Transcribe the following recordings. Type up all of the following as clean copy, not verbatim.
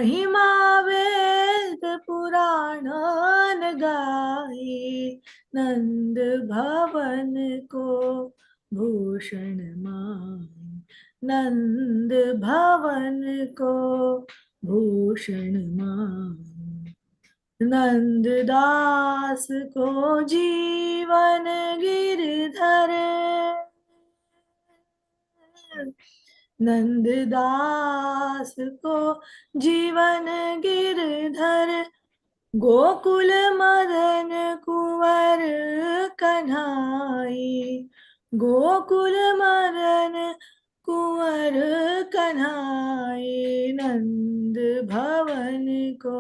महिमा वेद पुराण गाए, नंद भवन को भूषण माए, नंद भवन को भूषण माए। नंद दास को जीवन गिरधर, नंद दास को जीवन गिरधर, गोकुल मदन कुंवर कन्हाई, गोकुल मदन कुंवर कन्हाई, नंद भवन को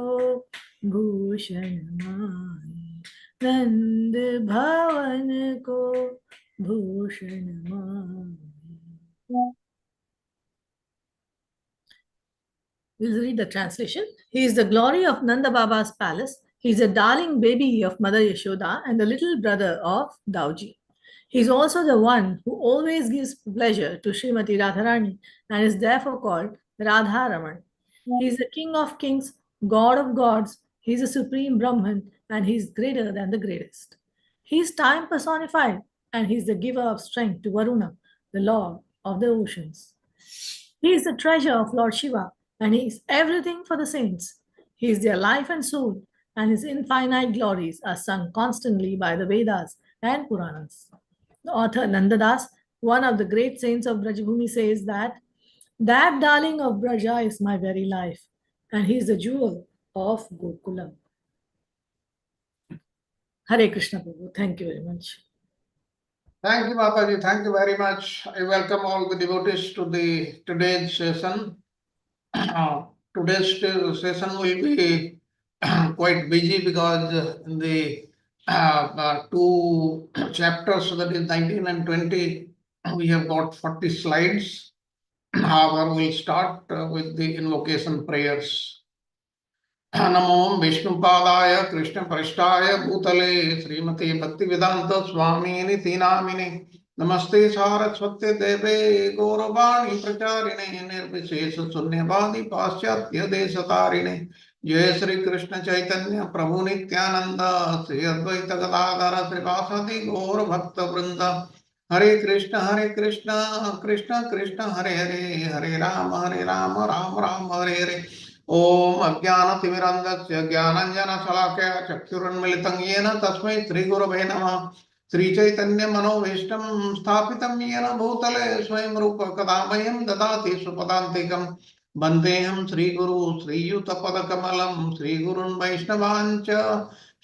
भूषण माए, नंद भवन को भूषण माए। We'll read the translation. He is the glory of Nanda Baba's palace. He is a darling baby of Mother Yashoda and the little brother of Dauji. He is also the one who always gives pleasure to Srimati Radharani and is therefore called Radha Raman. He is the king of kings, god of gods. He is the supreme Brahman and he is greater than the greatest. He is time personified and he is the giver of strength to Varuna, the lord of the oceans. He is the treasure of Lord Shiva and he is everything for the saints. He is their life and soul, and his infinite glories are sung constantly by the Vedas and Puranas. The author Nandadas, one of the great saints of Brajabhumi, says that darling of Braja is my very life, and he is the jewel of Gokulam. Hare Krishna Prabhu. Thank you very much. Thank you, Mataji. Thank you very much. I welcome all the devotees to today's session. Today's session will be quite busy because in the two chapters, that is 19 and 20, we have got 40 slides. However, we'll start with the invocation prayers. नमो विष्णुपादाय कृष्णपृष्ठाय भूतले श्रीमते भक्तिवेदांत स्वामिनिति नामिने नमस्ते सारस्वते देवे गौरवाणी प्रचारिणे निर्विशेष शून्यवादी पाश्चात्य देशतारिणे जय श्री कृष्ण चैतन्य प्रभु नित्यानंद श्री अद्वैत गदाधर श्रीवासदि गौर भक्त वृंद हरे कृष्ण कृष्ण कृष्ण हरे हरे हरे राम राम राम हरे हरे ओम अज्ञानतिमिरन्धस्य ज्ञानाञ्जनशलाकया चक्षुरुन्मिलितं येन तस्मै श्रीगुरवे नमः श्रीचैतन्यमनोभीष्टं स्थापितं येन भूतले स्वयं रूप कदा मह्यं ददाति स्वपदान्तिकं वन्देऽहं श्रीगुरु श्रीयुतपदकमलं श्रीगुरुन् वैष्णवाञ्च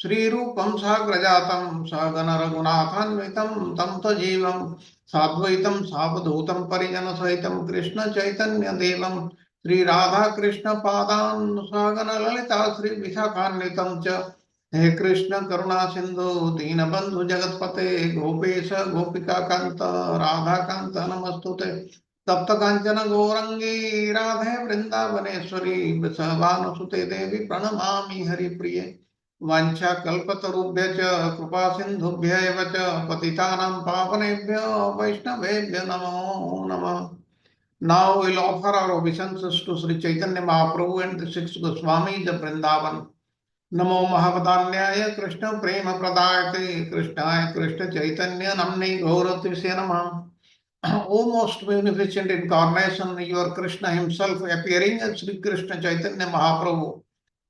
श्रीरूपं साग्रजातं सहगण रघुनाथान्वितं तं सजीवं साद्वैतं सावधूतं परिजनसहितं कृष्ण चैतन्य देवं श्री राधा कृष्ण पादान सागन ललिता श्री विशाखान्वितं च हे कृष्ण करुणा सिंधु दीनबंधु जगतपते गोपेश गोपिका कांत राधा कांत नमस्तुते तप्त कांचन गौरंगी राधे वृंदावनेश्वरी वृषभानुसुते देवी प्रणमामि हरिप्रिये वाञ्छा कल्पतरुभ्य च कृपा सिन्धुभ्य एव च पतितानां पावनेभ्यो वैष्णवेभ्यो नमो नमः. Now we'll offer our obeisances to Sri Chaitanya Mahaprabhu and the six Goswamis of Vrindavan. Namo Mahavadanyaya Krishna Prema Pradayate Krishnaya Krishna Chaitanya Namni Gauratisya Namah. O most beneficent incarnation, you are Krishna himself appearing as Sri Krishna Chaitanya Mahaprabhu.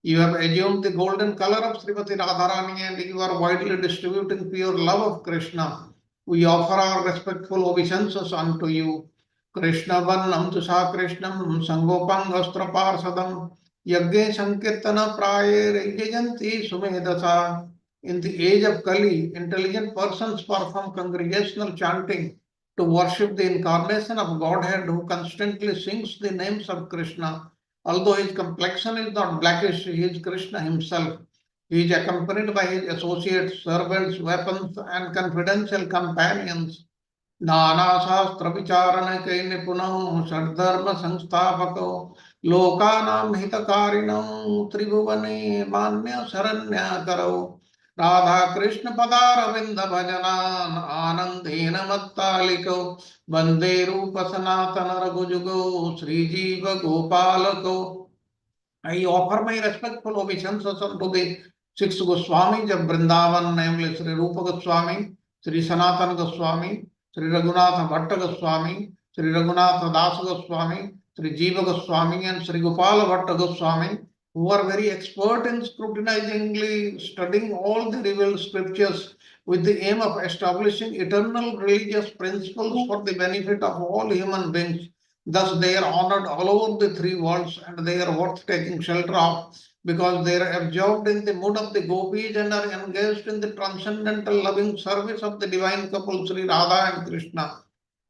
You have assumed the golden color of Srimati Radharani and you are widely distributing pure love of Krishna. We offer our respectful obeisances unto you. Krishna Vannam tussah कृष्णम संगोपांगस्त्र पार्षदम यज्ञे संकीर्तन प्रायेरयजन्ति सुमेधसा. In the age of Kali, intelligent persons perform congregational chanting to worship the incarnation of Godhead who constantly sings the names of Krishna. Although his complexion is not blackish, he is Krishna himself. He is accompanied by his associates, servants, weapons, and confidential companions. नाना शास्त्र विचारण के निपुणौ षड्धर्म संस्थापको लोकानां हितकारिणौ त्रिभुवने मान्य शरण्य करौ. राधा कृष्ण पदारविंद भजनान आनंदेन मत्तालिको वंदे रूप सनातन रघुजुगो श्रीजीव गोपालको. I offer my respectful obeisances unto the six Goswamis of Vrindavan, namely Sri Rupa Goswami, Sri Sanatana Goswami, Sri Raghunatha Bhatta Goswami, Sri Raghunatha Das Goswami, Sri Jiva Goswami, and Sri Gopala Bhatta Goswami, who are very expert in scrutinizingly studying all the revealed scriptures with the aim of establishing eternal religious principles for the benefit of all human beings. Thus, they are honored all over the three worlds and they are worth taking shelter of because they are absorbed in the mood of the gopis and are engaged in the transcendental loving service of the divine couple Sri Radha and Krishna.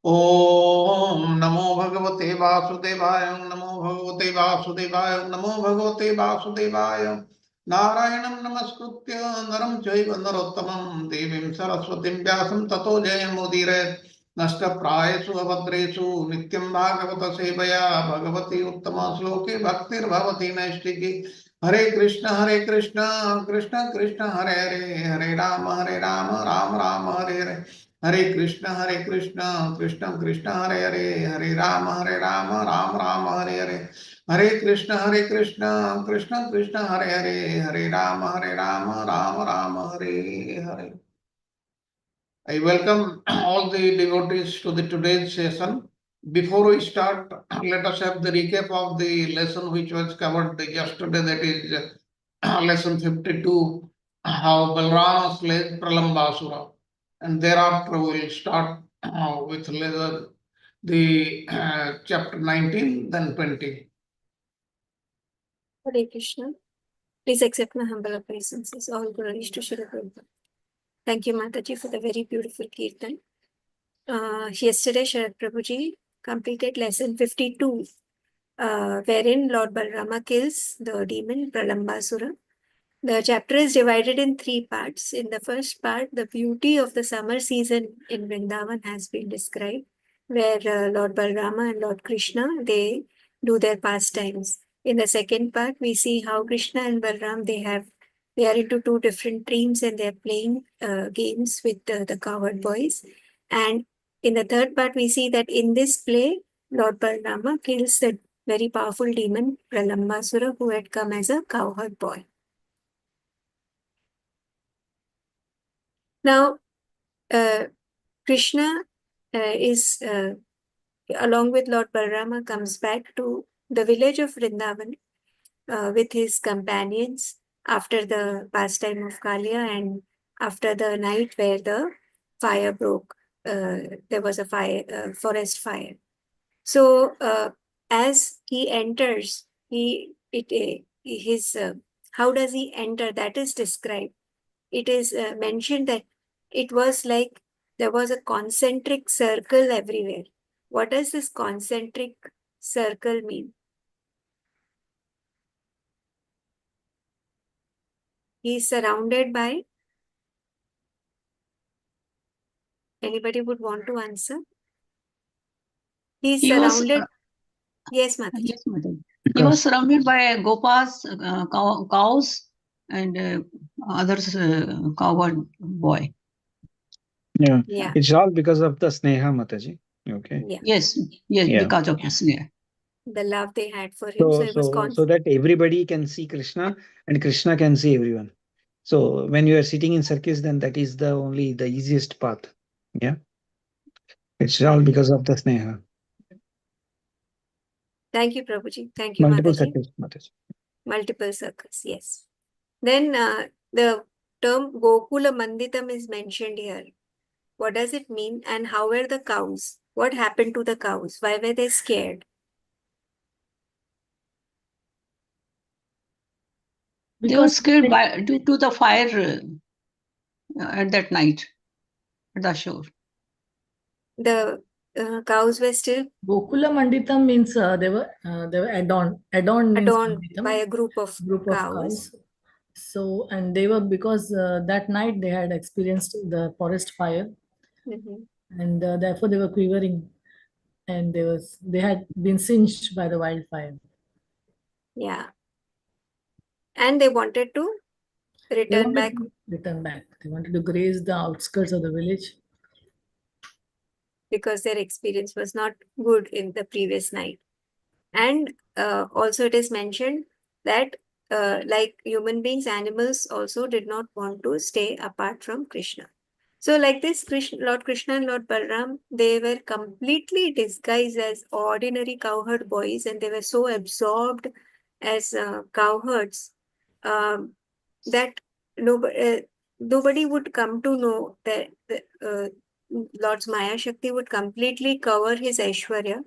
Om Namo Bhagavate Vasudevaya, Namo Bhagavate Vasudevaya, Namo Bhagavate Vasudevaya. Narayanam Namaskritya Naram Chaiva Narottamam Devim Saraswatim Vyasam Tato Jayamudire. नष्टप्रायेषु अभद्रेषु नित्यं भागवत सेवया भगवती उत्तम श्लोके भक्तिर्भवति नैष्टिकी हरे Krishna Krishna Krishna Hare Hare Hare Ram Ram Ram Hare Hare Hare Krishna Krishna Krishna Hare Hare Hare Ram Ram Ram Hare Hare Hare Krishna Krishna Krishna Hare Hare Hare Ram Ram Ram Hare Hare. I welcome all the devotees to the today's session. Before we start, let us have the recap of the lesson which was covered yesterday, that is lesson 52, how Balrama slays Pralambasura. And thereafter we will start with the chapter 19, then 20. Hare Krishna. Please accept my humble obeisances. All glories to Shri Prabhupada. Thank you, Mataji, for the very beautiful kirtan. Yesterday, Sharad Prabhuji completed lesson 52, wherein Lord Balrama kills the demon Pralambasura. The chapter is divided in three parts. In the first part, the beauty of the summer season in Vrindavan has been described, where Lord Balrama and Lord Krishna, they do their pastimes. In the second part, we see how Krishna and Balram, they are into two different teams and they're playing games with the cowherd boys. And in the third part, we see that in this play, Lord Balrama kills the very powerful demon Pralambasura, who had come as a cowherd boy. Now, Krishna is, along with Lord Balrama, comes back to the village of Vrindavan with his companions after the pastime of Kalia and after the night where the fire broke. There was a fire, forest fire. So, as he enters, how does he enter? That is described. It is mentioned that it was like there was a concentric circle everywhere. What does this concentric circle mean? He is surrounded by. Anybody would want to answer? He is surrounded. Yes, Mataji. Yes, Mataji. He was surrounded by Gopas, cows, and others, cowherd boy. Yeah. Yeah. It's all because of the Sneha, Mataji. Okay. Yeah. Yes, Yeah. because of this. Yeah. The love they had for him. So that everybody can see Krishna and Krishna can see everyone. So when you are sitting in circus, then that is the easiest path. Yeah. It's all because of the Sneha. Thank you, Prabhuji. Thank you, Multiple Mataji. circles, Mataji. Multiple circles, yes. Then the term Gokula Manditam is mentioned here. What does it mean and how were the cows? What happened to the cows? Why were they scared? They were scared due to the fire at that night at the shore. The cows were still Gokula Manditam means they were adorned. Adorned means Manditam, by a group of cows. So, and they were, because that night they had experienced the forest fire, and therefore they were quivering, and they had been singed by the wildfire. Yeah. And they wanted to return back. They wanted to graze the outskirts of the village. Because their experience was not good in the previous night. And also it is mentioned that like human beings, animals also did not want to stay apart from Krishna. So like this, Lord Krishna and Lord Balram, they were completely disguised as ordinary cowherd boys, and they were so absorbed as cowherds that nobody would come to know that Lord's Maya Shakti would completely cover his Aishwarya,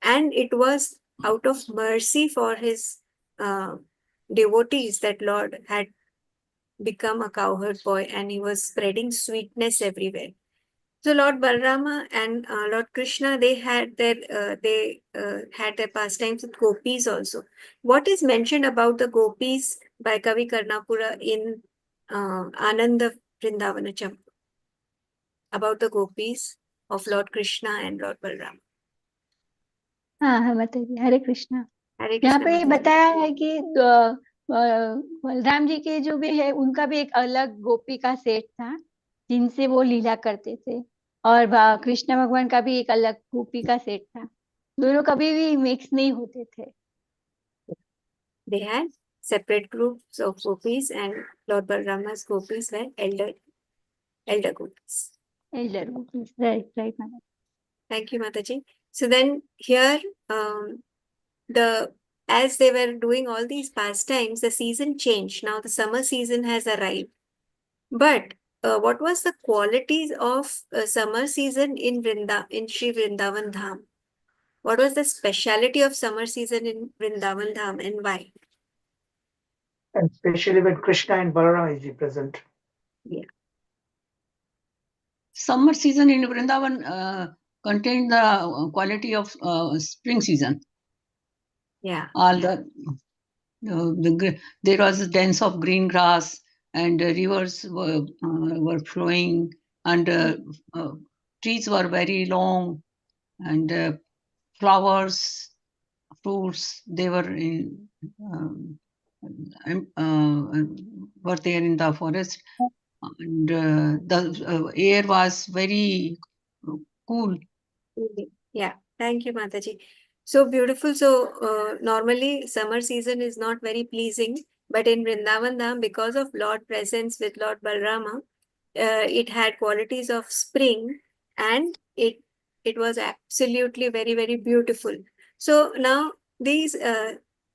and it was out of mercy for his uh, devotees that Lord had become a cowherd boy, and he was spreading sweetness everywhere. So Lord Balrama and Lord Krishna, they had their pastimes with gopis also. What is mentioned about the gopis by Kavi Karnapura in Ananda Vrindavanacham, about the gopis of Lord Krishna and Lord Balram? हाँ बताइए। हरे Krishna. Hare यहाँ Krishna पे Mataji. बताया है कि बलराम जी के जो भी है उनका भी एक अलग गोपी का सेट था जिनसे वो लीला करते थे, और कृष्ण भगवान का भी एक अलग गोपी का सेट था। दोनों कभी भी मिक्स नहीं होते थे। They had separate groups of gopis, and Lord Balrama's gopis were elder gopis. Elder gopis, right, Mataji. Thank you, Mataji. So then here, as they were doing all these pastimes, the season changed. Now the summer season has arrived. But what was the qualities of summer season in Sri Vrindavan Dham? What was the speciality of summer season in Vrindavan Dham, and why? Especially when Krishna and Balaram is present. Yeah. Summer season in Vrindavan contained the quality of spring season. Yeah. All there was a dance of green grass, and rivers were flowing, and trees were very long, and flowers, fruits, they were were there in the forest, and the air was very cool. Yeah, thank you, Mataji. So beautiful. So normally summer season is not very pleasing, but in Vrindavan Dham, because of Lord presence with Lord Balrama, it had qualities of spring, and it was absolutely very, very beautiful. So now these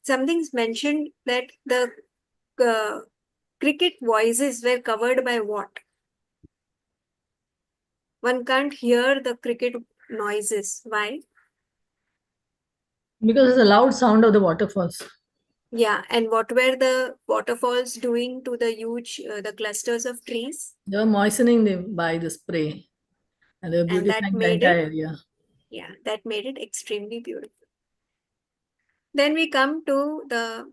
something's mentioned that the cricket voices were covered by what? One can't hear the cricket noises. Why? Because it's a loud sound of the waterfalls. Yeah, and what were the waterfalls doing to the huge, the clusters of trees? They were moistening them by the spray, and they were And that beautifying the made entire it, area. yeah, that made it extremely beautiful. Then we come to uh,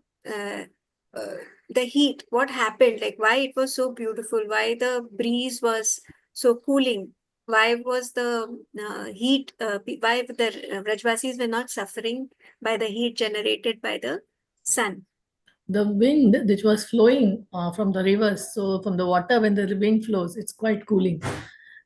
the heat. What happened? Like why it was so beautiful? Why the breeze was so cooling? Why was the heat? Why the Vrajvasis were not suffering by the heat generated by the sun? The wind which was flowing from the rivers, so from the water, when the wind flows, it's quite cooling,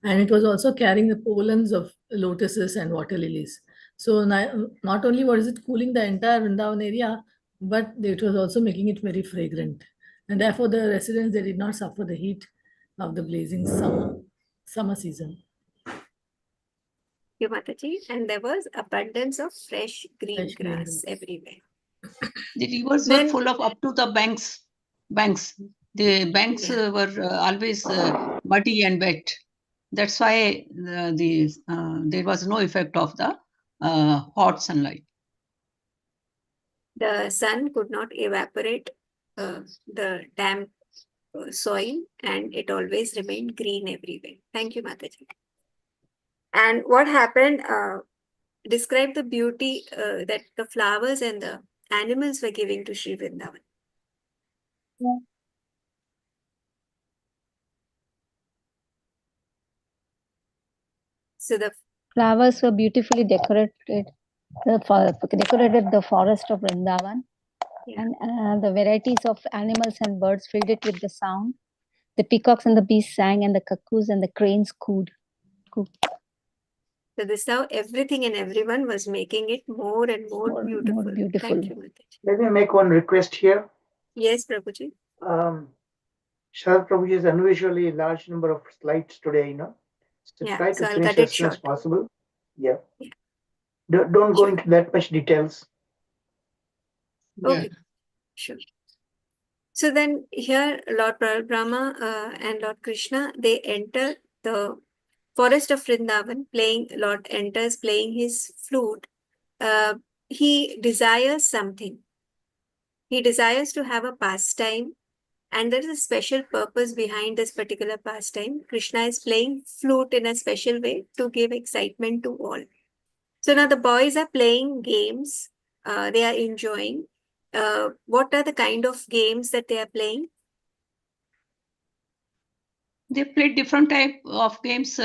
and it was also carrying the pollens of lotuses and water lilies. So not only was it cooling the entire Vrindavan area, but it was also making it very fragrant, and therefore the residents, they did not suffer the heat of the blazing summer season. Mataji, and there was abundance of fresh green Fresh green grass grass. everywhere. The rivers were Then, full of up to the banks. The banks yeah, were always muddy and wet. That's why there was no effect of the hot sunlight. the sun could not evaporate the damp soil, and it always remained green everywhere. Thank you, Mataji. And what happened? Describe the beauty that the flowers and the animals were giving to Sri Vrindavan. So the Flowers were beautifully decorated. Decorated the forest of Vrindavan, yeah. and the varieties of animals and birds filled it with the sound. The peacocks and the bees sang, and the cuckoos and the cranes cooed. So this is how everything and everyone was making it more and more beautiful. Thank you, Mataji. Let me make one request here. Yes, Prabhuji. Sharad Prabhuji has unusually large number of slides today, So Yeah, try so to I'll finish cut it as soon as short. possible. Yeah. Yeah. Don't go Sure. into that much details. Okay, sure. So then here Lord Brahma and Lord Krishna, they enter the forest of Vrindavan Lord enters playing his flute. He desires something. He desires to have a pastime, and there is a special purpose behind this particular pastime. Krishna is playing flute in a special way to give excitement to all. So now the boys are playing games. They are enjoying. What are the kind of games that they are playing? They played different type of games,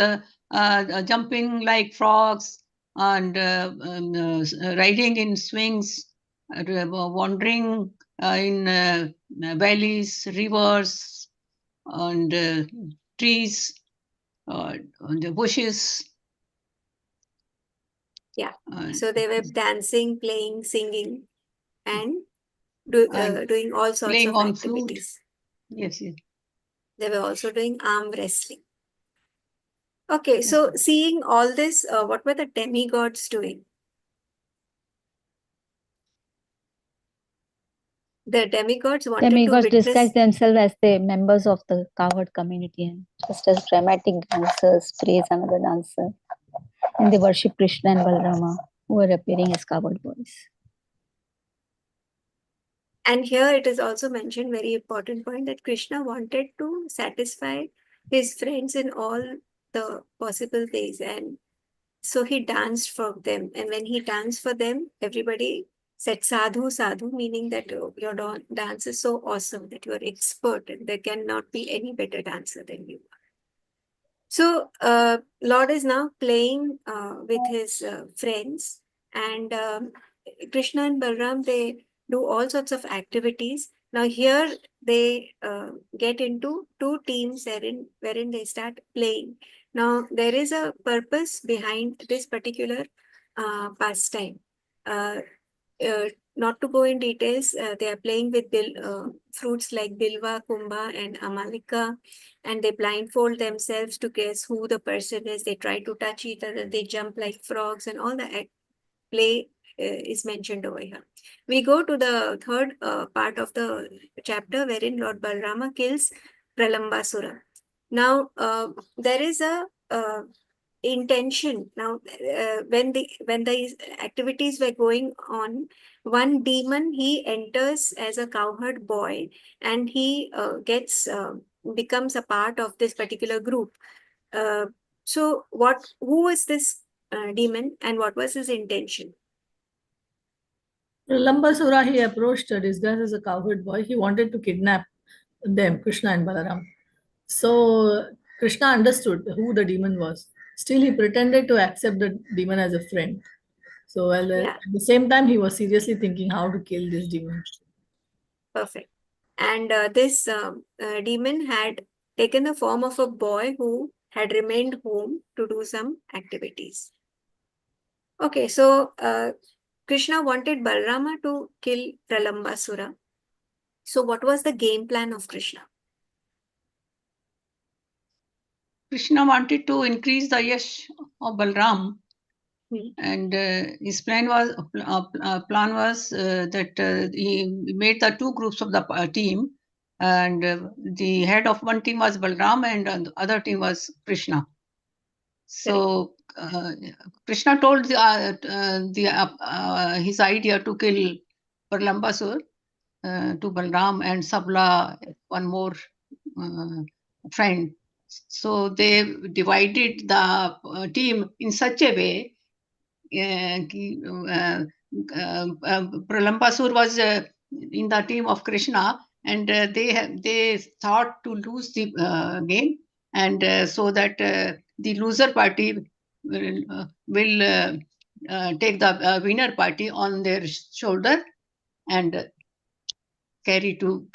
jumping like frogs, and riding in swings, wandering in valleys, rivers, and trees, and the bushes. Yeah. And, So they were dancing, playing, singing, and and doing all sorts playing of on flute. activities. Yes, yes. They were also doing arm wrestling. Okay, so seeing all this, what were the demigods doing? The demigods wanted Demigods to witness. disguise themselves as the members of the cowherd community and just as dramatic dancers praise another dancer. And they worship Krishna and Balrama, who are appearing as cowherd boys. And here it is also mentioned, very important point, that Krishna wanted to satisfy his friends in all the possible ways. And so he danced for them. And when he danced for them, everybody said sadhu, sadhu, meaning that your dance is so awesome that you are expert and there cannot be any better dancer than you. So Lord is now playing with his friends, and Krishna and Balram, they do all sorts of activities. Now here they get into two teams wherein they start playing. Now there is a purpose behind this particular pastime. Uh, not to go in details, they are playing with fruits like bilva, kumbha, and amalika, and they blindfold themselves to guess who the person is. They try to touch each other. They jump like frogs, and all the play is mentioned over here. We go to the third part of the chapter wherein Lord Balrama kills Pralambasura. Now, there is a intention. Now, when the activities were going on, one demon, he enters as a cowherd boy, and he becomes a part of this particular group. So who was this demon, and what was his intention? Lambasura, he approached disguised as a cowherd boy. He wanted to kidnap them, Krishna and Balaram. So Krishna understood who the demon was. Still, he pretended to accept the demon as a friend. So, Yeah. at the same time, he was seriously thinking how to kill this demon. Perfect. And this demon had taken the form of a boy who had remained home to do some activities. Okay, so Krishna wanted Balrama to kill Pralambasura. So what was the game plan of Krishna? Krishna wanted to increase the yash of Balram, and his plan was that he made the two groups of the team, and the head of one team was Balram, and the other team was Krishna. So Krishna told his idea to kill Pralambasur to Balram and Sabla, one more friend. So they divided the team in such a way. Pralambasur was in the team of Krishna, and they thought to lose the game, and so that the loser party will take the winner party on their shoulder and carry to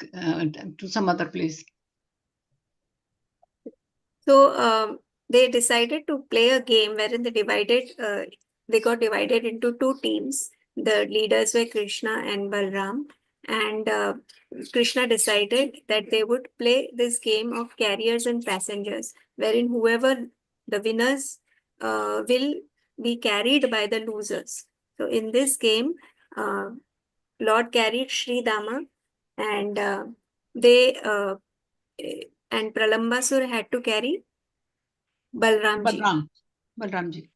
some other place. So they decided to play a game wherein they got divided into two teams. The leaders were Krishna and Balram, and Krishna decided that they would play this game of carriers and passengers, wherein whoever the winners will be carried by the losers. So in this game, Lord carried Sri Dama, and they and Pralambasur had to carry Balramji. Balramji.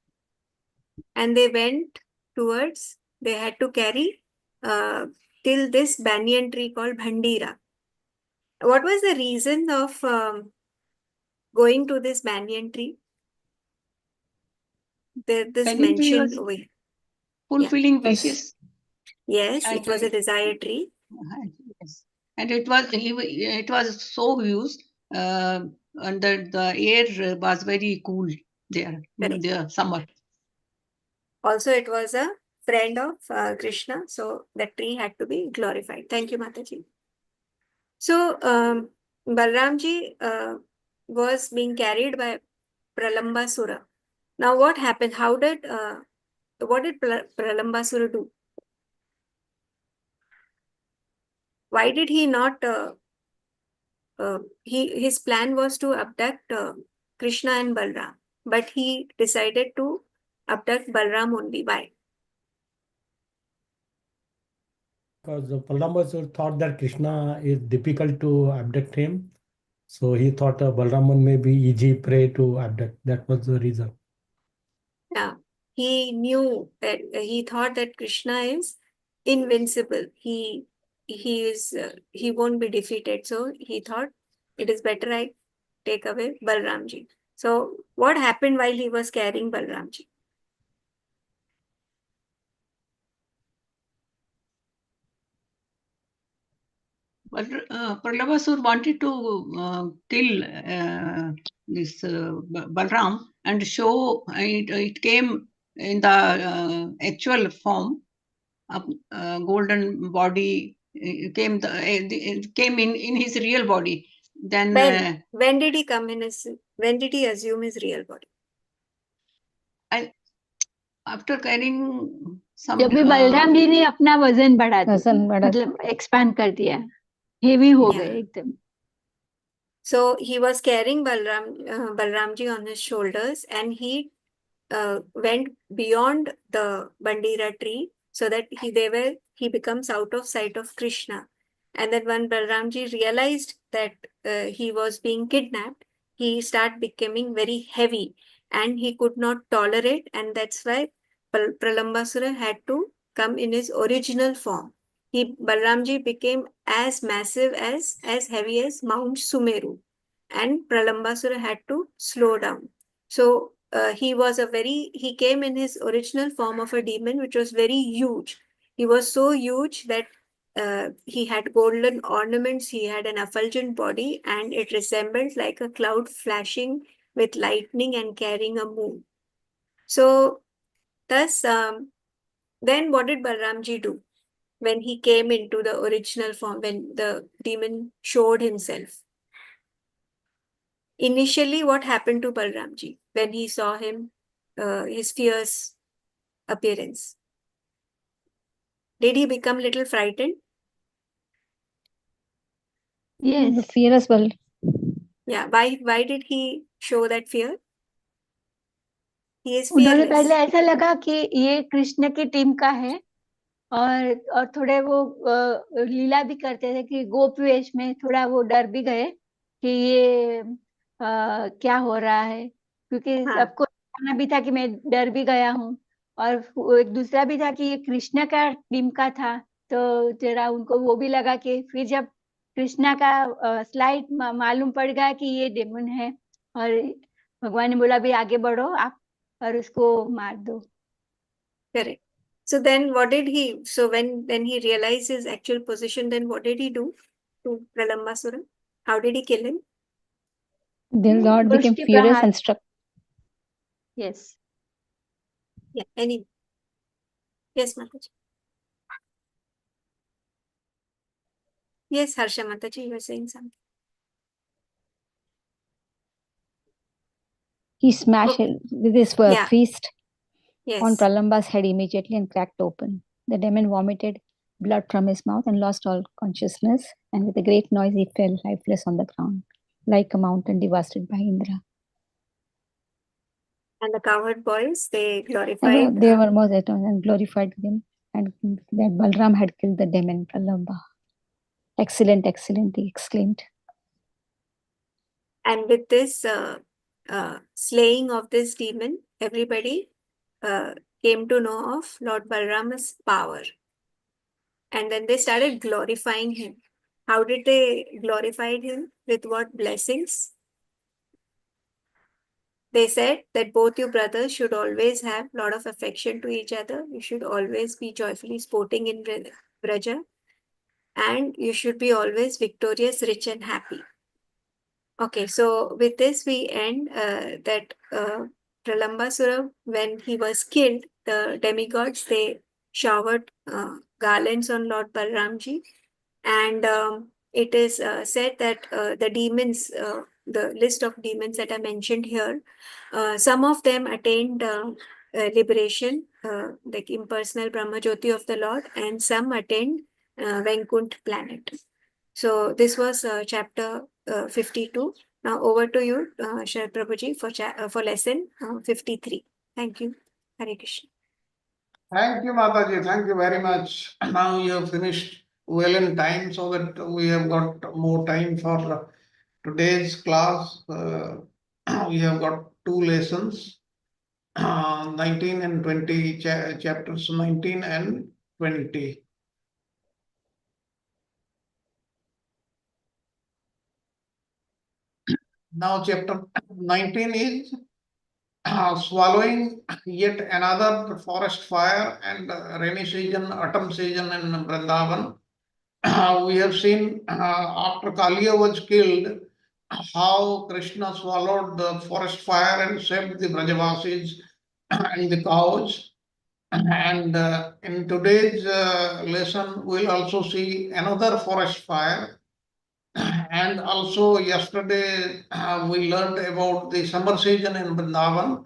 And they went towards, they had to carry uh, till this banyan tree called Bhandira. What was the reason of going to this banyan tree? This Banyan tree mentioned was over here. fulfilling Yes. wishes. Yes, And it was a desire tree. yes. And it was so huge, and the air was very cool there in Correct. the summer. Also, it was a friend of Krishna, so that tree had to be glorified. Thank you, Mataji. So, Balramji was being carried by Pralambasura. Now, what happened? What did Pralambasura do? Why did he not? His plan was to abduct Krishna and Balram, but he decided to abduct Balram only. Why? Because Balramasur thought that Krishna is difficult to abduct him. So he thought Balraman may be easy prey to abduct. That was the reason. Yeah, he knew that he thought that Krishna is invincible. He won't be defeated. So he thought it is better I take away Balramji. So what happened while he was carrying Balramji? But Pralambasur wanted to kill this Balram and show it came in the actual form of golden body. It came in his real body. Then When did he come in his? When did he assume his real body? after carrying some. जब भी बलराम जी ने अपना वजन बढ़ा दिया, वजन बढ़ा मतलब एक्सपैंड कर दिया, हेवी हो Yeah. गए एकदम. So he was carrying Balramji on his shoulders, and he went beyond the Bandira tree so that he becomes out of sight of Krishna. And then when Balramji realized that he was being kidnapped, he started becoming very heavy and he could not tolerate, and that's why Pralambasura had to come in his original form. Balramji became as massive as heavy as Mount Sumeru, and Pralambasura had to slow down. So he came in his original form of a demon, which was very huge. He was so huge that he had golden ornaments, he had an effulgent body, and it resembled like a cloud flashing with lightning and carrying a moon. So, thus, then what did Balramji do when he came into the original form, when the demon showed himself? Initially, what happened to Balramji when he saw him, his fierce appearance? Did he become little frightened? Yes. Fear as well. Yeah. Why did he show that fear? He is उन्होंने fearless. पहले ऐसा लगा कि ये कृष्ण की team का है, और थोड़े वो लीला भी करते थे कि गोप वेश में थोड़ा वो डर भी गए कि ये क्या हो रहा है, क्योंकि हाँ. सबको जाना भी था कि मैं डर भी गया हूँ, और एक दूसरा भी था कि ये कृष्ण का टीम का था, तो जरा उनको वो भी लगा कि फिर जब कृष्णा का स्लाइड मालूम पड़ गया कि ये डेमन है, और भगवान ने बोला भी आगे बढ़ो आप और उसको मार दो. Correct. So then what did he, so when he realized his actual position, then what did he do to Pralambasura? How did he kill him? Then Lord became Mushti furious prahar. and struck. Yes. Yeah, any. Yes, Mataji. Yes, Harsha Mataji, you were saying something. He smashed Okay. it with his Yeah. fist on Yes. Pralamba's head immediately and cracked open. The demon vomited blood from his mouth and lost all consciousness, and with a great noise he fell lifeless on the ground, like a mountain devastated by Indra. And the cowherd boys, they And glorified. they were most atoned and glorified them, and that Balram had killed the demon Pralamba. Excellent, excellent, he exclaimed. And with this slaying of this demon, everybody came to know of Lord Balrama's power. And then they started glorifying him. How did they glorify him? With what blessings? They said that both you brothers should always have a lot of affection to each other. You should always be joyfully sporting in Braja. And you should be always victorious, rich, and happy. Okay, so with this we end that Pralambasura, when he was killed, the demigods, they showered garlands on Lord Balramji, and it is said that the demons, the list of demons that are mentioned here, some of them attained liberation, like impersonal Brahmajyoti of the Lord, and some attained Vaikunt planet. So this was chapter 52. Now over to you, Sharad Prabhuji, for lesson 53. Thank you. Hare Krishna. Thank you, Mataji. Thank you very much. Now you have finished well in time, so that we have got more time for today's class. We have got 2 lessons, 19 and 20, chapters 19 and 20. Now chapter 19 is swallowing yet another forest fire and rainy season, autumn season in Vrindavan. We have seen after Kaliya was killed, how Krishna swallowed the forest fire and saved the Brajavasis and the cows. And in today's lesson, we'll also see another forest fire. And also yesterday, we learned about the summer season in Vrindavan,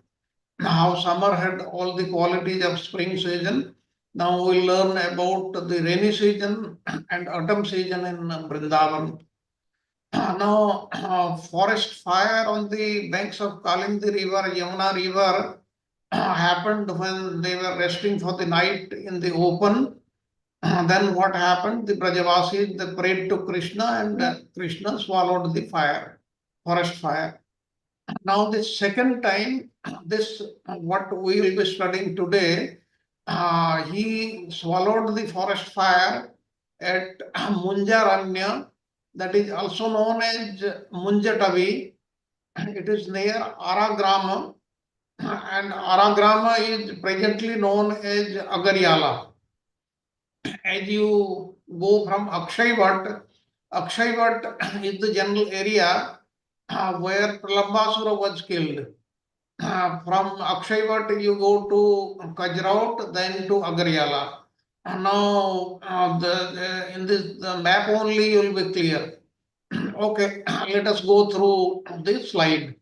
how summer had all the qualities of spring season. Now we learn about the rainy season and autumn season in Vrindavan. Now, forest fire on the banks of Kalindi River, Yamuna River, happened when they were resting for the night in the open. Then what happened? The Brajavasis, they prayed to Krishna, and Krishna swallowed the fire, forest fire. Now the second time, this what we will be studying today, he swallowed the forest fire at Munjaranya, that is also known as Munjatavi. It is near Aragrama, and Aragrama is presently known as Agaryala. As you go from Akshayvat, Akshayvat is the general area where Pralambasura was killed. From Akshayvat, you go to Kajraut, then to Agaryala. Now, in this the map only you will be clear. Okay, let us go through this slide.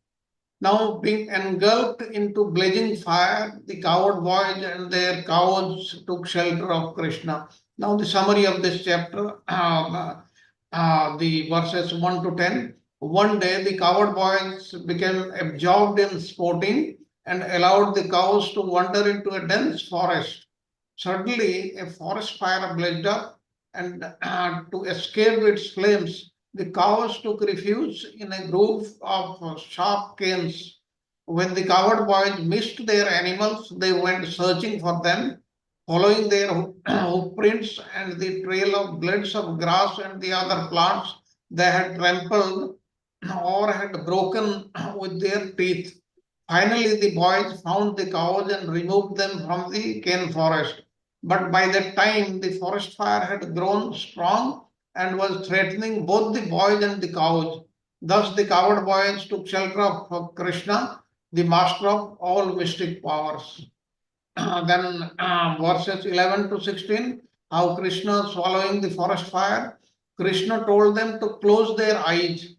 Now, being engulfed into blazing fire, the coward boys and their cows took shelter of Krishna. Now, the summary of this chapter, the verses 1 to 10. One day, the coward boys became absorbed in sporting and allowed the cows to wander into a dense forest. Suddenly, a forest fire blazed up, and to escape its flames, the cows took refuge in a grove of sharp canes. When the coward boys missed their animals, they went searching for them, following their hoofprints and the trail of blades of grass and the other plants they had trampled or had broken with their teeth. Finally, the boys found the cows and removed them from the cane forest. But by that time, the forest fire had grown strong and was threatening both the boys and the cows. Thus, the coward boys took shelter of Krishna, the master of all mystic powers. Then verses 11 to 16, how Krishna swallowing the forest fire. Krishna told them to close their eyes.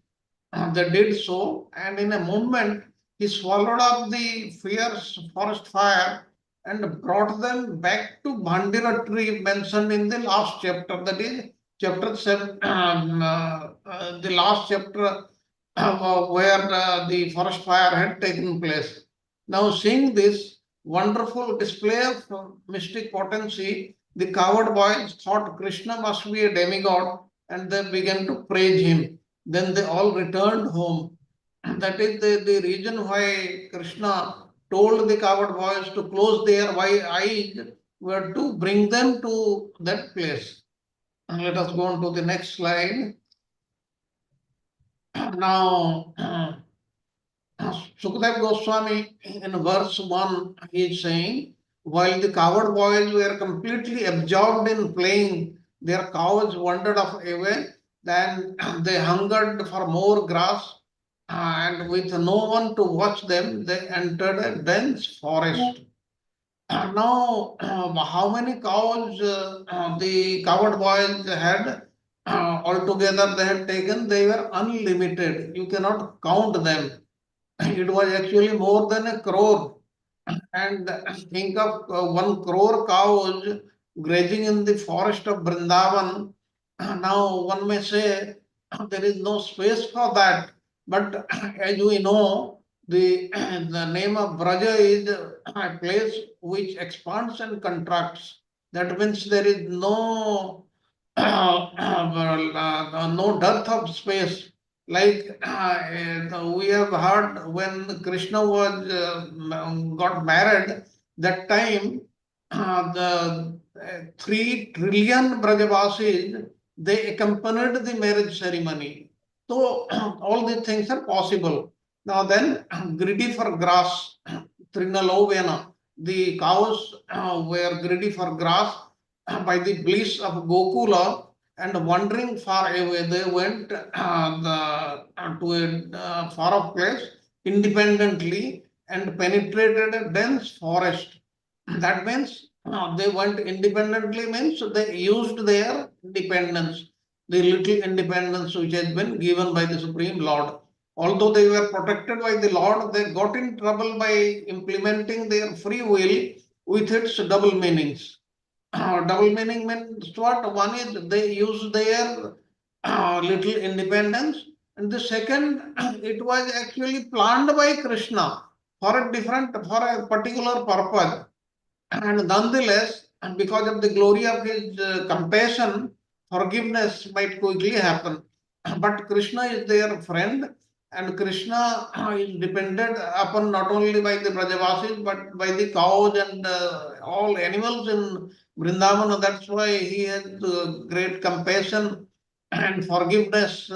They did so, and in a moment, he swallowed up the fierce forest fire and brought them back to Bhandira tree mentioned in the last chapter. That is chapter 7, the last chapter where the forest fire had taken place. Now, seeing this wonderful display of mystic potency, the coward boys thought Krishna must be a demigod and they began to praise him. Then they all returned home. That is the reason why Krishna told the coward boys to close their eyes were to bring them to that place. And let us go on to the next slide. Now, Sukadeva Goswami in verse 1 he is saying, while the coward boys were completely absorbed in playing, their cows wandered off away, then they hungered for more grass, and with no one to watch them, they entered a dense forest. Now, how many cows the coward boys had altogether they had taken? They were unlimited. You cannot count them. It was actually more than a crore. And think of 1 crore cows grazing in the forest of Vrindavan. Now, one may say there is no space for that. But as we know, the name of Braja is a place which expands and contracts. That means there is no no dearth of space. Like we have heard when Krishna was got married, that time the 3 trillion Brajavasis they accompanied the marriage ceremony. So all these things are possible. Now then, greedy for grass, Trinalovena, the cows were greedy for grass by the bliss of Gokula and wandering far away, they went to a far off place independently and penetrated a dense forest. That means they went independently means they used their independence, the little independence which has been given by the Supreme Lord. Although they were protected by the Lord, they got in trouble by implementing their free will with its double meanings. Double meaning means what? One is they use their little independence, and the second, it was actually planned by Krishna for a different, for a particular purpose. And nonetheless, and because of the glory of his compassion, forgiveness might quickly happen. But Krishna is their friend, and Krishna is dependent upon not only by the Brajavasis but by the cows and all animals in Vrindavan. That's why he has great compassion and forgiveness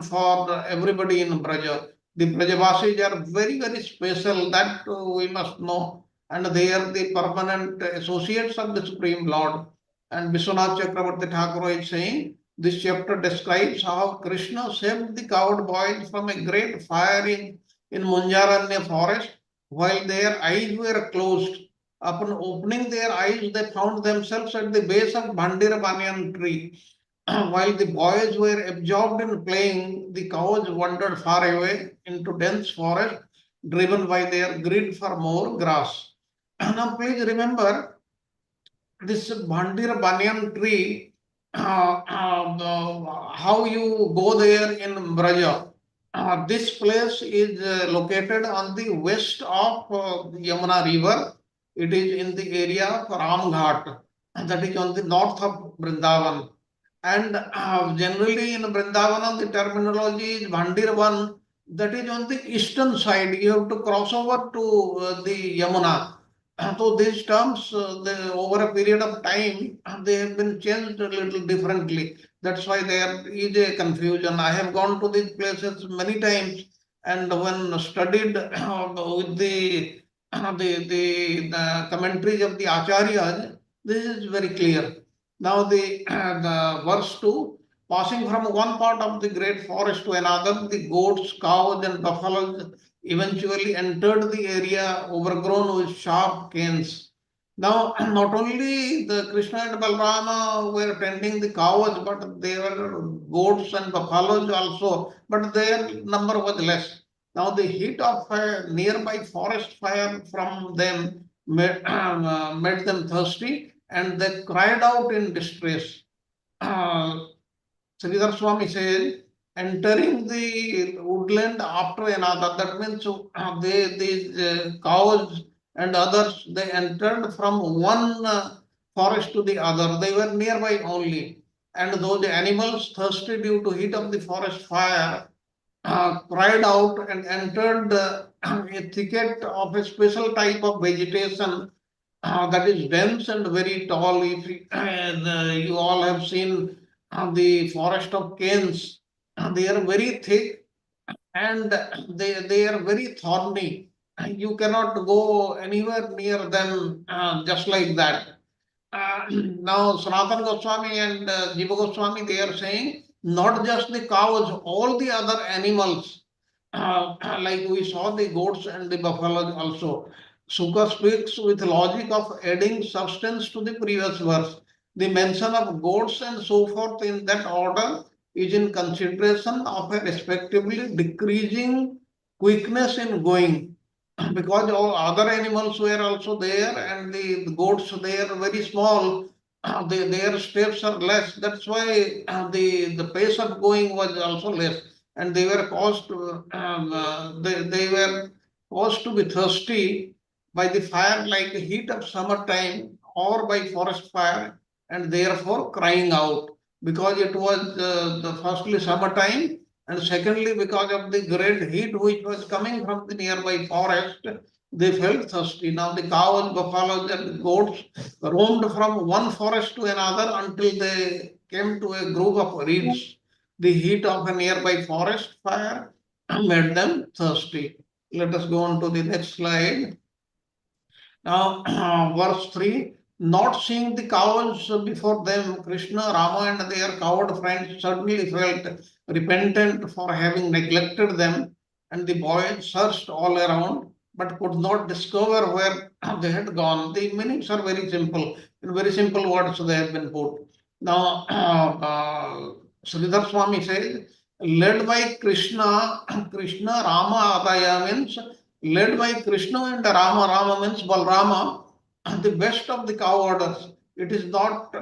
for everybody in Braja. The Brajavasis are very, very special, that we must know, and they are the permanent associates of the Supreme Lord. And Vishwanath Chakravarti Thakur is saying, this chapter describes how Krishna saved the coward boys from a great fire in Munjaranya forest while their eyes were closed. Upon opening their eyes, they found themselves at the base of Bhandira Banyan tree. While the boys were absorbed in playing, the cows wandered far away into dense forest, driven by their greed for more grass. Now, please remember this Bhandir Banyan tree, how you go there in Braja. This place is located on the west of Yamuna River. It is in the area of Ramghat, that is on the north of Vrindavan. And generally in Vrindavan, the terminology is Bhandir 1, that is on the eastern side. You have to cross over to the Yamuna. So these terms, over a period of time, they have been changed a little differently. That's why there is a confusion. I have gone to these places many times, and when studied with the commentaries of the acharyas, this is very clear. Now the verse 2, passing from one part of the great forest to another, the goats, cows, and buffaloes eventually entered the area overgrown with sharp canes. Now, not only the Krishna and Balrama were tending the cows, but there were goats and buffaloes also, but their number was less. Now the heat of a nearby forest fire from them made them thirsty, and they cried out in distress. Sridhar Swami says, entering the woodland after another. That means these cows and others, they entered from one forest to the other. They were nearby only. And those animals, thirsty due to heat of the forest fire, cried out and entered a thicket of a special type of vegetation that is dense and very tall. If you all have seen the forest of canes, they are very thick and they are very thorny. You cannot go anywhere near them just like that. Now, Sanatana Goswami and Jiva Goswami, they are saying not just the cows, all the other animals, like we saw the goats and the buffaloes also. Sukha speaks with logic of adding substance to the previous verse. The mention of goats and so forth in that order is in consideration of a respectively decreasing quickness in going, because all other animals were also there and the goats, they are very small, their steps are less. That's why the pace of going was also less, and they were caused they were caused to be thirsty by the fire like the heat of summertime or by forest fire, and therefore crying out, because it was the firstly summertime, and secondly because of the great heat which was coming from the nearby forest, they felt thirsty. Now the cows, buffaloes, and goats roamed from one forest to another until they came to a grove of reeds. The heat of a nearby forest fire made them thirsty. Let us go on to the next slide. Now, verse 3, not seeing the cows before them, Krishna, Rama, and their coward friends suddenly felt repentant for having neglected them, and the boys searched all around but could not discover where they had gone. The meanings are very simple. In very simple words, they have been put. Now, Sridhar Swami says, led by Krishna, Krishna, Rama, Adaya means led by Krishna and Rama. Rama means Balrama, the best of the cow orders. It is not,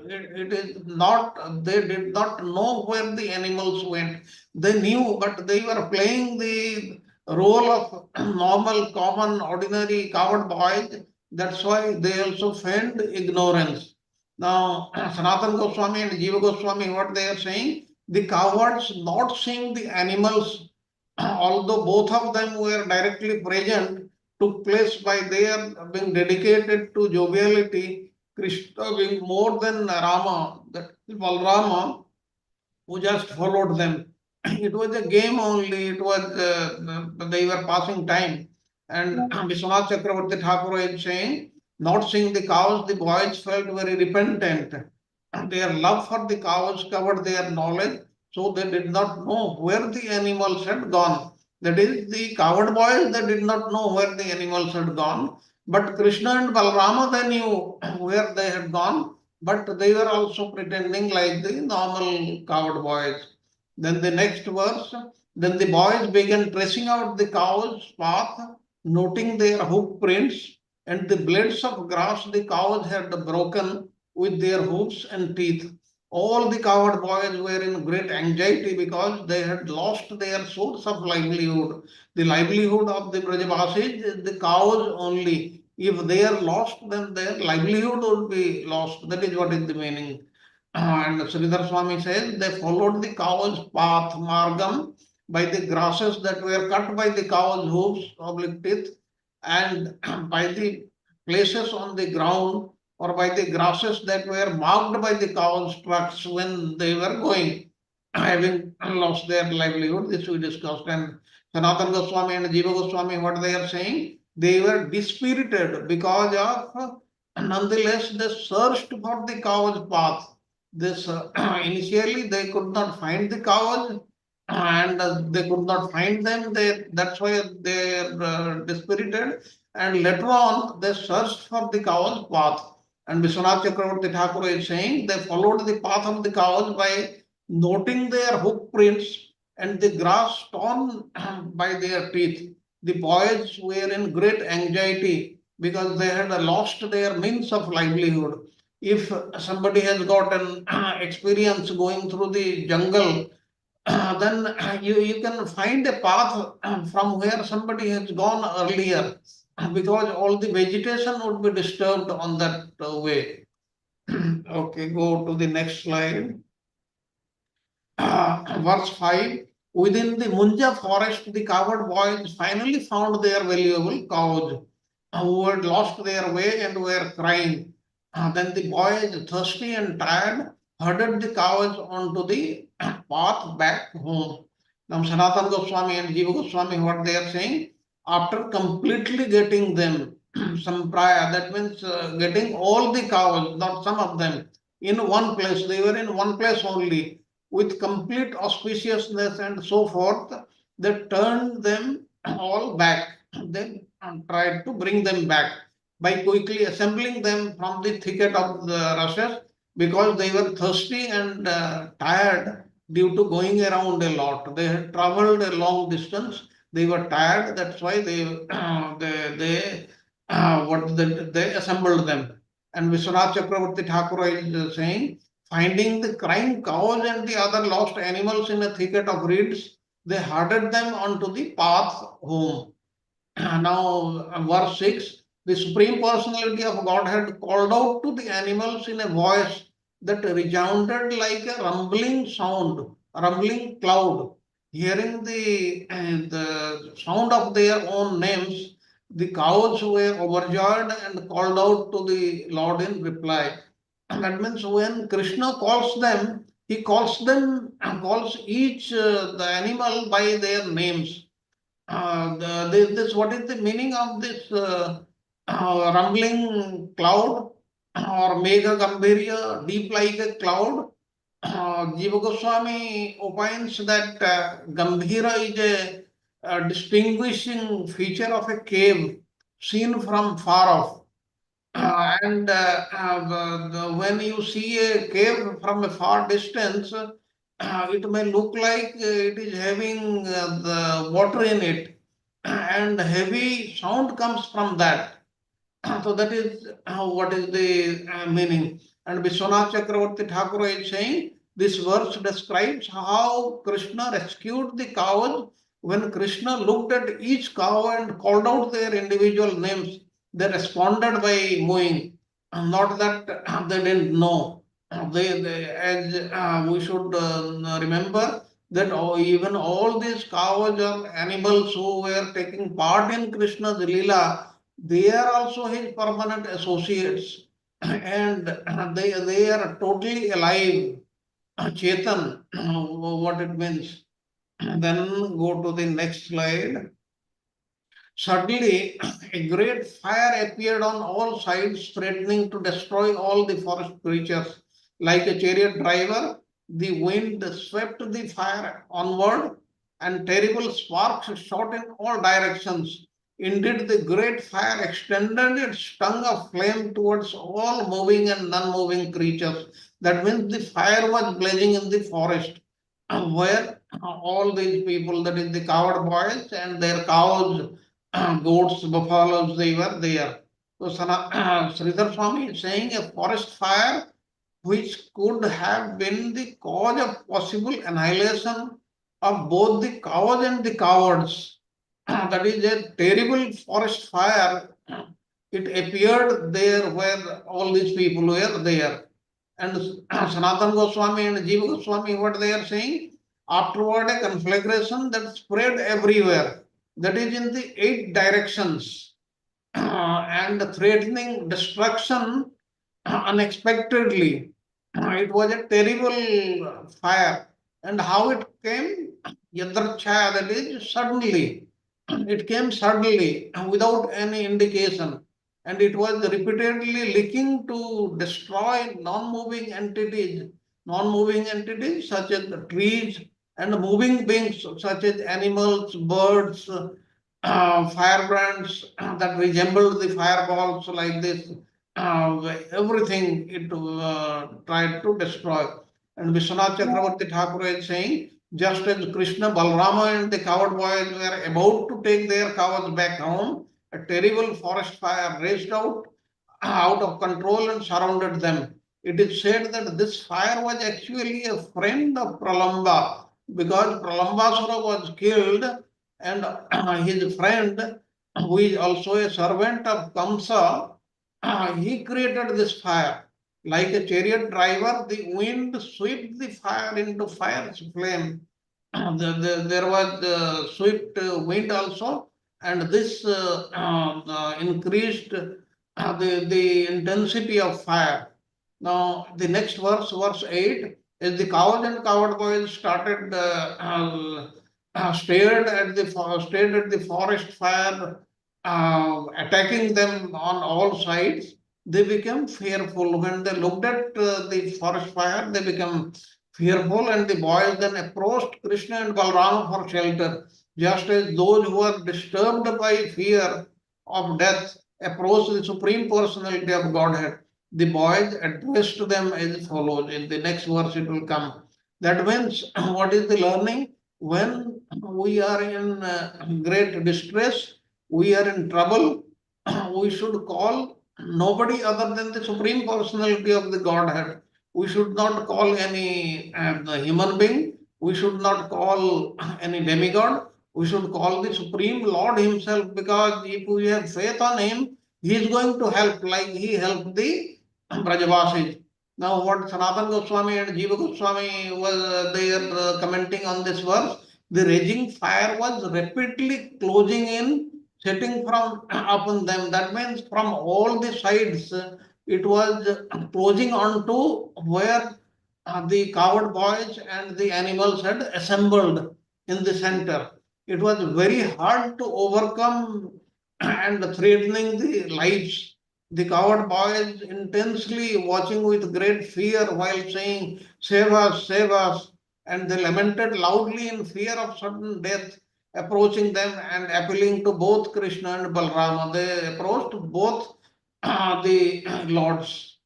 it is not, they did not know where the animals went. They knew, but they were playing the role of normal, common, ordinary coward boys. That's why they also feigned ignorance. Now, Sanatana Goswami and Jiva Goswami, what they are saying, the cowards not seeing the animals, although both of them were directly present, took place by their being dedicated to joviality, Krishna being more than Rama, that Balrama, who just followed them. It was a game only, it was, they were passing time. And Vishwanath Chakravarti Thakur is saying, not seeing the cows, the boys felt very repentant. Their love for the cows covered their knowledge, so they did not know where the animals had gone. That is, the coward boys, they did not know where the animals had gone. But Krishna and Balarama, they knew where they had gone, but they were also pretending like the normal coward boys. Then the next verse, then the boys began tracing out the cow's path, noting their hoof prints and the blades of grass the cows had broken with their hoofs and teeth. All the coward boys were in great anxiety because they had lost their source of livelihood. The livelihood of the Brajavasis is the cows only. If they are lost, then their livelihood would be lost. That is what is the meaning. And Sridhar Swami says they followed the cow's path, margam, by the grasses that were cut by the cow's hooves, oblique teeth, and by the places on the ground or by the grasses that were marked by the cow's tracks when they were going, having lost their livelihood. This we discussed. And Sanatana Goswami and Jiva Goswami, what they are saying, they were dispirited because of, nonetheless, they searched for the cow's path. This initially they could not find the cows and they could not find them. That's why they are dispirited. And later on, they searched for the cow's path. And Vishwanath Chakravarti Thakur is saying they followed the path of the cows by noting their hoof prints and the grass torn by their teeth. The boys were in great anxiety because they had lost their means of livelihood. If somebody has got an experience going through the jungle, then you can find a path from where somebody has gone earlier because all the vegetation would be disturbed on that way. Okay, go to the next slide. Verse 5. Within the Munja forest, the cowherd boys finally found their valuable cows who had lost their way and were crying. Then the boys, thirsty and tired, herded the cows onto the path back home. Now, Sanatana Goswami and Jiva Goswami, what they are saying, after completely getting them, some prior, that means getting all the cows, not some of them, in one place, they were in one place only with complete auspiciousness and so forth, they turned them all back. They tried to bring them back by quickly assembling them from the thicket of the rushes because they were thirsty and tired due to going around a lot. They had traveled a long distance. They were tired. That's why they assembled them. And Vishwanath Chakravarti Thakur is saying, finding the crying cows and the other lost animals in a thicket of reeds, they herded them onto the path home. Now, verse 6, the Supreme Personality of Godhead called out to the animals in a voice that resounded like a rumbling sound, a rumbling cloud. Hearing the sound of their own names, the cows were overjoyed and called out to the Lord in reply. That means when Krishna calls them, he calls them and calls each the animal by their names. What is the meaning of this rumbling cloud or mega gambhirya, deep like a cloud? Jiva Goswami opines that Gambhira is a distinguishing feature of a cave seen from far off. When you see a cave from a far distance, it may look like it is having the water in it, and heavy sound comes from that. So that is what is the meaning. And Vishwanath Chakravarti Thakur is saying this verse describes how Krishna rescued the cows. When Krishna looked at each cow and called out their individual names, they responded by mooing. Not that they didn't know. As we should remember that even all these cows or animals who were taking part in Krishna's Leela, they are also his permanent associates and they are totally alive. Chetan, what it means. Then go to the next slide. Suddenly, a great fire appeared on all sides, threatening to destroy all the forest creatures. Like a chariot driver, the wind swept the fire onward, and terrible sparks shot in all directions. Indeed, the great fire extended its tongue of flame towards all moving and non-moving creatures. That means the fire was blazing in the forest, where all these people, that is the coward boys and their cows, goats, buffaloes, they were there. So Sridhar Swami is saying a forest fire which could have been the cause of possible annihilation of both the cows and the cowards. That is a terrible forest fire. It appeared there where all these people were there. And Sanatana Goswami and Jiva Goswami, what they are saying? Afterward, a conflagration that spread everywhere, that is in the 8 directions, and threatening destruction unexpectedly. It was a terrible fire. And how it came? Yadrachaya, that is suddenly. It came suddenly without any indication. And it was repeatedly licking to destroy non-moving entities such as the trees, and moving beings such as animals, birds, firebrands that resembled the fireballs like this. Everything it tried to destroy. And Vishwanath Chakravarti Thakur is saying Just as Krishna, Balrama and the coward boys were about to take their cows back home, a terrible forest fire raged out of control and surrounded them. It is said that this fire was actually a friend of Pralamba, because Pralambasura was killed and his friend, who is also a servant of Kamsa, he created this fire. Like a chariot driver, the wind swept the fire into fire's flame. There was swift wind also, and this increased the intensity of fire. Now, the next verse, verse 8, is the cows and coward boys stared at the forest fire, attacking them on all sides. They became fearful. When they looked at the forest fire, they became fearful, and the boys then approached Krishna and Balrama for shelter, just as those who are disturbed by fear of death approach the Supreme Personality of Godhead. The boys addressed them as follows. In the next verse, it will come. That means, what is the learning? When we are in great distress, we are in trouble, we should call nobody other than the Supreme Personality of the Godhead. We should not call any human being. We should not call any demigod. We should call the Supreme Lord Himself, because if we have faith on Him, He is going to help, like He helped the Brajavasis. Now, what Sanatana Goswami and Jiva Goswami was they are commenting on this verse, the raging fire was rapidly closing in, setting from upon them. That means from all the sides, it was closing on to where the coward boys and the animals had assembled in the center. It was very hard to overcome and threatening the lives. The coward boys intensely watching with great fear while saying, "Save us, save us," and they lamented loudly in fear of sudden death, approaching them and appealing to both Krishna and Balrama. They approached both the lords.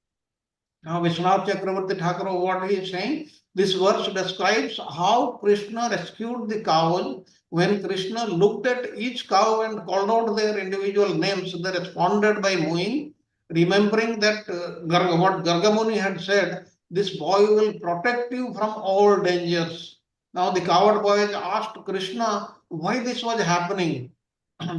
Now, Vishwanath Chakravarti Thakur, what he is saying, this verse describes how Krishna rescued the cows. When Krishna looked at each cow and called out their individual names, they responded by mooing, remembering that what Gargamuni had said, this boy will protect you from all dangers. Now, the coward boys asked Krishna why this was happening.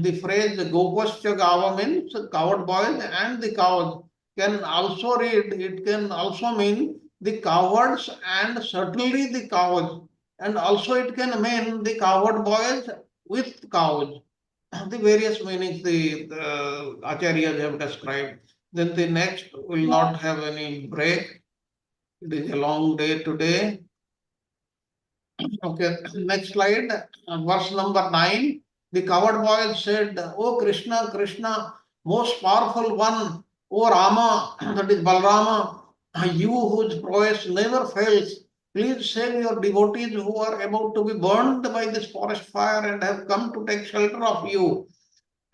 The phrase Gopascha Gava means coward boys and the cows can also read, it can also mean the cowards and certainly the cows. And also it can mean the coward boys with cows. The various meanings the acharyas have described. Then the next will not have any break. It is a long day today. Okay, next slide, verse number 9. The coward boy said, "Oh Krishna, Krishna, most powerful one, oh Rama, that is Balrama, you whose prowess never fails, please save your devotees who are about to be burned by this forest fire and have come to take shelter of you."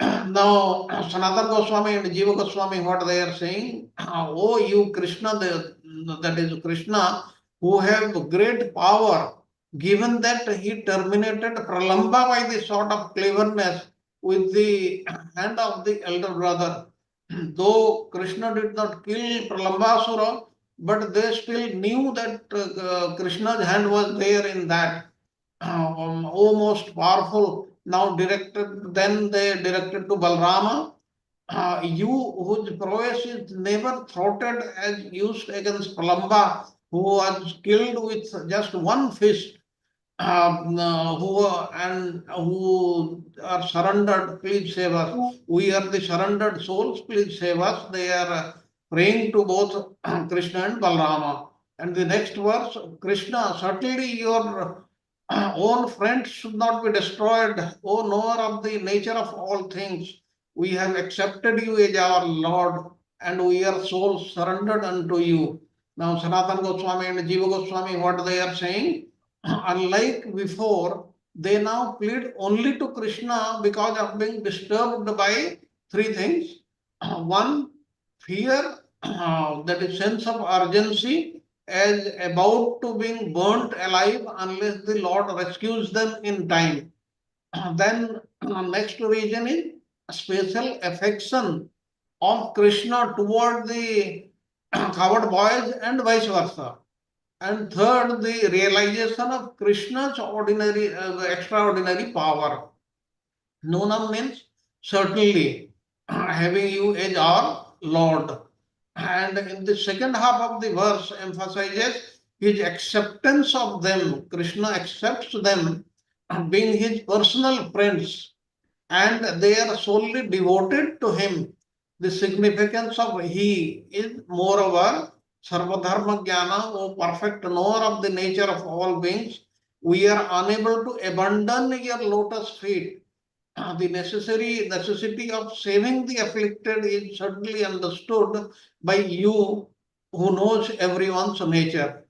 Now, Sanatana Goswami and Jiva Goswami, what they are saying, "Oh, you Krishna, that is Krishna, who have great power, given that he terminated Pralamba by the sort of cleverness with the hand of the elder brother. Though Krishna did not kill Pralambasura, but they still knew that Krishna's hand was there in that. O most powerful, now directed, then they directed to Balrama. You whose prowess is never thwarted as used against Pralamba, who was killed with just one fist, who are surrendered, please save us. We are the surrendered souls, please save us. They are praying to both Krishna and Balrama. And the next verse, Krishna, certainly your own friends should not be destroyed, O knower of the nature of all things. We have accepted you as our Lord, and we are souls surrendered unto you. Now, Sanatana Goswami and Jiva Goswami, what they are saying, unlike before, they now plead only to Krishna because of being disturbed by three things. One, fear, that is sense of urgency, as about to being burnt alive unless the Lord rescues them in time. Then next reason is special affection of Krishna toward the coward boys and vice versa. And third, the realization of Krishna's extraordinary power. Nunam means certainly, having you as our Lord. And in the second half of the verse emphasizes his acceptance of them. Krishna accepts them being his personal friends, and they are solely devoted to him. The significance of he is moreover Sarvadharma Jnana, O perfect knower of the nature of all beings. We are unable to abandon your lotus feet. The necessity of saving the afflicted is certainly understood by you who knows everyone's nature.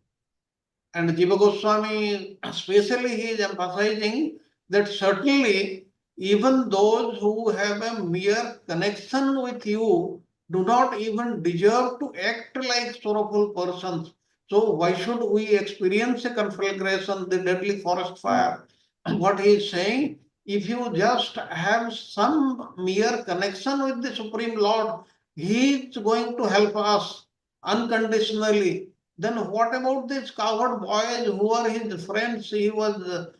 And Jiva Goswami, especially, he is emphasizing that certainly even those who have a mere connection with you do not even deserve to act like sorrowful persons. So why should we experience a conflagration, the deadly forest fire? What he is saying, if you just have some mere connection with the Supreme Lord, he is going to help us unconditionally. Then what about these coward boys who are his friends? He was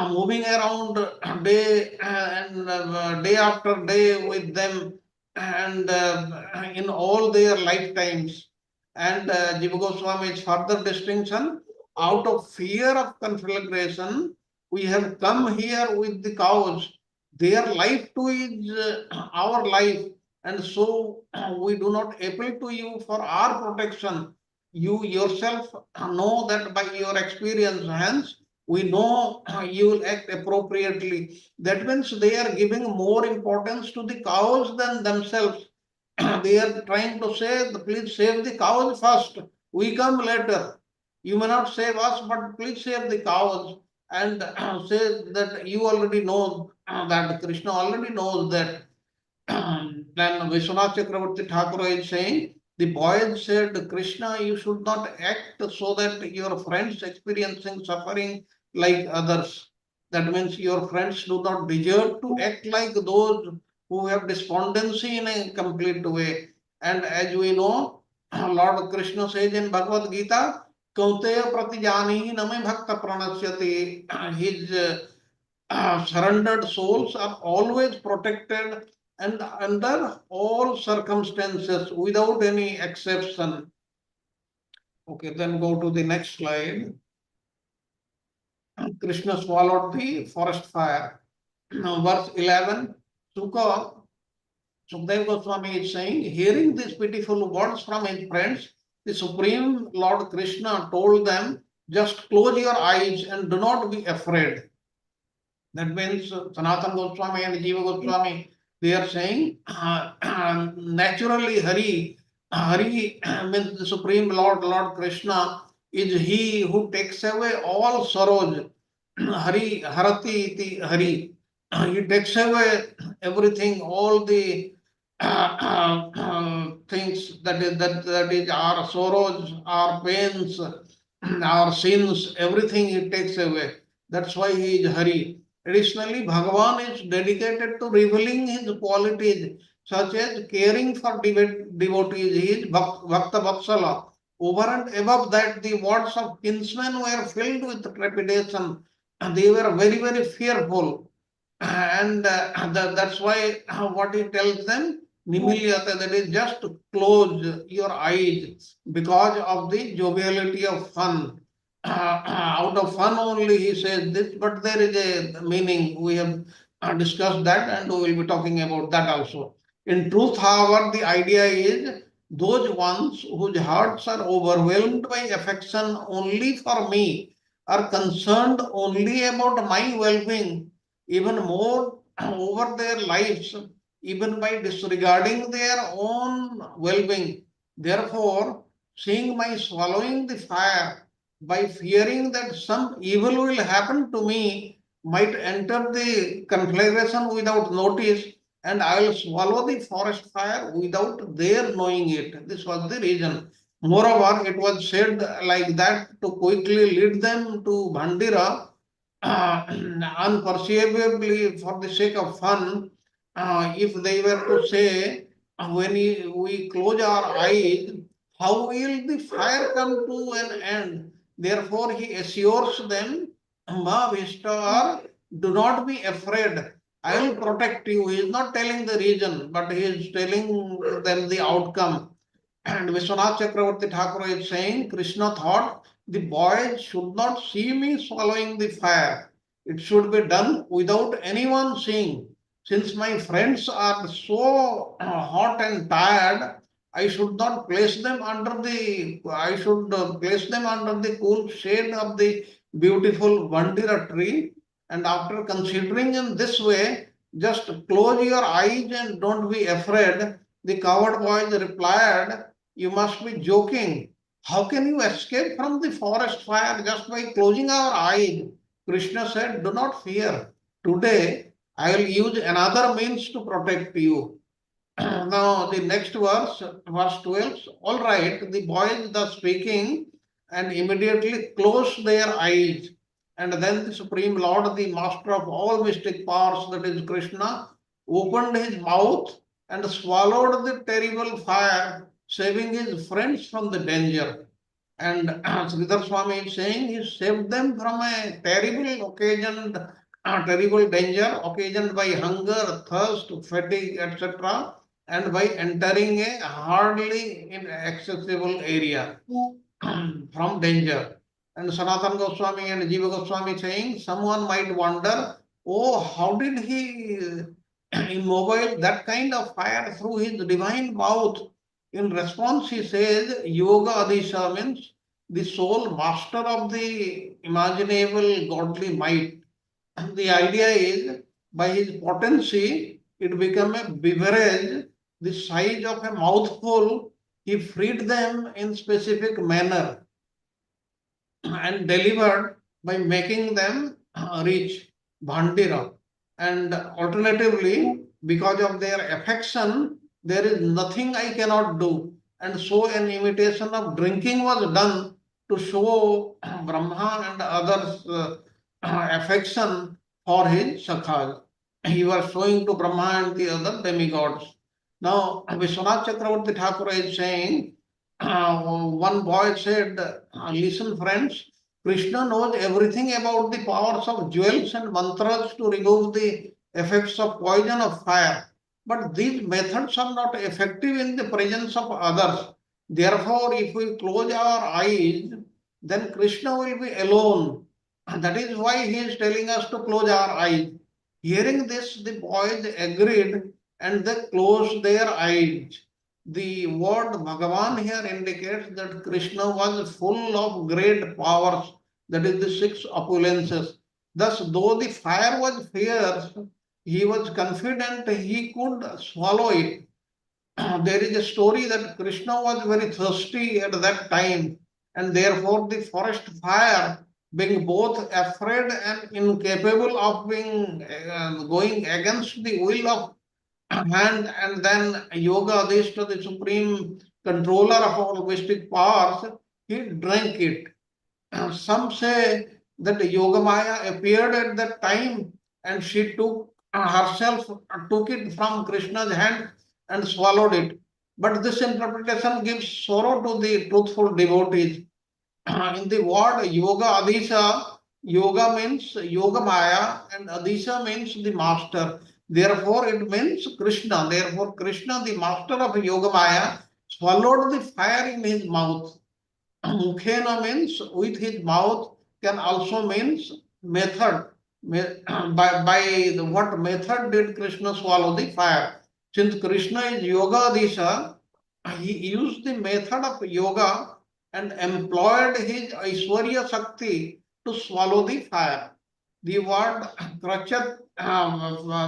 moving around day after day with them, and in all their lifetimes. And Jiva Goswami's further distinction, out of fear of conflagration, we have come here with the cows. Their life too is our life, and so we do not appeal to you for our protection. You yourself know that by your experience, hence we know you will act appropriately. That means they are giving more importance to the cows than themselves. They are trying to say, please save the cows first. We come later. You may not save us, but please save the cows. And say that you already know that Krishna already knows that. Then Vishwanath Chakravarti Thakur is saying, the boys said, Krishna, you should not act so that your friends experiencing suffering like others. That means your friends do not deserve to act like those who have despondency in a complete way. And as we know, Lord Krishna says in Bhagavad Gita, Kauteya pratijani name bhakta pranasyati. His surrendered souls are always protected and under all circumstances without any exception. Okay, then go to the next slide. Krishna swallowed the forest fire. Now, verse 11, Sukadeva Goswami is saying, hearing these pitiful words from his friends, the Supreme Lord Krishna told them, just close your eyes and do not be afraid. That means Sanatana Goswami and Jiva Goswami, they are saying, naturally Hari means the Supreme Lord, Lord Krishna, is he who takes away all sorrows. Hari, Harati iti Hari. He takes away everything, all the things that is our sorrows, our pains, our sins, everything he takes away. That's why he is Hari. Additionally, Bhagavan is dedicated to revealing his qualities such as caring for devotees. He is Bhakta Vatsala. Over and above that, the words of kinsmen were filled with trepidation. They were very, very fearful. And that's why what he tells them, Nimilyata, that is just close your eyes because of the joviality of fun. Out of fun only he says this, but there is a meaning. We have discussed that and we will be talking about that also. In truth, however, the idea is those ones whose hearts are overwhelmed by affection only for me, are concerned only about my well-being, even more over their lives, even by disregarding their own well-being. Therefore, seeing my swallowing the fire, by fearing that some evil will happen to me, might enter the conflagration without notice, and I will swallow the forest fire without their knowing it. This was the reason. Moreover, it was said like that to quickly lead them to Bhandira, unperceivably for the sake of fun. If they were to say, when we close our eyes, how will the fire come to an end? Therefore, he assures them, Ma Vishtar, do not be afraid. I will protect you. He is not telling the reason, but he is telling them the outcome. And Vishwanath Chakravarti Thakur is saying, Krishna thought the boys should not see me swallowing the fire. It should be done without anyone seeing. Since my friends are so hot and tired, I should not place them under the, I should place them under the cool shade of the beautiful Vandira tree. And after considering in this way, just close your eyes and don't be afraid. The coward boys replied, you must be joking. How can you escape from the forest fire just by closing our eyes? Krishna said, do not fear. Today, I will use another means to protect you. Now, the next verse, verse 12. All right, the boys thus speaking and immediately closed their eyes. And then the Supreme Lord, the master of all mystic powers, that is Krishna, opened his mouth and swallowed the terrible fire, saving his friends from the danger. And Sridhar Swami is saying he saved them from a terrible occasioned, terrible danger occasioned by hunger, thirst, fatigue, etc., and by entering a hardly inaccessible area from danger. And Sanatana Goswami and Jiva Goswami saying, someone might wonder, oh, how did he immobile that kind of fire through his divine mouth? In response, he says, Yoga Adisha means the sole master of the imaginable godly might. And the idea is, by his potency, it became a beverage the size of a mouthful. He freed them in specific manner and delivered by making them reach Bhandira. And alternatively, because of their affection, there is nothing I cannot do. And so an imitation of drinking was done to show Brahma and others affection for his sakhas. He was showing to Brahma and the other demigods. Now, Vishwanath Chakravarti Thakur is saying, one boy said, listen friends, Krishna knows everything about the powers of jewels and mantras to remove the effects of poison of fire. But these methods are not effective in the presence of others. Therefore, if we close our eyes, then Krishna will be alone. And that is why he is telling us to close our eyes. Hearing this, the boys agreed and they closed their eyes. The word Bhagavan here indicates that Krishna was full of great powers, that is the six opulences. Thus, though the fire was fierce, he was confident he could swallow it. There is a story that Krishna was very thirsty at that time, and therefore the forest fire, being both afraid and incapable of being going against the will of and then Yoga Adishta, the supreme controller of all mystic powers, he drank it. Some say that Yogamaya appeared at that time and she took herself took it from Krishna's hand and swallowed it. But this interpretation gives sorrow to the truthful devotees. In the word Yoga Adisha, Yoga means Yoga Maya and Adisha means the master. Therefore, it means Krishna. Therefore, Krishna, the master of Yoga Maya, swallowed the fire in his mouth. Mukhena means with his mouth can also means method. By what method did Krishna swallow the fire? Since Krishna is Yoga Adisha, he used the method of yoga and employed his Aishwarya Shakti to swallow the fire. The word krachat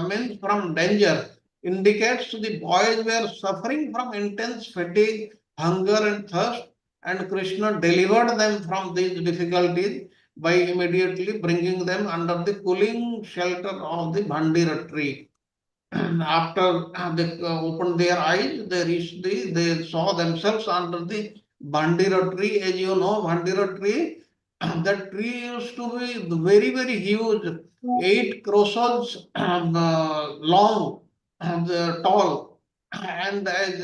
means from danger, indicates the boys were suffering from intense fatigue, hunger, and thirst, and Krishna delivered them from these difficulties by immediately bringing them under the cooling shelter of the Bhandira tree. After they opened their eyes, they saw themselves under the Bandira tree, as you know, Bandira tree, that tree used to be very, very huge, 8 crores long and tall. And as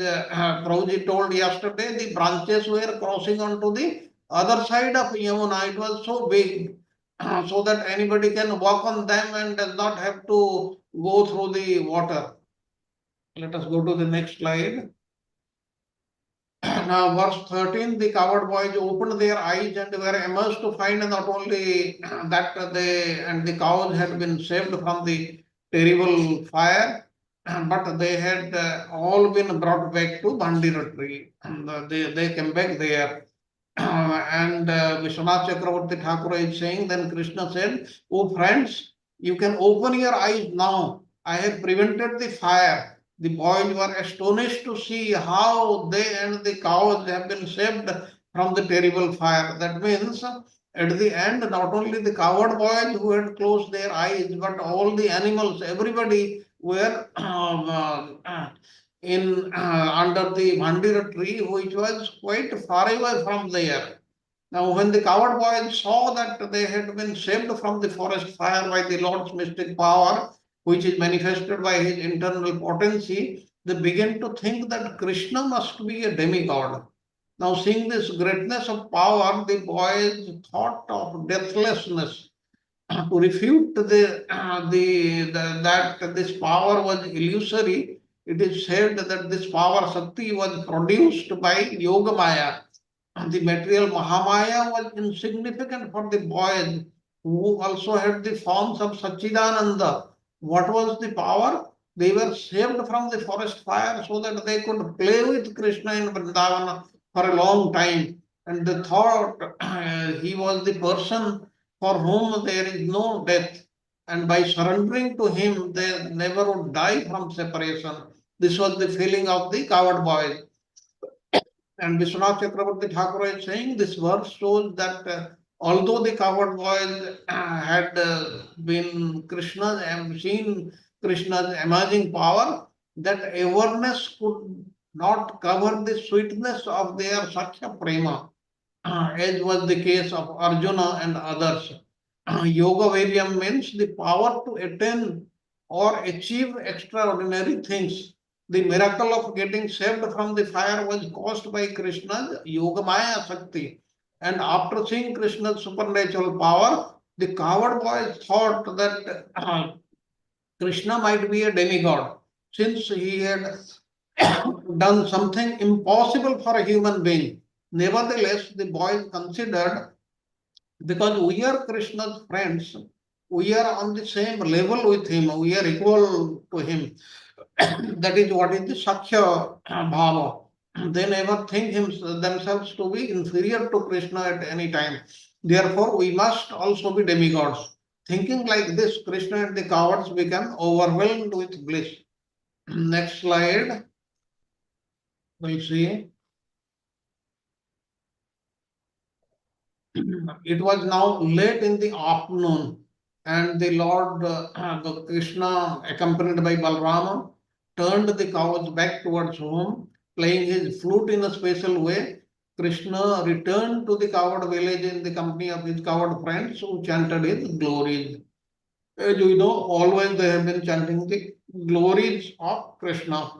Prabhuji told yesterday, the branches were crossing onto the other side of Yamuna. It was so big, so that anybody can walk on them and does not have to go through the water. Let us go to the next slide. Now, verse 13, the coward boys opened their eyes and were amazed to find not only that they and the cows had been saved from the terrible fire, but they had all been brought back to Bandira tree. And they came back there. And Vishwanath Chakravarti Thakur is saying, then Krishna said, "Oh friends, you can open your eyes now. I have prevented the fire." The boys were astonished to see how they and the cows have been saved from the terrible fire. That means, at the end, not only the coward boys who had closed their eyes, but all the animals, everybody were in under the Mandira tree, which was quite far away from there. Now, when the coward boys saw that they had been saved from the forest fire by the Lord's mystic power, which is manifested by his internal potency, they began to think that Krishna must be a demigod. Now, seeing this greatness of power, the boys thought of deathlessness to refute that this power was illusory. It is said that this power Shakti was produced by Yoga Maya. The material Mahamaya was insignificant for the boys who also had the forms of Sachidananda. What was the power? They were saved from the forest fire so that they could play with Krishna in Vrindavan for a long time. And they thought he was the person for whom there is no death. And by surrendering to him, they never would die from separation. This was the feeling of the coward boys. And Vishwanath Chakravarti Thakur is saying this verse shows that although the coward boys had been Krishna's and seen Krishna's emerging power, that awareness could not cover the sweetness of their Sakya Prema, as was the case of Arjuna and others. Yoga Varyam means the power to attain or achieve extraordinary things. The miracle of getting saved from the fire was caused by Krishna's Yogamaya Shakti. And after seeing Krishna's supernatural power, the coward boys thought that Krishna might be a demigod, since he had done something impossible for a human being. Nevertheless, the boys considered, because we are Krishna's friends, we are on the same level with him, we are equal to him. That is what is the Sakya Bhava. They never think themselves to be inferior to Krishna at any time. Therefore, we must also be demigods. Thinking like this, Krishna and the cowards become overwhelmed with bliss. Next slide. We'll see. It was now late in the afternoon, and the Lord the Krishna, accompanied by Balrama, turned the cows back towards home, playing his flute in a special way. Krishna returned to the coward village in the company of his coward friends who chanted his glories. As you know, always they have been chanting the glories of Krishna.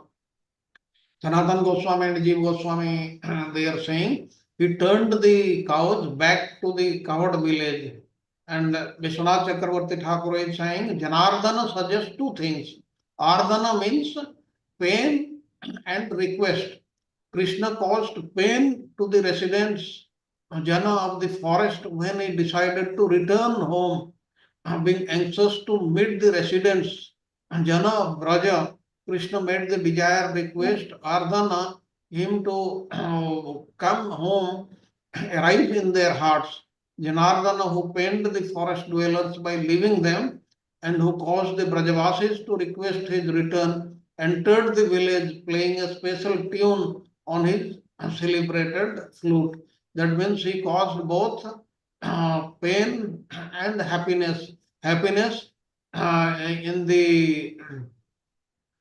Sanatan Goswami and Jeev Goswami, they are saying, he turned the cows back to the coward village. And Vishwanath Chakravarti Thakur is saying, Janardana suggests two things. Ardana means pain and request. Krishna caused pain to the residents, Jana of the forest, when he decided to return home, being anxious to meet the residents, Jana of Braja. Krishna made the desired request, Ardhana, him to come home, arise in their hearts. Janardana, who pained the forest dwellers by leaving them, and who caused the Brajavasis to request his return, entered the village playing a special tune on his celebrated flute. That means he caused both pain and happiness. Happiness in the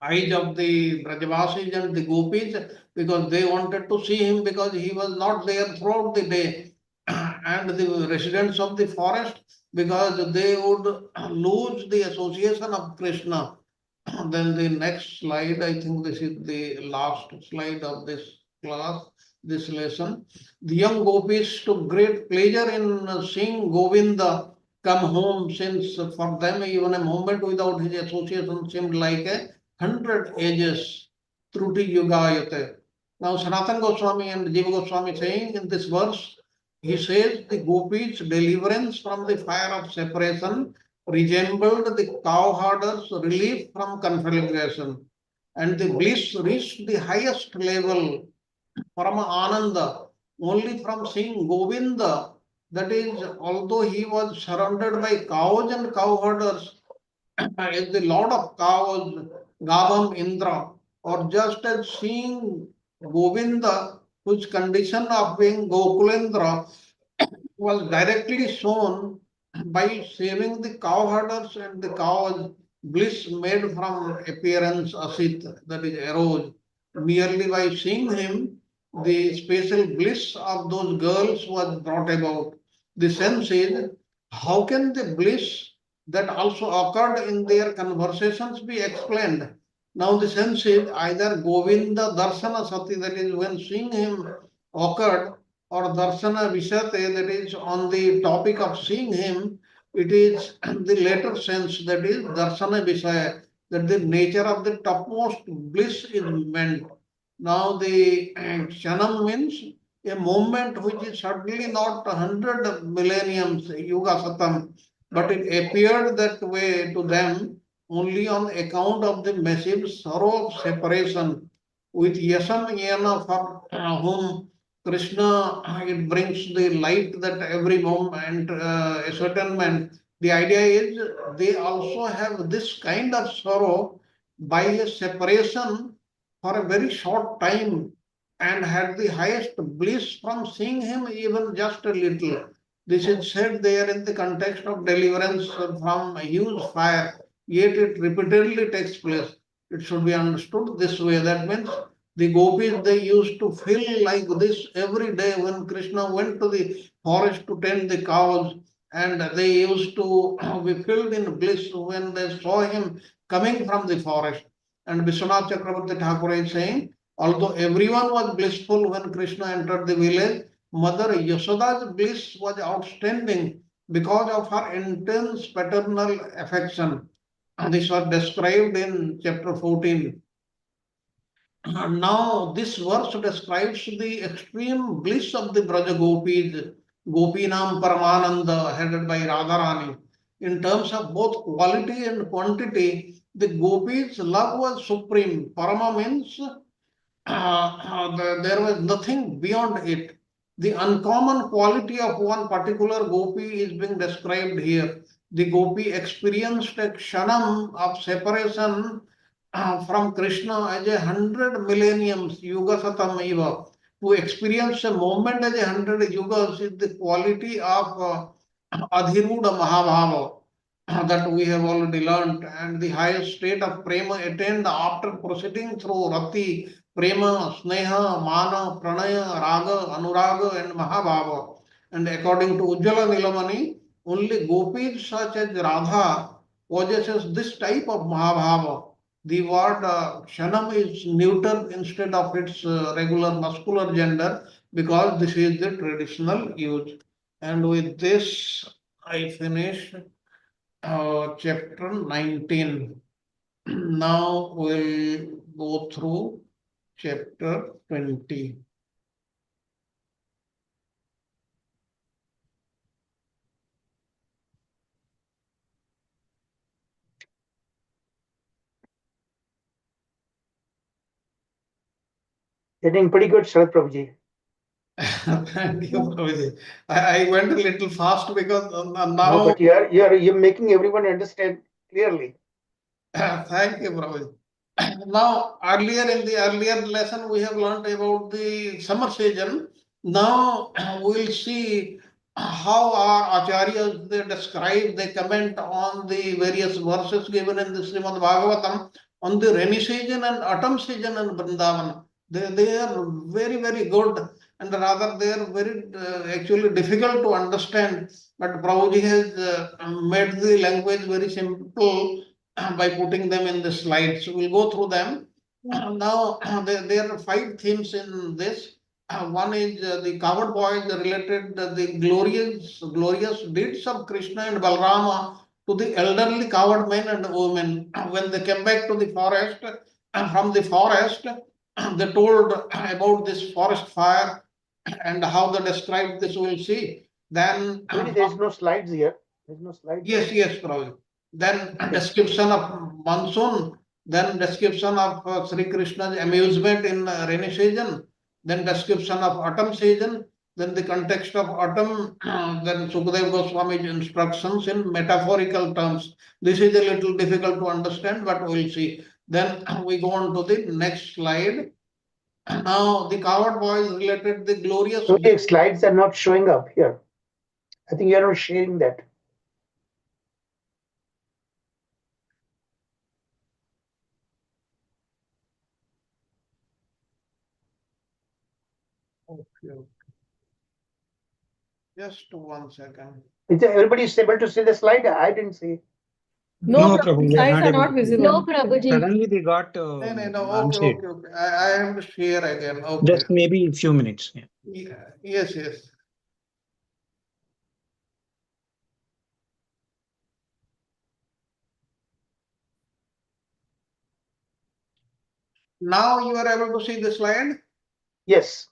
eyes of the Brajavasis and the gopis, because they wanted to see him because he was not there throughout the day. And the residents of the forest, because they would lose the association of Krishna. Then the next slide, I think this is the last slide of this class, this lesson. The young gopis took great pleasure in seeing Govinda come home, since for them even a moment without his association seemed like 100 ages. Truti Yugayate. Now Sanatana Goswami and Jiva Goswami saying in this verse, he says the gopis' deliverance from the fire of separation resembled the cowherder's relief from conflagration, and the bliss reached the highest level from Ananda only from seeing Govinda. That is, although he was surrounded by cows and cowherders, as the Lord of cows, Gabam Indra, or just as seeing Govinda, whose condition of being Gokulendra was directly shown by saving the cowherders and the cows, bliss made from appearance asit, that is arose. Merely by seeing him, the special bliss of those girls was brought about. The sense is, how can the bliss that also occurred in their conversations be explained? Now the sense is either Govinda Darshana Sati, that is when seeing him occurred, or darshana vishate, that is on the topic of seeing him, it is the later sense, that is darshana vishaya, that the nature of the topmost bliss is meant. Now the kshanam means a moment which is certainly not 100 millenniums, yuga satam, but it appeared that way to them only on account of the massive sorrow of separation with yasam yana, for whom Krishna, it brings the light that every moment, a certain man. The idea is they also have this kind of sorrow by a separation for a very short time, and had the highest bliss from seeing him even just a little. This is said there in the context of deliverance from a huge fire, yet it repeatedly takes place. It should be understood this way. That means the gopis, they used to feel like this every day when Krishna went to the forest to tend the cows, and they used to be filled in bliss when they saw him coming from the forest. And Vishwanath Chakravarti Thakur is saying, although everyone was blissful when Krishna entered the village, Mother Yashoda's bliss was outstanding because of her intense paternal affection. And this was described in chapter 14. Now, this verse describes the extreme bliss of the Braja Gopis, Gopinam Paramananda, headed by Radharani. In terms of both quality and quantity, the Gopis' love was supreme. Parama means there was nothing beyond it. The uncommon quality of one particular gopi is being described here. The gopi experienced a kshanam of separation from Krishna as 100 millenniums, yuga satam eva. To experience a moment as 100 yugas is the quality of adhiruda mahabhava that we have already learned, and the highest state of prema attained after proceeding through rati, prema, sneha, mana, pranaya, raga, anuraga, and mahabhava. And according to Ujjala Nilamani, only gopis such as Radha possesses this type of mahabhava. The word kshanam is neuter instead of its regular muscular gender, because this is the traditional use. And with this, I finish chapter 19. Now we'll go through chapter 20. Getting pretty good, Sharad Prabhuji. Thank you, Prabhuji. I went a little fast because No, now. but you're making everyone understand clearly. Thank you, Prabhuji. Now, earlier in the earlier lesson, we have learned about the summer season. Now we'll see how our acharyas, they describe, they comment on the various verses given in the Srimad Bhagavatam on the rainy season and autumn season in Vrindavan. They are very, very good, and rather they are very actually difficult to understand. But Prabhuji has made the language very simple by putting them in the slides. We'll go through them. Now, there are 5 themes in this. One is the coward boys related the glorious deeds of Krishna and Balrama to the elderly coward men and women. When they came back to the forest, from the forest, they told about this forest fire and how they described this. We'll see. Then Prabhuji, there's no slides here. There's no slides. yes, Prabhuji. Then Okay. description of monsoon, then description of Sri Krishna's amusement in rainy season, then description of autumn season, then the context of autumn, then Sukadeva Goswami's instructions in metaphorical terms. This is a little difficult to understand, but we'll see. Then we go on to the next slide. Now the coward boys related the glorious. So the slides are not showing up here. I think you're not sharing that. Okay. Just 1 second. Is everybody able to see the slide? I didn't see. No, Prabhu, we are slides not are able not to see. visible. No, Prabhuji. Suddenly they got No, unsaid. okay. I have to share again. Okay. Just maybe a few minutes. Yeah. Yes. Now you are able to see the slide? Yes.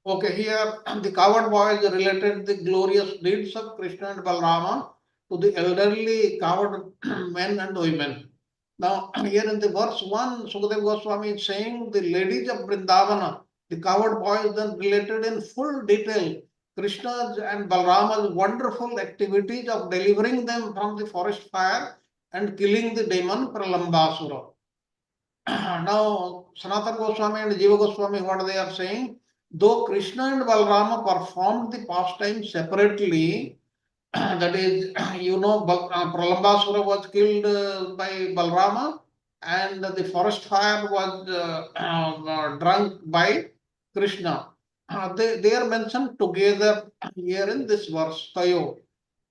Okay, here the coward boys related the glorious deeds of Krishna and Balrama to the elderly coward men and women. Now, here in the verse 1, Sukadeva Goswami is saying the ladies of Vrindavana, the coward boys, then related in full detail Krishna's and Balrama's wonderful activities of delivering them from the forest fire and killing the demon Pralambasura. Now, Sanatana Goswami and Jiva Goswami, what they are saying, though Krishna and Balrama performed the pastime separately, that is, Pralambasura was killed by Balrama, and the forest fire was drunk by Krishna. They are mentioned together here in this verse, Tayo,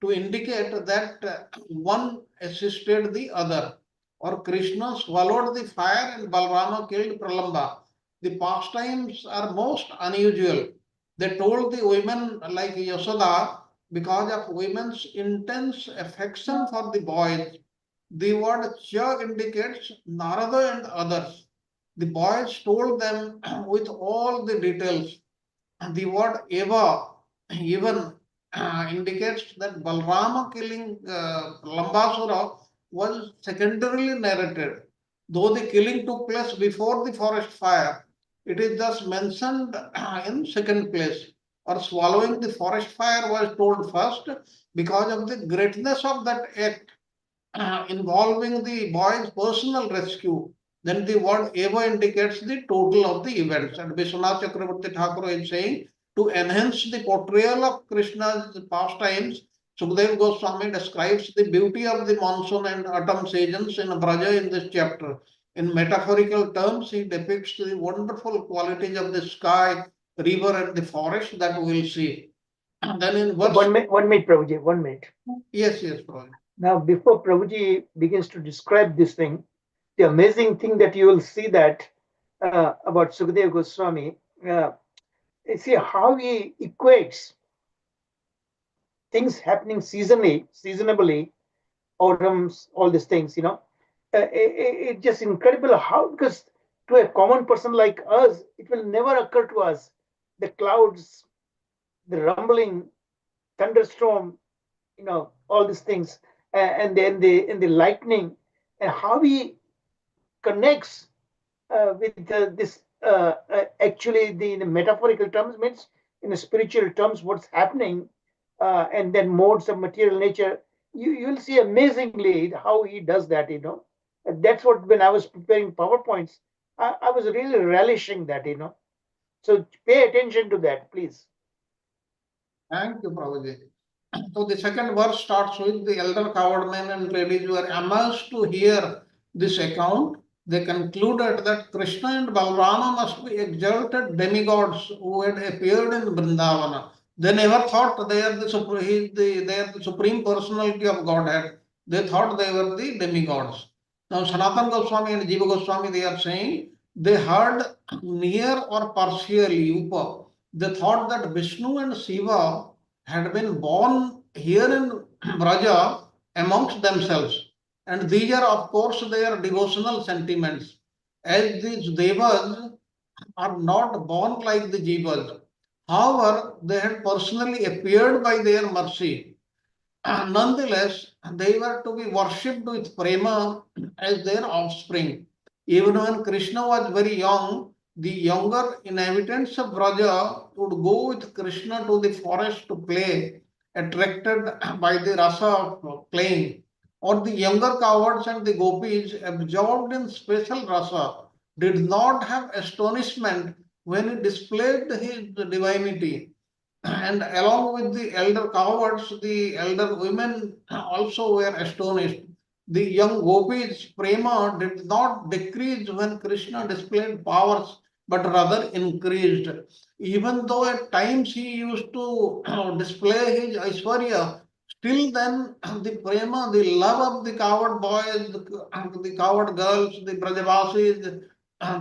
to indicate that one assisted the other, or Krishna swallowed the fire and Balrama killed Pralamba. The pastimes are most unusual. They told the women like Yasoda, because of women's intense affection for the boys. The word cha indicates Narada and others. The boys told them with all the details. The word eva even indicates that Balrama killing Lambasura was secondarily narrated. Though the killing took place before the forest fire, it is thus mentioned in second place. Or swallowing the forest fire was told first because of the greatness of that act involving the boy's personal rescue. Then the word eva indicates the total of the events. And Vishwanath Chakravarti Thakur is saying, to enhance the portrayal of Krishna's pastimes, Sukadeva Goswami describes the beauty of the monsoon and autumn seasons in Braja in this chapter. In metaphorical terms, he depicts the wonderful qualities of the sky, river, and the forest that we will see. And then in verse... 1 minute, Prabhuji, 1 minute. Yes, Prabhuji. Now, before Prabhuji begins to describe this thing, the amazing thing that you will see that about Sukadeva Goswami, see how he equates things happening seasonably, autumns, all these things, it's just incredible how, because to a common person like us, it will never occur to us. The clouds, the rumbling, thunderstorm, all these things, and then the lightning, and how he connects with this actually in the metaphorical terms means in the spiritual terms what's happening, and then modes of material nature. You'll see amazingly how he does that. That's what, when I was preparing PowerPoints, I was really relishing that. So pay attention to that, please. Thank you, Prabhuji. So the second verse starts with the elder coward men and ladies were amazed to hear this account, they concluded that Krishna and Balarama must be exalted demigods who had appeared in Vrindavana. They never thought they are they are the supreme personality of Godhead. They thought they were the demigods. Now Sanatana Goswami and Jiva Goswami, they are saying they heard near or partially Upa. They thought that Vishnu and Shiva had been born here in Braja amongst themselves. And these are, of course, their devotional sentiments. As these devas are not born like the jivas. However, they had personally appeared by their mercy. Nonetheless, they were to be worshipped with prema as their offspring. Even when Krishna was very young, the younger inhabitants of Braja would go with Krishna to the forest to play, attracted by the rasa of playing. Or the younger cowards and the gopis, absorbed in special rasa, did not have astonishment when he displayed his divinity. And along with the elder cowards, the elder women also were astonished. The young gopis' prema did not decrease when Krishna displayed powers, but rather increased. Even though at times he used to display his Aishwarya, still then the prema, the love of the coward boys, the coward girls, the Brajavasis,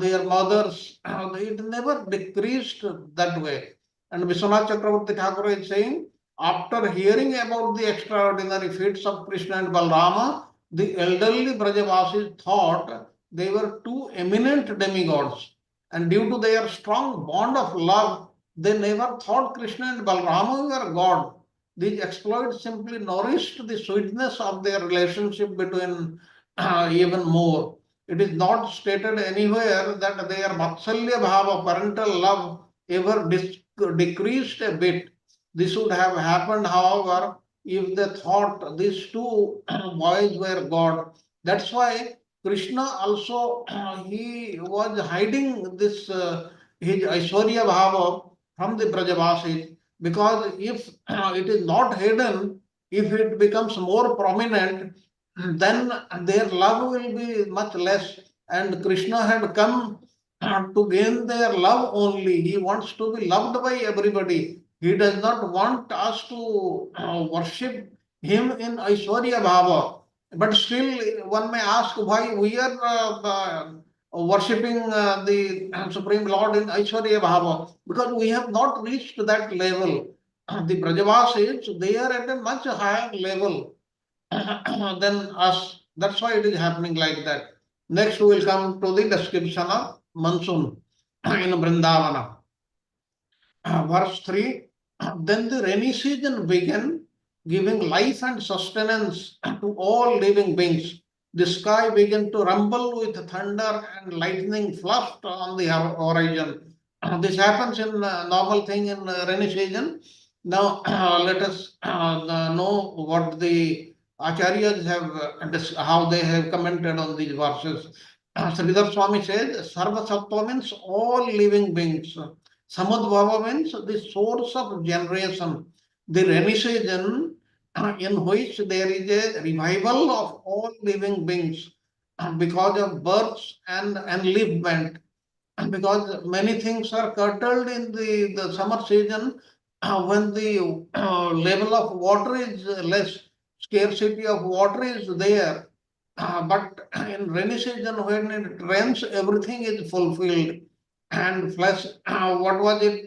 their mothers, it never decreased that way. And Vishwanath Chakravarti Thakur is saying, after hearing about the extraordinary feats of Krishna and Balrama, the elderly Brajavasis thought they were two eminent demigods. And due to their strong bond of love, they never thought Krishna and Balrama were God. These exploits simply nourished the sweetness of their relationship between even more. It is not stated anywhere that their Vatsalya Bhava, parental love, ever decreased a bit. This would have happened, however, if they thought these two boys were God. That's why Krishna also he was hiding this his Aishwarya Bhava from the Brajavasis, because if it is not hidden, if it becomes more prominent, then their love will be much less. And Krishna had come to gain their love only. He wants to be loved by everybody. He does not want us to worship him in Aishwarya Bhava. But still, one may ask why we are worshipping the Supreme Lord in Aishwarya Bhava, because we have not reached that level. The Brajavasis, they are at a much higher level than us. That's why it is happening like that. Next, we will come to the description of monsoon in Vrindavana. Verse 3, then the rainy season began, giving life and sustenance to all living beings. The sky began to rumble with thunder and lightning flashed on the horizon. This happens in normal thing in rainy season. Now let us know what the acharyas have, how they have commented on these verses. Sridhar Swami says, Sarva Sattva means all living beings. Samudbhava means the source of generation. The rainy season in which there is a revival of all living beings because of births and enlivement. Because many things are curtailed in the summer season when the level of water is less, scarcity of water is there. But in rainy season, when it rains, everything is fulfilled. And plus, what was it?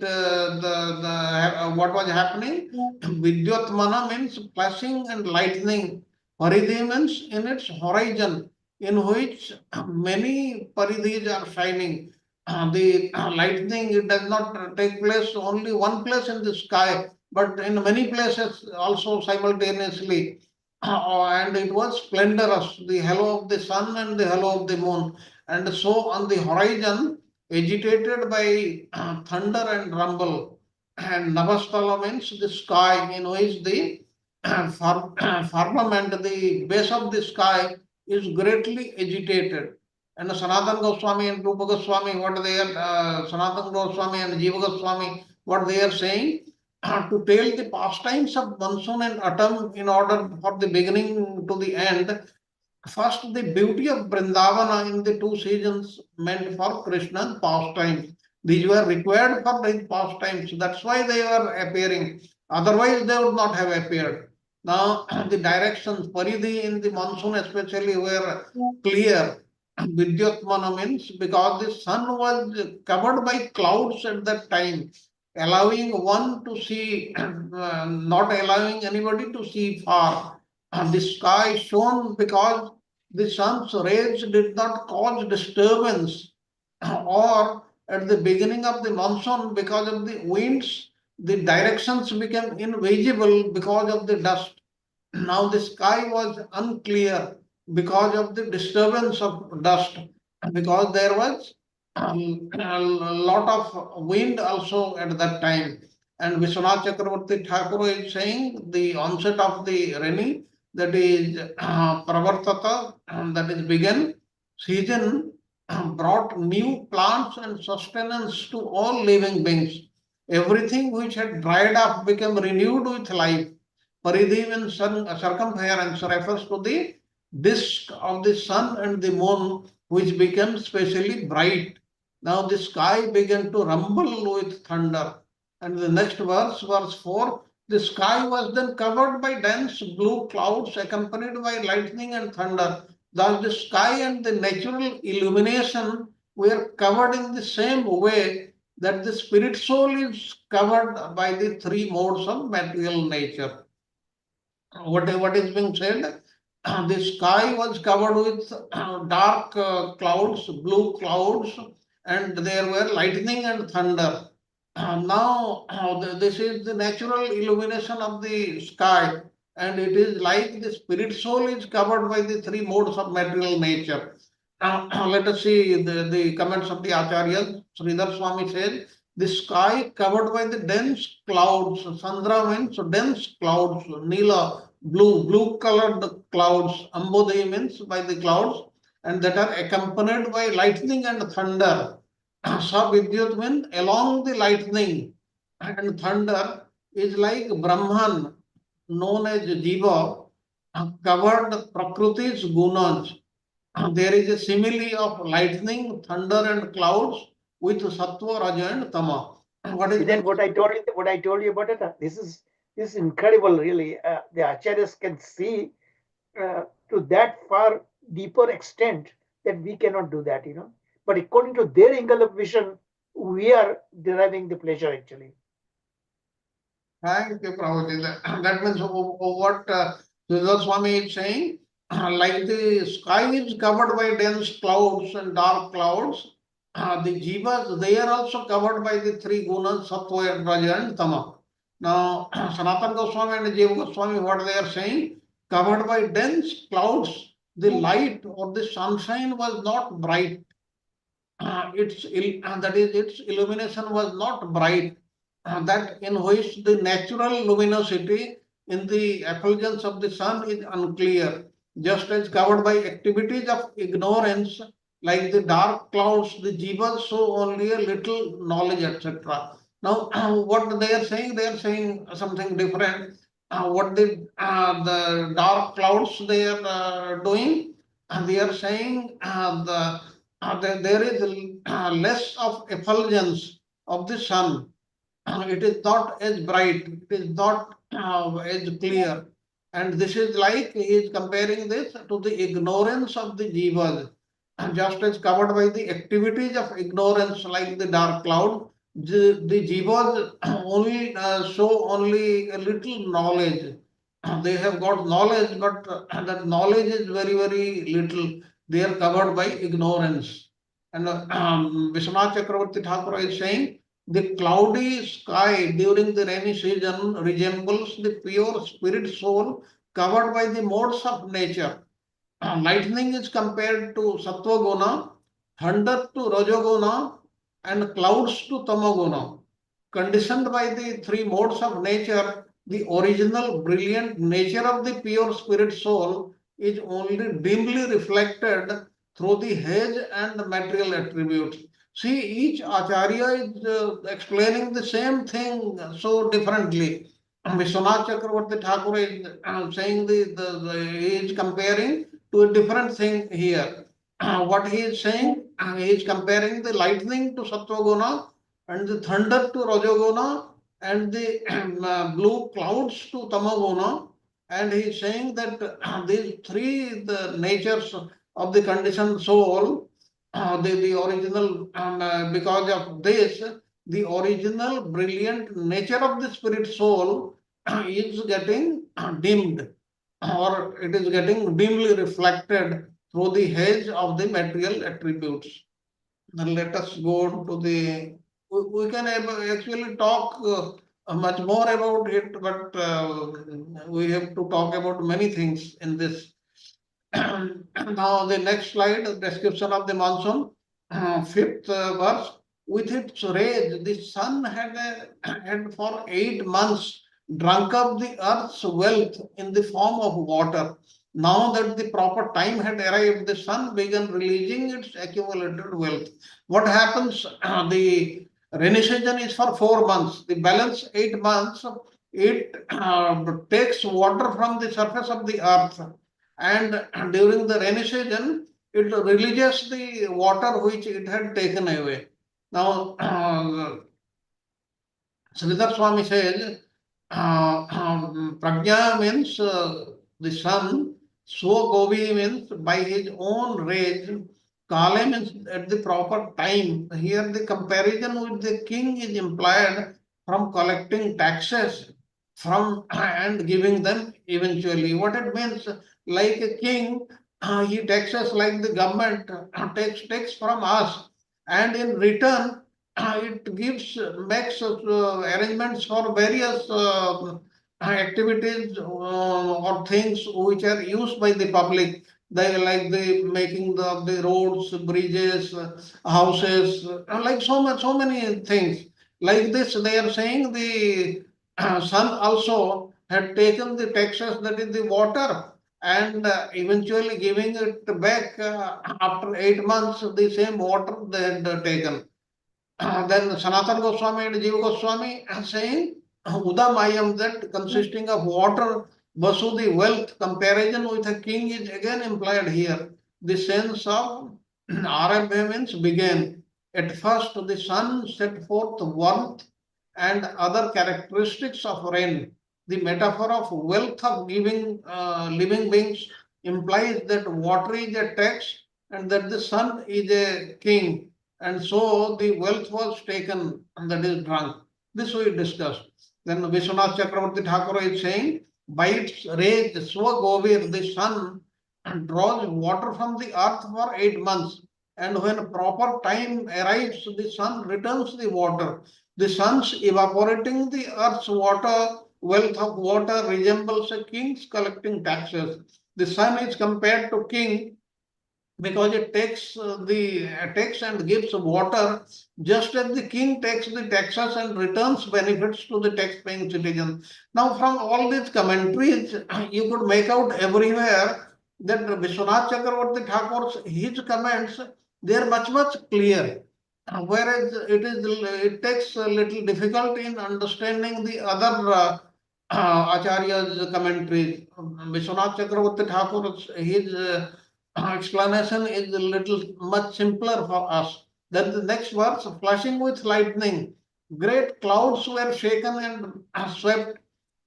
What was happening? Vidyatmana means flashing and lightning. Paridhi means in its horizon, in which many paridhis are shining. The lightning, it does not take place only one place in the sky, but in many places also simultaneously. And it was splendorous, the halo of the sun and the halo of the moon. And so on the horizon, agitated by thunder and rumble, and Navastala means the sky, in which the firmament, the base of the sky, is greatly agitated. And Sanatana Goswami and Rupa Goswami, what they are, Sanatana Goswami and Jiva Goswami, what they are saying, to tell the pastimes of monsoon and autumn in order for the beginning to the end, First, the beauty of Vrindavana in the two seasons meant for Krishna's pastimes. These were required for his pastimes. That's why they were appearing. Otherwise, they would not have appeared. Now, the directions, Paridhi in the monsoon especially, were clear. Vidyatmana means because the sun was covered by clouds at that time, allowing one to see, not allowing anybody to see far. The sky shone because the sun's rays did not cause disturbance, or at the beginning of the monsoon, because of the winds, the directions became invisible because of the dust. Now the sky was unclear because of the disturbance of dust, because there was a lot of wind also at that time. And Vishwanath Chakravarti Thakur is saying the onset of the rainy, that is Pravartata, that is began, season brought new plants and sustenance to all living beings. Everything which had dried up became renewed with life. Paridhi means circumference refers to the disk of the sun and the moon, which became specially bright. Now the sky began to rumble with thunder. And the next verse, verse 4, the sky was then covered by dense blue clouds accompanied by lightning and thunder. Thus the sky and the natural illumination were covered in the same way that the spirit soul is covered by the three modes of material nature. What is being said, the sky was covered with dark clouds, blue clouds, and there were lightning and thunder. Now, this is the natural illumination of the sky, and it is like the spirit soul is covered by the three modes of material nature. Let us see the comments of the Acharya. Sridhar Swami says, the sky covered by the dense clouds, Sandra means dense clouds, Nila, blue colored clouds, Ambodhi means by the clouds, and that are accompanied by lightning and thunder. Savidyut means along the lightning and thunder is like Brahman, known as Jiva, covered Prakriti's gunas. There is a simile of lightning, thunder, and clouds with Sattva, Raja, and Tama. What is Then what I told you about it, this is incredible, really. The acharyas can see to that far deeper extent that we cannot do that, But according to their angle of vision, we are deriving the pleasure actually. Thank you, Prabhuji. That means what Sridhar Swami is saying, like the sky is covered by dense clouds and dark clouds, the jivas, they are also covered by the three gunas, sattva, raja, and tama. Now, Sanatana Goswami and Jiva Goswami, what they are saying, covered by dense clouds, the light or the sunshine was not bright. Its illumination was not bright, that in which the natural luminosity in the effulgence of the sun is unclear, just as covered by activities of ignorance, like the dark clouds, the jivas show only a little knowledge, etc. Now, what they are saying something different. What the dark clouds they are doing, they are saying there is less of effulgence of the sun. It is not as bright, it is not as clear. And this is like he is comparing this to the ignorance of the jivas. Just as covered by the activities of ignorance like the dark cloud, the jivas only show only a little knowledge. They have got knowledge, but that knowledge is very little. They are covered by ignorance. And Vishwanath Chakravarti Thakur is saying, the cloudy sky during the rainy season resembles the pure spirit soul covered by the modes of nature. Lightning is compared to Sattva Guna, thunder to Rajoguna, and clouds to Tamoguna. Conditioned by the three modes of nature, the original brilliant nature of the pure spirit soul is only dimly reflected through the haze and material attributes. See, each Acharya is explaining the same thing so differently. Vishwanath Chakravarti Thakur is saying he is comparing to a different thing here. What he is saying, he is comparing the lightning to Sattva-guna and the thunder to Rajoguna and the blue clouds to Tamoguna. And he is saying that these three, the natures of the conditioned soul, the original, because of this, the original brilliant nature of the spirit soul is getting dimmed, or it is getting dimly reflected through the haze of the material attributes. Now let us go to the, we can actually talk much more about it, but we have to talk about many things in this. Now the next slide, description of the monsoon, fifth verse. With its rays, the sun had for 8 months drunk up the earth's wealth in the form of water. Now that the proper time had arrived, the sun began releasing its accumulated wealth. What happens? The rainy season is for 4 months. The balance 8 months, it takes water from the surface of the earth, and during the rainy season, it releases the water which it had taken away. Now, Sridhar Swami says, Prajna means the sun, Govi means by his own rays, Kale means at the proper time. Here the comparison with the king is implied from collecting taxes from and giving them eventually. What it means, like a king, he taxes like the government takes from us, and in return it gives makes arrangements for various activities or things which are used by the public. They like the making the roads, bridges, houses, like so many things. Like this, they are saying the sun also had taken the taxes, that is the water, and eventually giving it back after 8 months. The same water they had taken. Then Sanatana Goswami and Jiva Goswami are saying Udamayam, that consisting of water, Vasu, the wealth, comparison with a king is again implied here. The sense of Arabha means began. At first, the sun set forth warmth and other characteristics of rain. The metaphor of wealth of giving living beings implies that water is a tax and that the sun is a king, and so the wealth was taken, and that is drunk. This we discussed. Then Vishwanath Chakravarti Thakur is saying, by its rays, Swagovir, the sun, draws water from the earth for 8 months. And when proper time arrives, the sun returns the water. The sun's evaporating the earth's water, wealth of water resembles a king's collecting taxes. The sun is compared to king because it takes and gives water, just as the king takes the taxes and returns benefits to the tax-paying citizen. Now, from all these commentaries, you could make out everywhere that Vishwanath Chakravarti Thakur's his comments, they are much clear. Whereas it takes a little difficulty in understanding the other Acharya's commentaries. Vishwanath Chakravarti Thakur's his explanation is a little much simpler for us. Then the next verse, flashing with lightning, great clouds were shaken and swept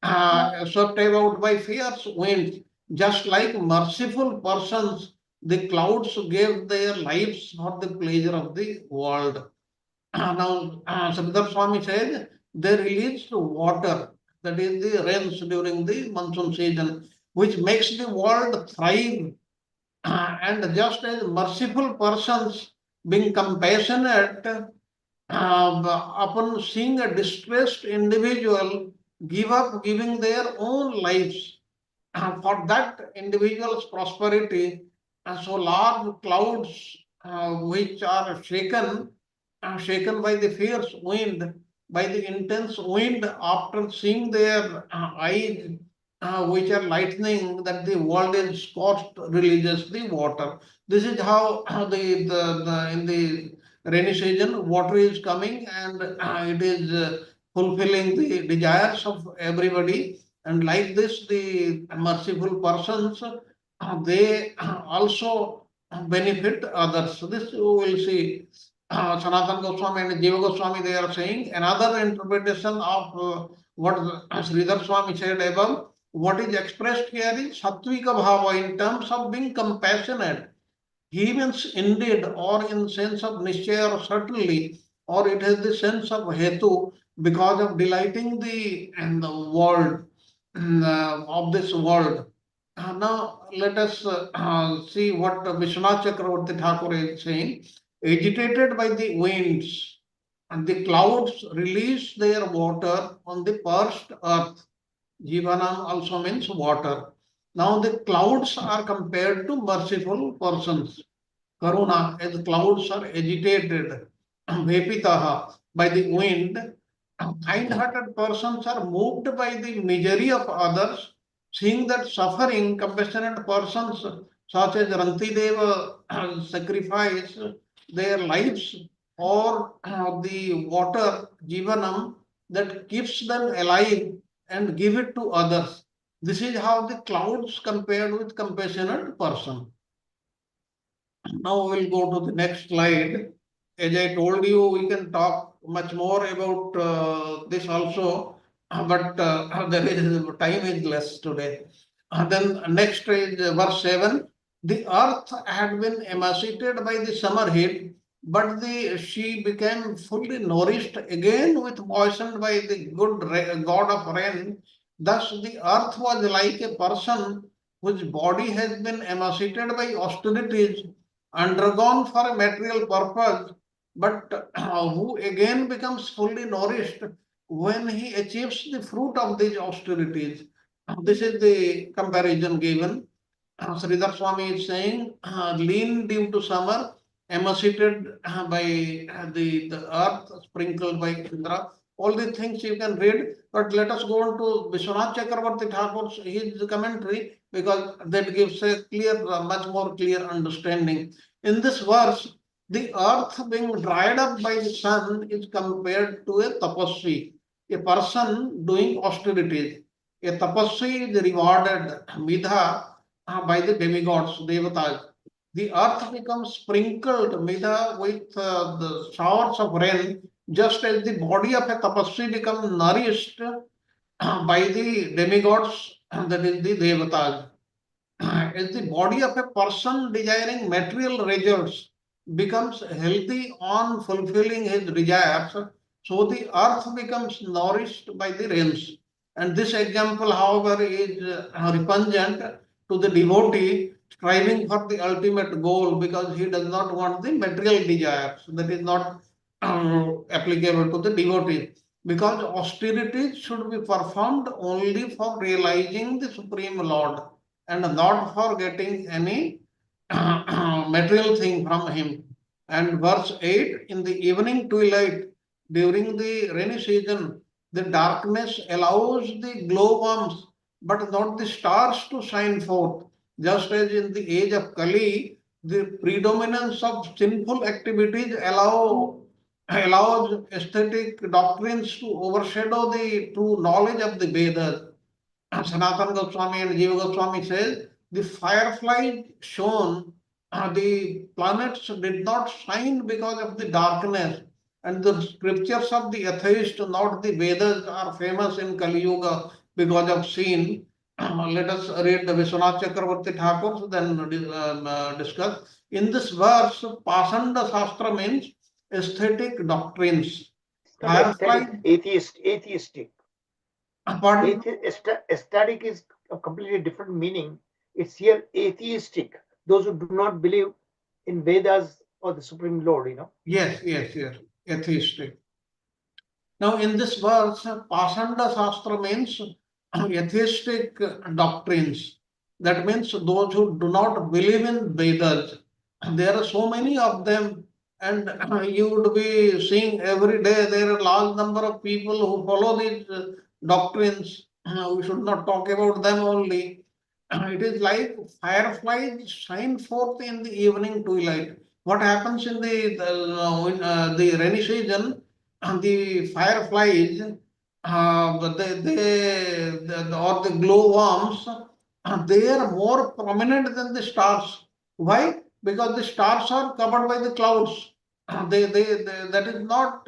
about by fierce winds, just like merciful persons. The clouds gave their lives for the pleasure of the world. Now, Sridhar Swami says they released water, that is the rains during the monsoon season, which makes the world thrive. And just as merciful persons being compassionate upon seeing a distressed individual give up giving their own lives for that individual's prosperity, so large clouds which are shaken by the fierce wind, by the intense wind, after seeing their eyes which are lightning, that the world is scorched, releases the water. This is how the in the rainy season water is coming, and it is fulfilling the desires of everybody. And like this, the merciful persons they also benefit others. So this you will see. Sanatana Goswami and Jiva Goswami, they are saying another interpretation of what Sridhar Swami said above. What is expressed here is Sattvika Bhava in terms of being compassionate. He means indeed, or in sense of Nishchaya or certainly, or it has the sense of Hetu because of delighting the world of this world. Now let us see what Vishwanath Chakravarti Thakur is saying. Agitated by the winds, and the clouds release their water on the parched earth. Jivanam also means water. Now the clouds are compared to merciful persons. Karuna, as clouds are agitated, vepitaha, by the wind, kind-hearted persons are moved by the misery of others, seeing that suffering, compassionate persons such as Rantideva sacrifice their lives or the water, jivanam, that keeps them alive and give it to others. This is how the clouds compared with compassionate person. Now we'll go to the next slide. As I told you, we can talk much more about this also, but there is time is less today. Then next is verse 7. The earth had been emaciated by the summer heat, but she became fully nourished again with moistened by the good God of rain. Thus the earth was like a person whose body has been emaciated by austerities undergone for a material purpose, but who again becomes fully nourished when he achieves the fruit of these austerities. This is the comparison given. Sridhar Swami is saying, lean due to summer, emaciated by the earth, sprinkled by Indra. All these things you can read, but let us go on to Vishwanath Chakravarti Thakur's his commentary because that gives a clear, much more clear understanding. In this verse, the earth being dried up by the sun is compared to a tapasvi, a person doing austerities. A tapasvi is rewarded, midha, by the demigods, devatas. The earth becomes sprinkled, midha, with the showers of rain, just as the body of a tapasvi becomes nourished by the demigods, that is the devatas. As the body of a person desiring material results becomes healthy on fulfilling his desires, so the earth becomes nourished by the rains. And this example, however, is repugnant to the devotee striving for the ultimate goal because he does not want the material desires. That is not applicable to the devotee because austerities should be performed only for realizing the Supreme Lord and not for getting any material thing from him. And verse 8, in the evening twilight, during the rainy season, the darkness allows the glowworms, but not the stars to shine forth. Just as in the age of Kali, the predominance of sinful activities allows aesthetic doctrines to overshadow the true knowledge of the Vedas. Sanatana Goswami and Jiva Goswami says the fireflies shone, the planets did not shine because of the darkness. And the scriptures of the atheist, not the Vedas, are famous in Kali Yuga because of sin. Let us read the Vishwanath Chakravarti Thakur, then discuss. In this verse, Pasanda Shastra means aesthetic doctrines. Not Firefly, aesthetic, atheistic. pardon? Aesthetic is a completely different meaning. It's here atheistic. Those who do not believe in Vedas or the Supreme Lord, Yes, atheistic. Now, in this verse, Pasanda Shastra means atheistic doctrines. That means those who do not believe in Vedas. There are so many of them, and you would be seeing every day there are a large number of people who follow these doctrines. We should not talk about them only. It is like fireflies shine forth in the evening twilight. What happens in the rainy season? The fireflies, or the glowworms, they are more prominent than the stars. Why? Because the stars are covered by the clouds. That is not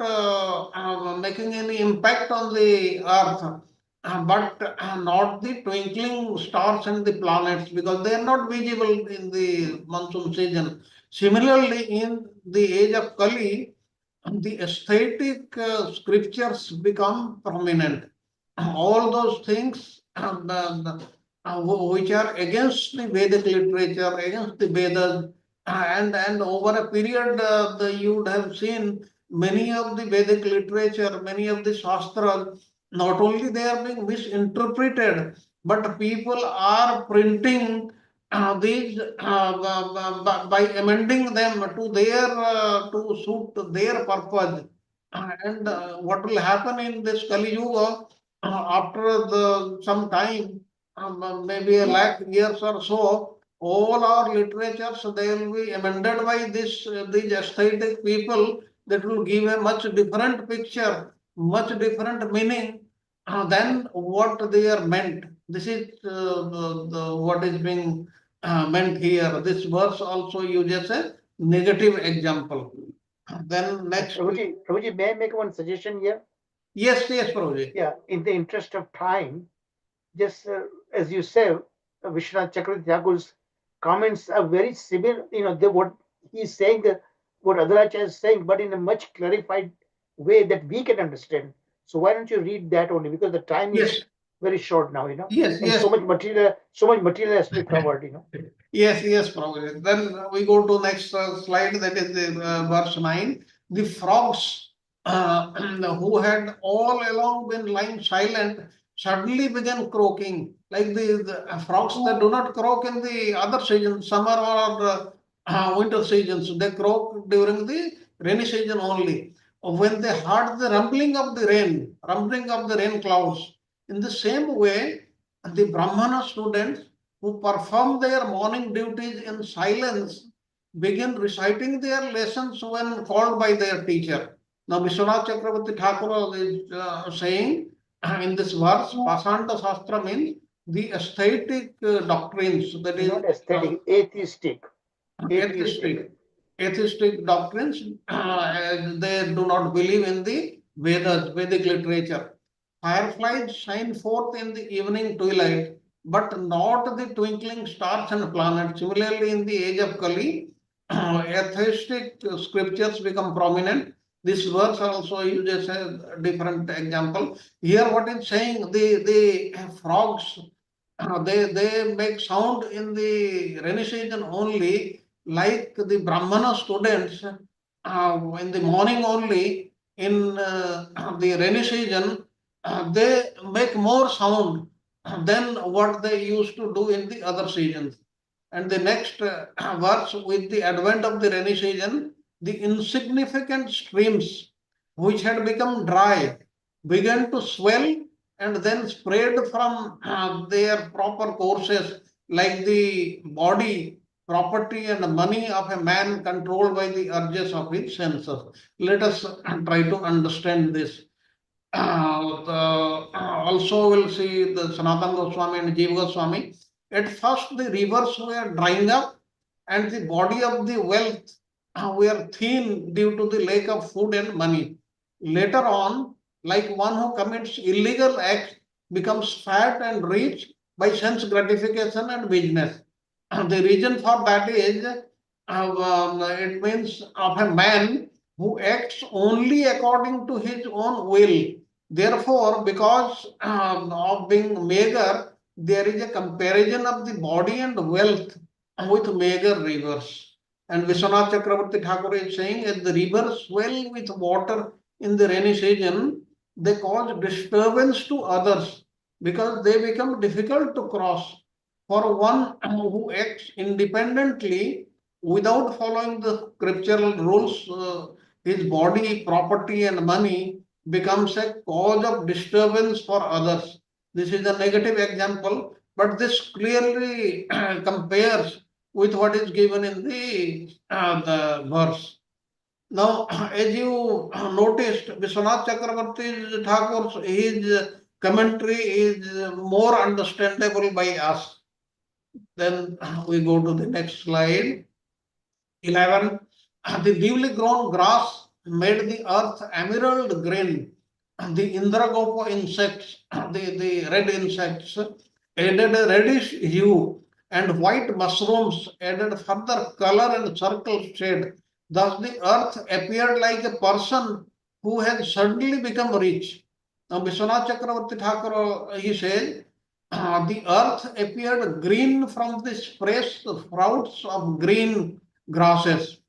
making any impact on the earth, but not the twinkling stars and the planets, because they are not visible in the monsoon season. Similarly, in the age of Kali, the aesthetic scriptures become prominent. All those things which are against the Vedic literature, against the Vedas, and over a period, you would have seen many of the Vedic literature, many of the Shastras, not only they are being misinterpreted, but people are printing these by amending them to their to suit their purpose. And what will happen in this Kali Yuga after some time, maybe a lakh years or so, all our literatures they will be amended by these aesthetic people that will give a much different picture, much different meaning than what they are meant. This is what is being meant here. This verse also uses a negative example. Then next. Prabhuji, may I make one suggestion here? Yes, Prabhuji. Yeah, in the interest of time, just as you say, Vishwanath Chakravarti Thakur's comments are very similar. What he's saying, what Adharacharya is saying, but in a much clarified way that we can understand. So why don't you read that only? Because the time is very short now, Yes, and so much material has to be covered, Yes, Prabhuji. Then we go to next slide, that is the verse 9. The frogs who had all along been lying silent suddenly began croaking, like the frogs that do not croak in the other seasons, summer or winter seasons. They croak during the rainy season only. When they heard the rumbling of the rain clouds. In the same way, the Brahmana students who perform their morning duties in silence begin reciting their lessons when called by their teacher. Now, Vishwanath Chakravarti Thakur is saying in this verse, Pasanta Shastra means the aesthetic doctrines, that is not aesthetic, atheistic. Atheistic doctrines, they do not believe in the Vedas, Vedic literature. Fireflies shine forth in the evening twilight, but not the twinkling stars and planets. Similarly, in the age of Kali, atheistic scriptures become prominent. This verse also uses a different example. Here, what it's saying, the frogs, they make sound in the rainy season only, like the Brahmana students in the morning only. In the rainy season, they make more sound than what they used to do in the other seasons. And the next verse, with the advent of the rainy season, the insignificant streams which had become dry began to swell and then spread from their proper courses, like the body, property, and money of a man controlled by the urges of his senses. Let us try to understand this. Also, we'll see the Sanatana Goswami and Jiva Goswami. At first, the rivers were drying up, and the body of the wealth were thin due to the lack of food and money. Later on, like one who commits illegal acts, becomes fat and rich by sense gratification and business. The reason for that is it means of a man who acts only according to his own will. Therefore, because of being meager, there is a comparison of the body and wealth with meager rivers. And Vishwanath Chakravarti Thakur is saying, as the rivers swell with water in the rainy season, they cause disturbance to others because they become difficult to cross. For one who acts independently without following the scriptural rules, his body, property, and money becomes a cause of disturbance for others. This is a negative example, but this clearly compares with what is given in the verse. Now, as you noticed, Vishwanath Chakravarti Thakur's his commentary is more understandable by us. Then we go to the next slide. 11. The newly grown grass made the earth emerald green. The Indragopa insects, the red insects, added a reddish hue, and white mushrooms added further color and circle shade. Thus, the earth appeared like a person who had suddenly become rich. Now, Vishwanath Chakravarti Thakur, he says, the earth appeared green from the sprouts of green grasses.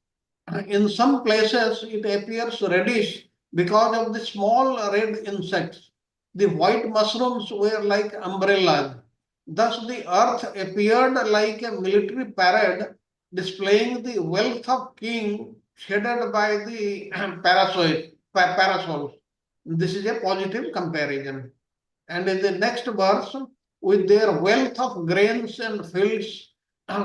In some places, it appears reddish because of the small red insects. The white mushrooms were like umbrellas. Thus, the earth appeared like a military parade displaying the wealth of king shaded by the parasols. This is a positive comparison. And in the next verse, with their wealth of grains and fields,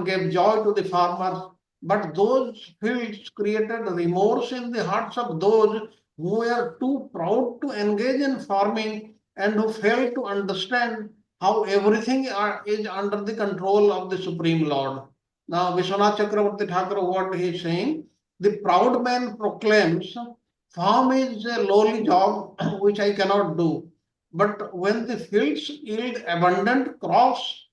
gave joy to the farmers. But those fields created remorse in the hearts of those who were too proud to engage in farming and who failed to understand how everything is under the control of the Supreme Lord. Now, Vishwanath Chakravarti Thakur, what he is saying, the proud man proclaims, farm is a lowly job which I cannot do. But when the fields yield abundant crops,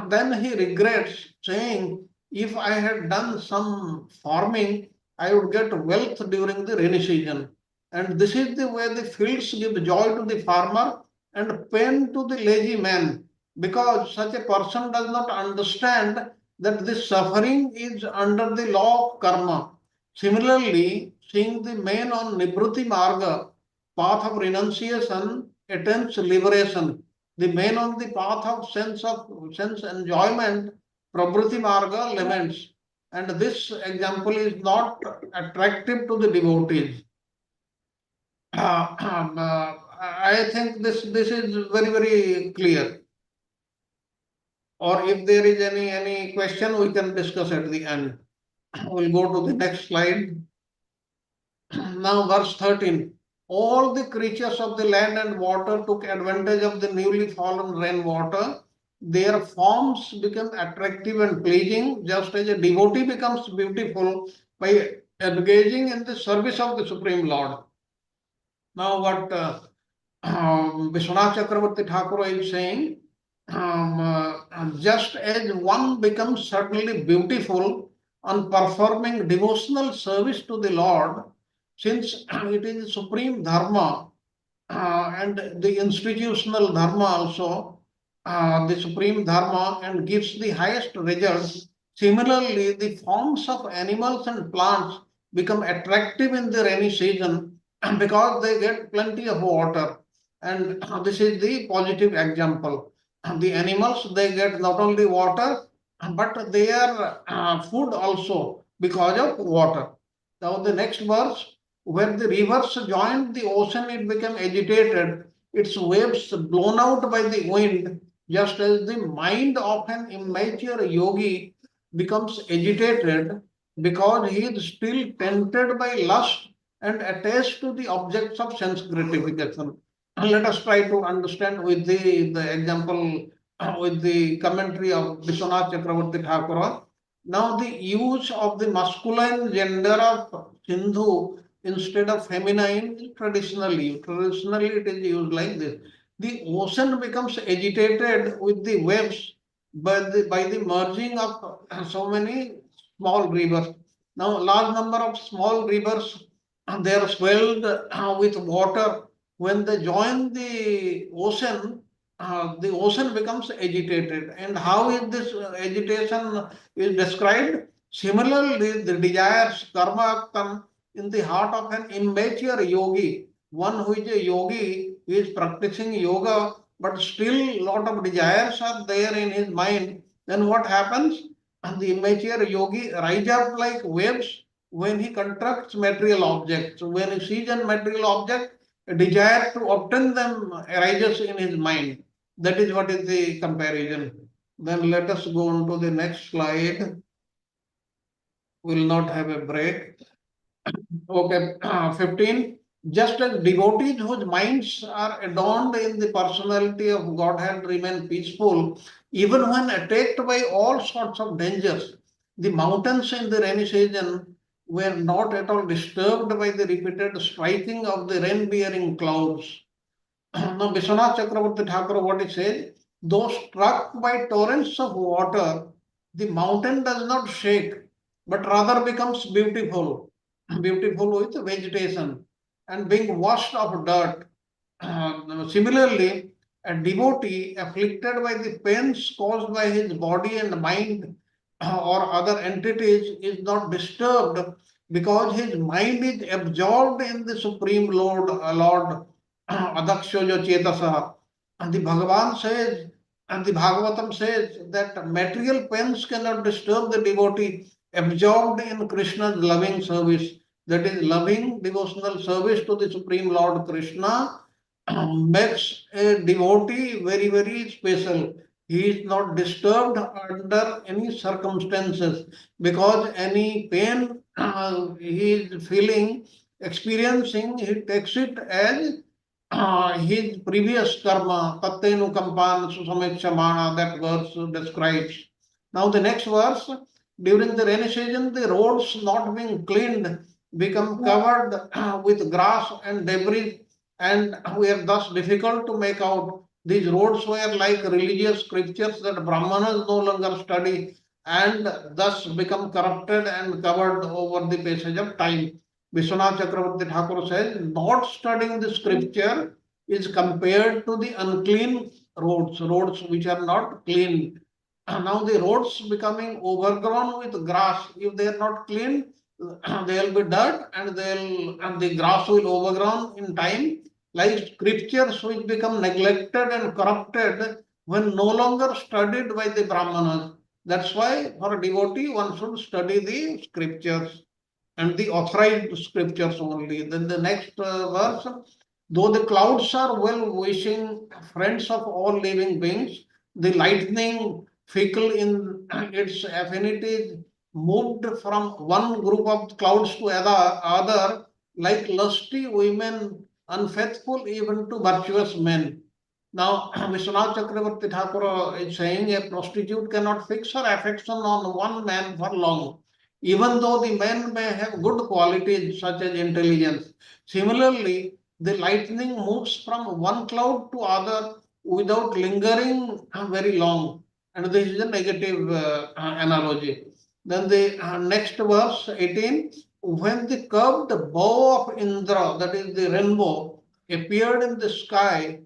then he regrets, saying, if I had done some farming, I would get wealth during the rainy season. And this is the way the fields give joy to the farmer and pain to the lazy man, because such a person does not understand that this suffering is under the law of karma. Similarly, seeing the man on Nibruti Marga, path of renunciation, attempts liberation. The man on the path of sense enjoyment, Prabhuti Marga, laments. And this example is not attractive to the devotees. I think this is very clear. Or if there is any question, we can discuss at the end. We'll go to the next slide. Now, verse 13. All the creatures of the land and water took advantage of the newly fallen rainwater. Their forms became attractive and pleasing, just as a devotee becomes beautiful by engaging in the service of the Supreme Lord. Now, what Vishwanath Chakravarti Thakur is saying, just as one becomes certainly beautiful on performing devotional service to the Lord, since it is supreme dharma and the institutional dharma also, the supreme dharma, and gives the highest results. Similarly, the forms of animals and plants become attractive in the rainy season because they get plenty of water. And this is the positive example. The animals, they get not only water, but their food also because of water. Now the next verse, when the rivers joined the ocean, it became agitated, its waves blown out by the wind, just as the mind of an immature yogi becomes agitated because he is still tempted by lust and attached to the objects of sense gratification. Let us try to understand with the example, with the commentary of Vishwanath Chakravarti Thakur. Now, the use of the masculine gender of Sindhu instead of feminine is traditionally. Traditionally, it is used like this. The ocean becomes agitated with the waves by the merging of so many small rivers. Now, large number of small rivers, they are swelled with water. When they join the ocean becomes agitated. And how is this agitation is described? Similarly, the desires, karma, come in the heart of an immature yogi. One who is a yogi is practicing yoga, but still lot of desires are there in his mind. Then what happens? And the immature yogi rise up like waves when he contracts material objects. When he sees a material object, a desire to obtain them arises in his mind. That is what is the comparison. Then let us go on to the next slide. We'll not have a break. Okay, 15. Just as devotees whose minds are adorned in the personality of Godhead remain peaceful, even when attacked by all sorts of dangers. The mountains in the rainy season were not at all disturbed by the repeated striking of the rain-bearing clouds. Now, Vishwanath Chakravarti Thakur, what he says, though struck by torrents of water, the mountain does not shake, but rather becomes beautiful, beautiful with vegetation and being washed of dirt. Similarly, a devotee afflicted by the pains caused by his body and mind or other entities is not disturbed because his mind is absorbed in the Supreme Lord Adakshoja Chetasa. And the Bhagavan says, and the Bhagavatam says that material pains cannot disturb the devotee absorbed in Krishna's loving service. That is, loving devotional service to the Supreme Lord Krishna makes a devotee very, very special. He is not disturbed under any circumstances because any pain he is feeling, experiencing, he takes it as his previous karma, Tattenu Kampan Susamekshama, that verse describes. Now the next verse, during the rainy season, the roads not being cleaned become covered with grass and debris and were thus difficult to make out. These roads were like religious scriptures that Brahmanas no longer study and thus become corrupted and covered over the passage of time. Vishwanath Chakravarti Thakur says, not studying the scripture is compared to the unclean roads, roads which are not clean. Now the roads becoming overgrown with grass. If they are not clean, they'll be dirt and the grass will overgrown in time. Like scriptures which become neglected and corrupted when no longer studied by the Brahmanas. That's why for a devotee one should study the scriptures and the authorized scriptures only. Then the next verse, though the clouds are well wishing friends of all living beings, the lightning, fickle in its affinities, moved from one group of clouds to other like lusty women, unfaithful even to virtuous men. Now, Vishwanath Chakravarti Thakur is saying a prostitute cannot fix her affection on one man for long, even though the man may have good qualities such as intelligence. Similarly, the lightning moves from one cloud to other without lingering very long. And this is a negative analogy. Then the next verse 18, when the curved bow of Indra, that is the rainbow, appeared in the sky,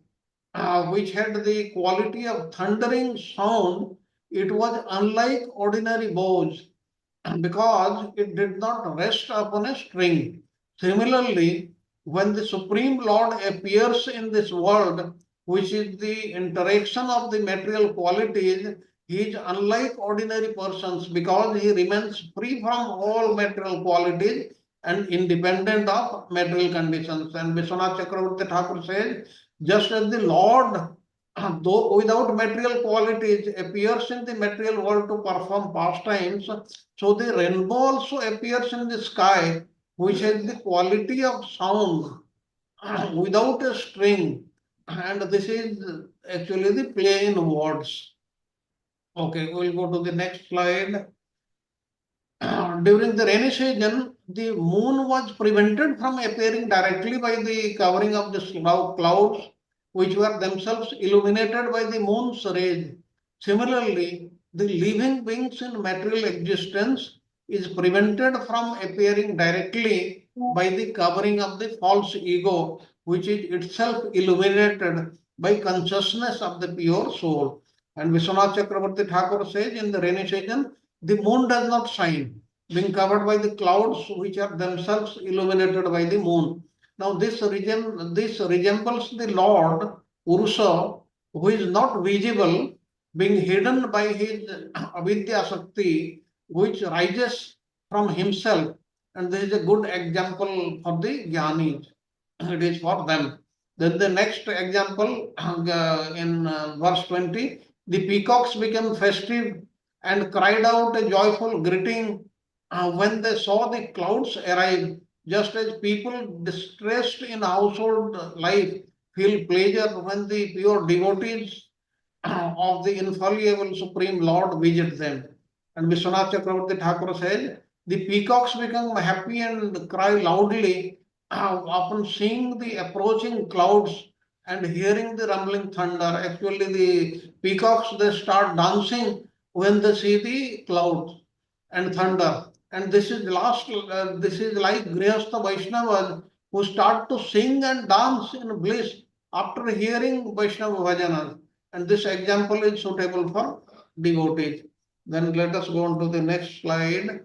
which had the quality of thundering sound, it was unlike ordinary bows because it did not rest upon a string. Similarly, when the Supreme Lord appears in this world, which is the interaction of the material qualities, he is unlike ordinary persons because he remains free from all material qualities and independent of material conditions. And Vishwanath Chakravarti Thakur says, just as the Lord, though without material qualities, appears in the material world to perform pastimes, so the rainbow also appears in the sky, which has the quality of sound without a string. And this is actually the play in words. Okay, we'll go to the next slide. During the rainy season, the moon was prevented from appearing directly by the covering of the clouds, which were themselves illuminated by the moon's rays. Similarly, the living beings in material existence is prevented from appearing directly by the covering of the false ego, which is itself illuminated by consciousness of the pure soul. And Vishwanath Chakravarti Thakur says in the rainy season, the moon does not shine, being covered by the clouds which are themselves illuminated by the moon. Now this resembles the Lord Ursa, who is not visible, being hidden by his avidya Shakti, which rises from himself. And this is a good example for the Jnanis. It is for them. Then the next example in verse 20, the peacocks became festive and cried out a joyful greeting when they saw the clouds arrive. Just as people distressed in household life feel pleasure when the pure devotees of the infallible Supreme Lord visit them. And Vishwanath Chakravarti Thakur says, the peacocks become happy and cry loudly upon seeing the approaching clouds and hearing the rumbling thunder. Actually, the peacocks, they start dancing when they see the clouds and thunder. And this is like Grihastha Vaishnavas who start to sing and dance in bliss after hearing Vaishnava Vajanas. And this example is suitable for devotees. Then let us go on to the next slide.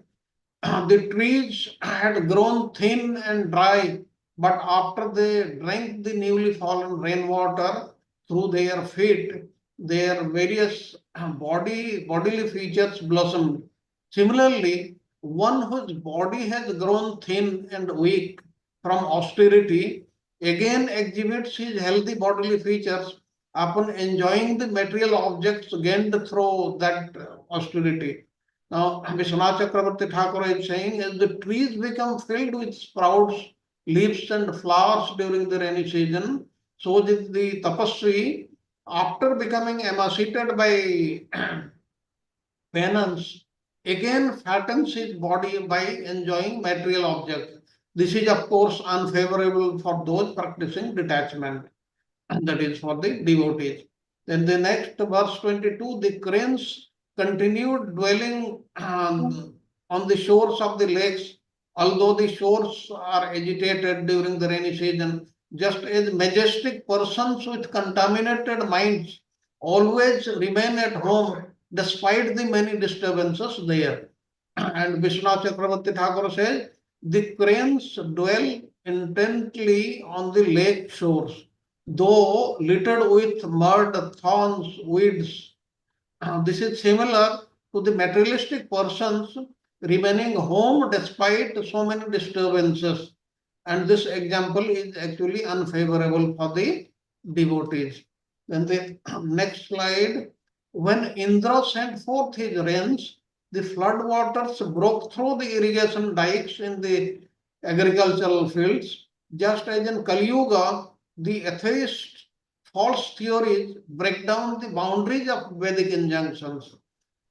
The trees had grown thin and dry, but after they drank the newly fallen rainwater through their feet, their various bodily features blossomed. Similarly, one whose body has grown thin and weak from austerity again exhibits his healthy bodily features upon enjoying the material objects gained through that austerity. Now, Vishwanath Chakravarti Thakur is saying, as the trees become filled with sprouts, leaves, and flowers during the rainy season, so did the tapasvi, after becoming emaciated by penance, again fattens his body by enjoying material objects. This is, of course, unfavorable for those practicing detachment, and that is for the devotees. Then the next verse 22, the cranes continued dwelling on the shores of the lakes, although the shores are agitated during the rainy season, just as majestic persons with contaminated minds always remain at home despite the many disturbances there. And Vishwanath Chakravarti Thakur says, the cranes dwell intently on the lake shores, though littered with mud, thorns, weeds. This is similar to the materialistic persons remaining home despite so many disturbances. And this example is actually unfavorable for the devotees. Then the next slide. When Indra sent forth his rains, the flood waters broke through the irrigation dikes in the agricultural fields, just as in Kali Yuga, the atheist false theories break down the boundaries of Vedic injunctions.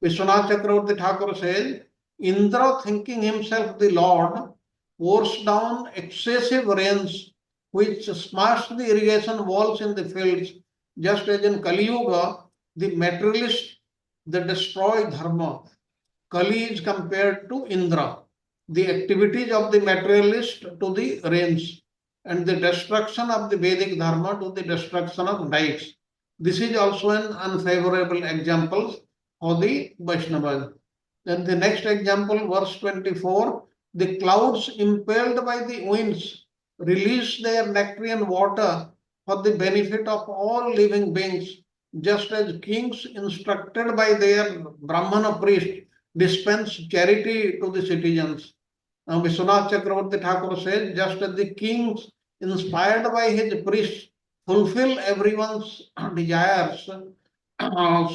Vishwanath Chakravarti Thakur says, Indra, thinking himself the Lord, pours down excessive rains which smash the irrigation walls in the fields, just as in Kali Yuga, the materialists, they destroy dharma. Kali is compared to Indra, the activities of the materialist to the rains, and the destruction of the Vedic dharma to the destruction of dikes. This is also an unfavorable example for the Vaishnavas. Then the next example, verse 24, the clouds impelled by the winds release their nectarian water for the benefit of all living beings, just as kings instructed by their Brahmana priest dispense charity to the citizens. Now, Vishwanath Chakravarti Thakur says, just as the kings inspired by his priests fulfill everyone's desires,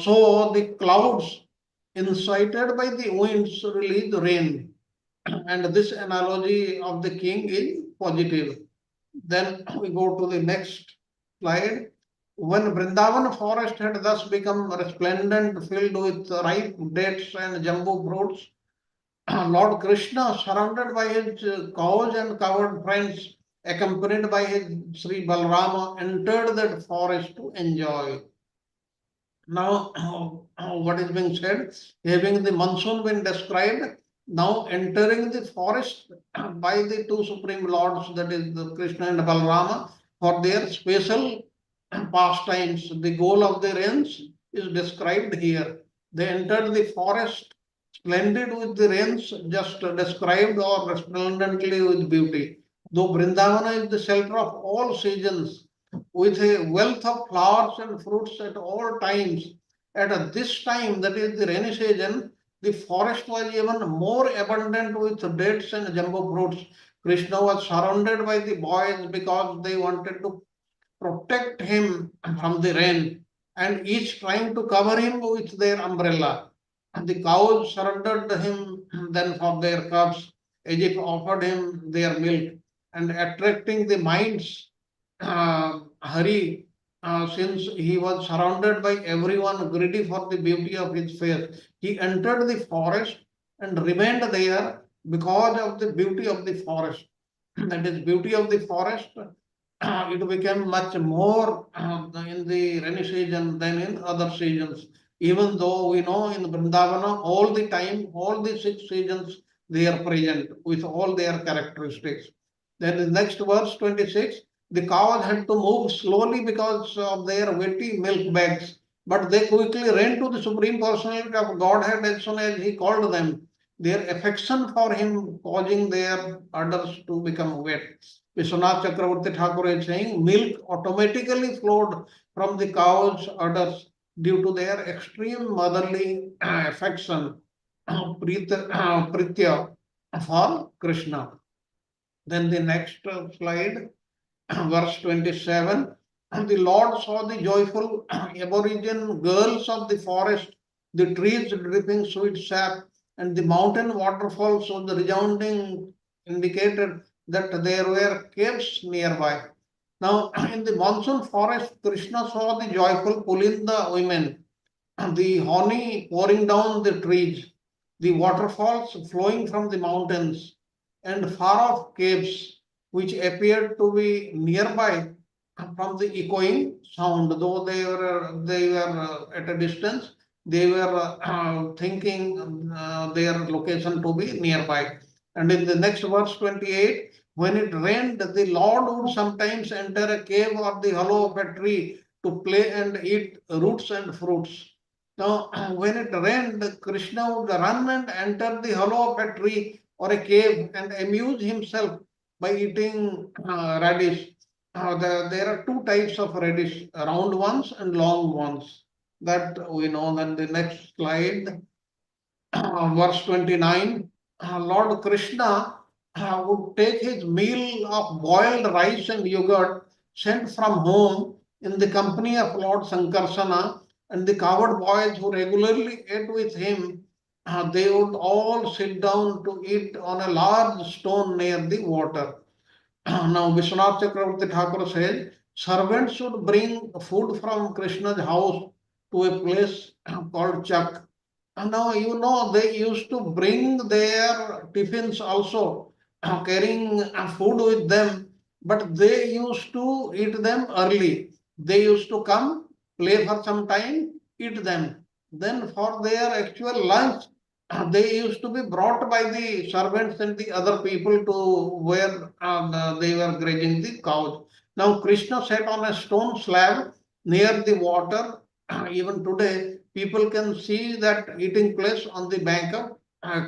so the clouds incited by the winds release rain. And this analogy of the king is positive. Then we go to the next slide. When Vrindavan forest had thus become resplendent, filled with ripe dates and jumbo fruits, Lord Krishna, surrounded by his cows and covered friends, accompanied by his Sri Balarama, entered that forest to enjoy. Now, what is being said, having the monsoon been described, now entering the forest by the two supreme lords, that is the Krishna and Balarama, for their special pastimes. The goal of the rains is described here. They entered the forest splendid with the rains just described or resplendently with beauty. Though Vrindavana is the shelter of all seasons, with a wealth of flowers and fruits at all times, at this time, that is the rainy season, the forest was even more abundant with dates and jumbo fruits. Krishna was surrounded by the boys because they wanted to protect him from the rain, and each trying to cover him with their umbrella. And the cows surrendered him then for their cubs. as if offered him their milk, and attracting the mind's hurry, since he was surrounded by everyone greedy for the beauty of his face. He entered the forest and remained there because of the beauty of the forest. That is, beauty of the forest, it became much more in the rainy season than in other seasons. Even though we know in Vrindavana, all the time, all the 6 seasons, they are present with all their characteristics. Then the next verse 26, the cows had to move slowly because of their weighty milk bags, but they quickly ran to the Supreme Personality of Godhead as soon as he called them, their affection for him causing their udders to become wet. Vishwanath Chakravarti Thakur is saying milk automatically flowed from the cow's udders due to their extreme motherly affection, pritya for Krishna. Then the next slide, verse 27. And the Lord saw the joyful aborigine girls of the forest, the trees dripping sweet sap, and the mountain waterfalls of the resounding indicated that there were caves nearby. Now, in the monsoon forest, Krishna saw the joyful Pulinda women, the honey pouring down the trees, the waterfalls flowing from the mountains, and far off caves which appeared to be nearby from the echoing sound. Though they were at a distance, they were thinking their location to be nearby. And in the next verse 28, when it rained, the Lord would sometimes enter a cave or the hollow of a tree to play and eat roots and fruits. Now, when it rained, Krishna would run and enter the hollow of a tree or a cave and amuse himself by eating radish. There are two types of radish, round ones and long ones. That we know. Then the next slide, verse 29, Lord Krishna would take his meal of boiled rice and yogurt sent from home in the company of Lord Sankarsana, and the cowherd boys who regularly ate with him, they would all sit down to eat on a large stone near the water. Now, Vishwanath Chakravarti Thakur says, servants should bring food from Krishna's house to a place called Chak. And now, you know, they used to bring their tiffins also, carrying food with them, but they used to eat them early. They used to come, play for some time, eat them. Then for their actual lunch, they used to be brought by the servants and the other people to where they were grazing the cows. Now Krishna sat on a stone slab near the water. Even today, people can see that eating place on the bank of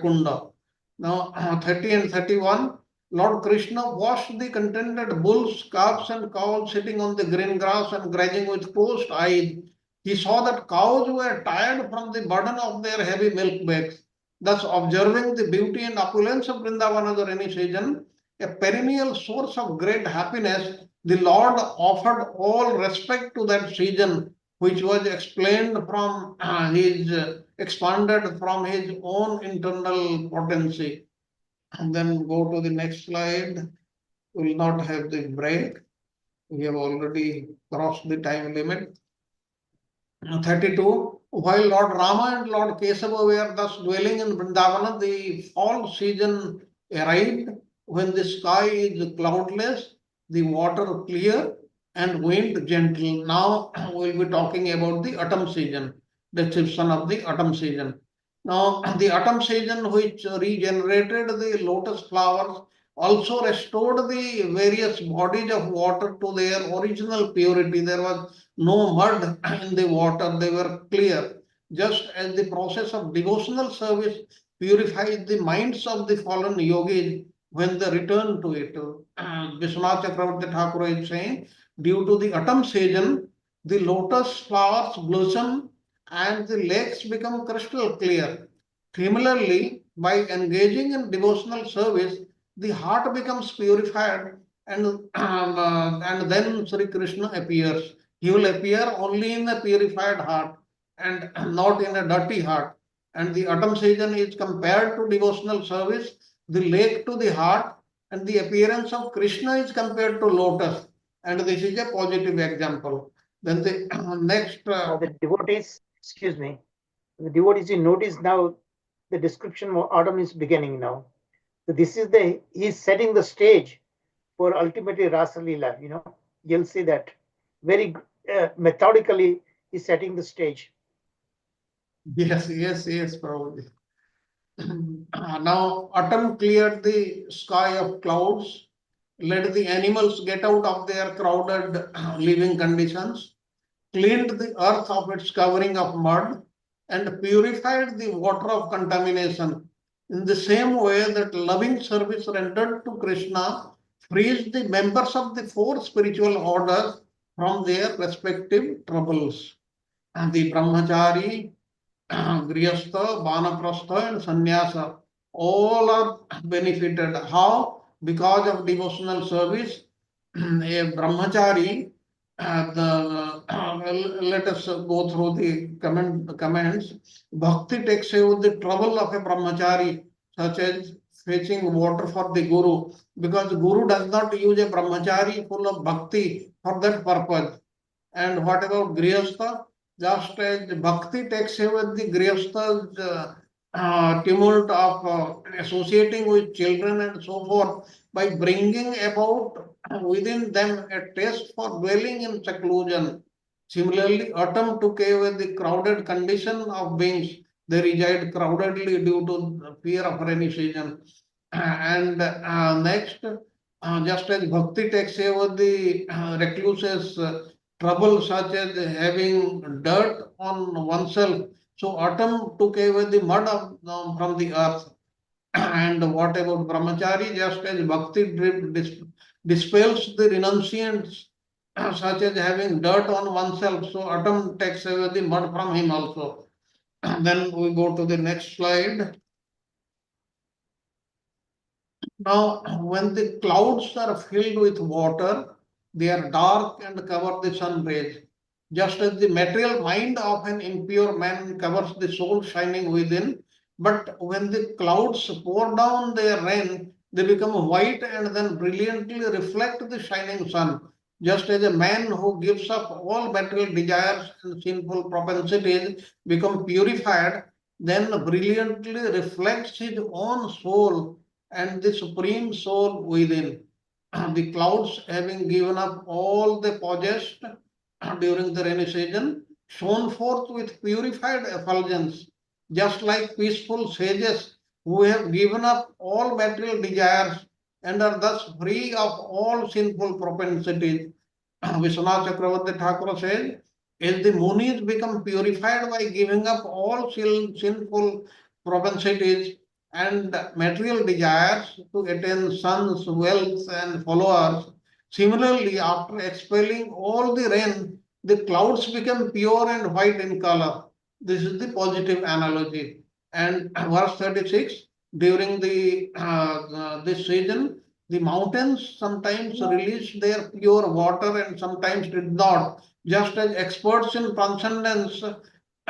Kunda. Now 30 and 31, Lord Krishna watched the contented bulls, calves and cows sitting on the green grass and grazing with closed eyes. He saw that cows were tired from the burden of their heavy milk bags. Thus, observing the beauty and opulence of Vrindavana the rainy season, a perennial source of great happiness, the Lord offered all respect to that season, which was explained from expanded from his own internal potency. And then go to the next slide. We will not have the break. We have already crossed the time limit. 32. While Lord Rama and Lord Kesava were thus dwelling in Vrindavana, the fall season arrived when the sky is cloudless, the water clear, and wind gentle. Now we'll be talking about the autumn season, description of the autumn season. Now, the autumn season, which regenerated the lotus flowers, also restored the various bodies of water to their original purity. There was no mud in the water, they were clear. Just as the process of devotional service purifies the minds of the fallen yogis when they return to it. Vishwanath Chakravarti Thakur is saying, due to the autumn season, the lotus flowers blossom and the lakes become crystal clear. Similarly, by engaging in devotional service, the heart becomes purified, and then Sri Krishna appears. He will appear only in a purified heart and not in a dirty heart. And the autumn season is compared to devotional service the lake to the heart, and the appearance of Krishna is compared to lotus. And this is a positive example. Then the next. The devotees, excuse me, the devotees, you notice now the description of autumn is beginning now. So this is he's setting the stage for ultimately Rasa Leela. You'll see that very methodically he's setting the stage. Yes, probably. Now, autumn cleared the sky of clouds, let the animals get out of their crowded living conditions, cleaned the earth of its covering of mud, and purified the water of contamination. In the same way that loving service rendered to Krishna frees the members of the four spiritual orders from their respective troubles. And the brahmachari, grihastha, vanaprastha, and sannyasa all are benefited. How? Because of devotional service. A brahmachari, let us go through the comments. Bhakti takes away the trouble of a brahmachari, such as fetching water for the guru, because the guru does not use a brahmachari full of bhakti for that purpose. And what about grihastha? Just as bhakti takes away the grihastha's tumult of associating with children and so forth by bringing about within them a taste for dwelling in seclusion. Similarly, autumn took away the crowded condition of beings. They reside crowdedly due to the fear of rainy season. And next, just as bhakti takes away the recluse's trouble such as having dirt on oneself. So autumn took away the mud from the earth. And what about brahmachari? Just as bhakti dispels the renunciants such as having dirt on oneself. So autumn takes away the mud from him also. Then we go to the next slide. Now, when the clouds are filled with water, they are dark and cover the sun rays. Just as the material mind of an impure man covers the soul shining within, but when the clouds pour down their rain, they become white and then brilliantly reflect the shining sun. Just as a man who gives up all material desires and sinful propensities become purified, then brilliantly reflects his own soul and the supreme soul within. The clouds, having given up all they possessed during the rainy season, shone forth with purified effulgence, just like peaceful sages who have given up all material desires and are thus free of all sinful propensities. Vishwanath Chakravarti Thakur says, as the munis become purified by giving up all sinful propensities and material desires to attain sons, wealth, and followers. Similarly, after expelling all the rain, the clouds become pure and white in color. This is the positive analogy. And verse 36, during this season, the mountains sometimes release their pure water and sometimes did not. Just as experts in transcendence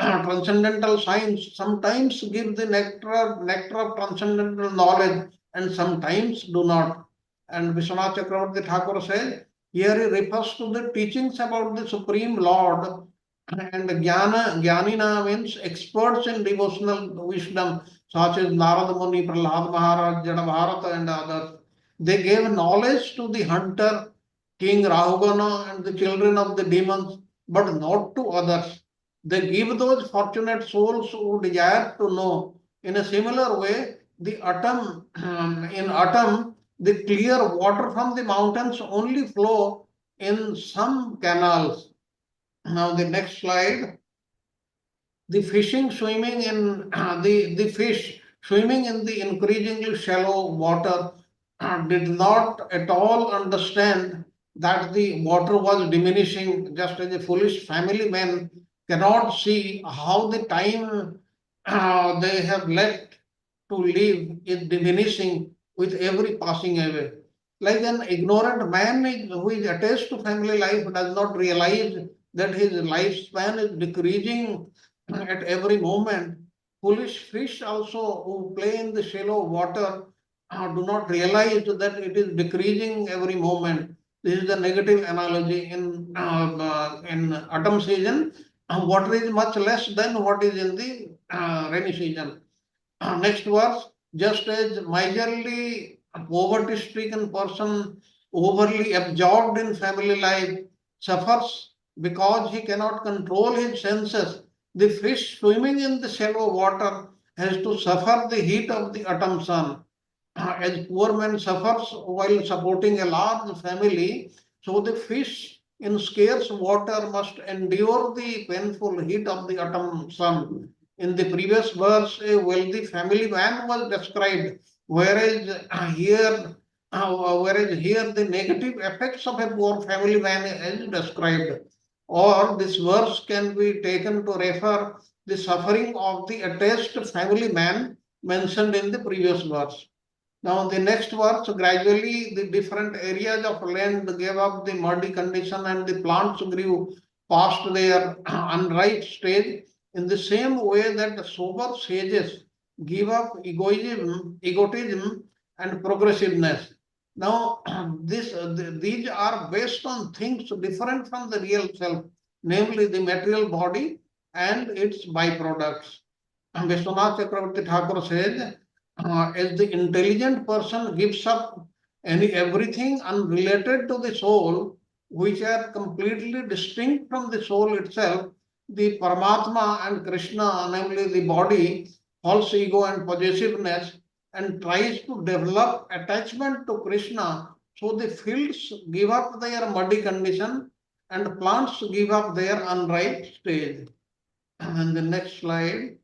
transcendental science sometimes give the nectar of transcendental knowledge and sometimes do not. And Vishwanath Chakravarti Thakur says, here he refers to the teachings about the Supreme Lord, and Jnanina means experts in devotional wisdom such as Narada Muni, Prahlad Maharaj, Jadabharata and others. They gave knowledge to the hunter, King Rahugana and the children of the demons, but not to others. They give those fortunate souls who desire to know. In a similar way, in autumn, the clear water from the mountains only flow in some canals. Now the next slide. The fishing swimming in the fish swimming in the increasingly shallow water did not at all understand that the water was diminishing, just as a foolish family man cannot see how the time they have left to live is diminishing with every passing away. Like an ignorant man who is attached to family life does not realize that his lifespan is decreasing at every moment. Foolish fish also who play in the shallow water do not realize that it is decreasing every moment. This is the negative analogy in autumn season. Water is much less than what is in the rainy season. Next verse, just as miserly poverty-stricken person overly absorbed in family life suffers because he cannot control his senses, the fish swimming in the shallow water has to suffer the heat of the autumn sun. As poor man suffers while supporting a large family, so the fish in scarce water must endure the painful heat of the autumn sun. In the previous verse, a wealthy family man was described, whereas here the negative effects of a poor family man is described. Or this verse can be taken to refer the suffering of the attached family man mentioned in the previous verse. Now the next verse, gradually the different areas of land gave up the muddy condition and the plants grew past their unripe stage in the same way that sober sages give up egotism and progressiveness. Now these are based on things different from the real self, namely the material body and its byproducts. Vishwanath Chakravarti Thakur says, as the intelligent person gives up everything unrelated to the soul, which are completely distinct from the soul itself, the Paramatma and Krishna, namely the body, false ego and possessiveness, and tries to develop attachment to Krishna. So the fields give up their muddy condition and plants give up their unripe stage. And the next slide.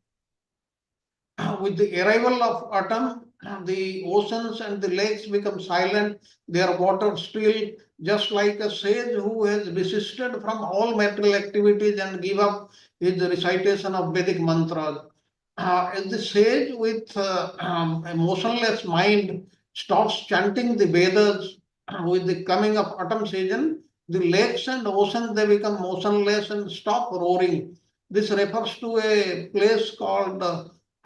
With the arrival of autumn, the oceans and the lakes become silent, their water still, just like a sage who has desisted from all material activities and give up his recitation of Vedic mantras. As the sage with a motionless mind stops chanting the Vedas with the coming of autumn season, the lakes and oceans they become motionless and stop roaring. This refers to a place called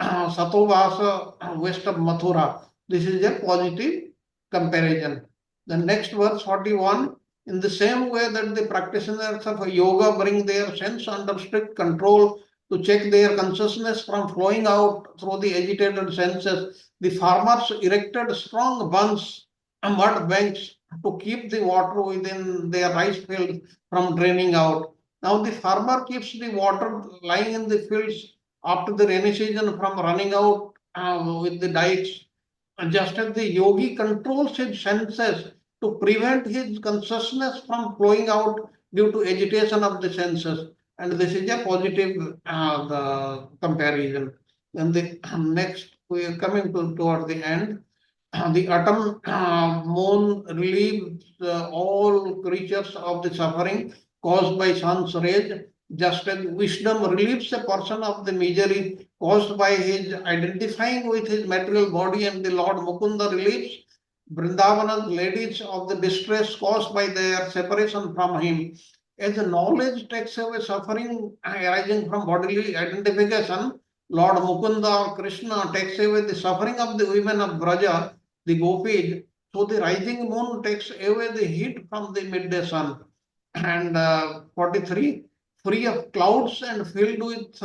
Satovasa west of Mathura. This is a positive comparison. The next verse 41, in the same way that the practitioners of yoga bring their sense under strict control to check their consciousness from flowing out through the agitated senses, the farmers erected strong bunds, mud banks to keep the water within their rice fields from draining out. Now the farmer keeps the water lying in the fields after the rainy season from running out with the dikes, just as the yogi controls his senses to prevent his consciousness from flowing out due to agitation of the senses. And this is a positive the comparison. Then the next, we are coming toward the end. The autumn moon relieves all creatures of the suffering caused by sun's rays, just as wisdom relieves a person of the misery caused by his identifying with his material body, and the Lord Mukunda relieves Vrindavana's ladies of the distress caused by their separation from him. As knowledge takes away suffering arising from bodily identification, Lord Mukunda or Krishna takes away the suffering of the women of Braja, the gopis. So the rising moon takes away the heat from the midday sun. And 43, free of clouds and filled with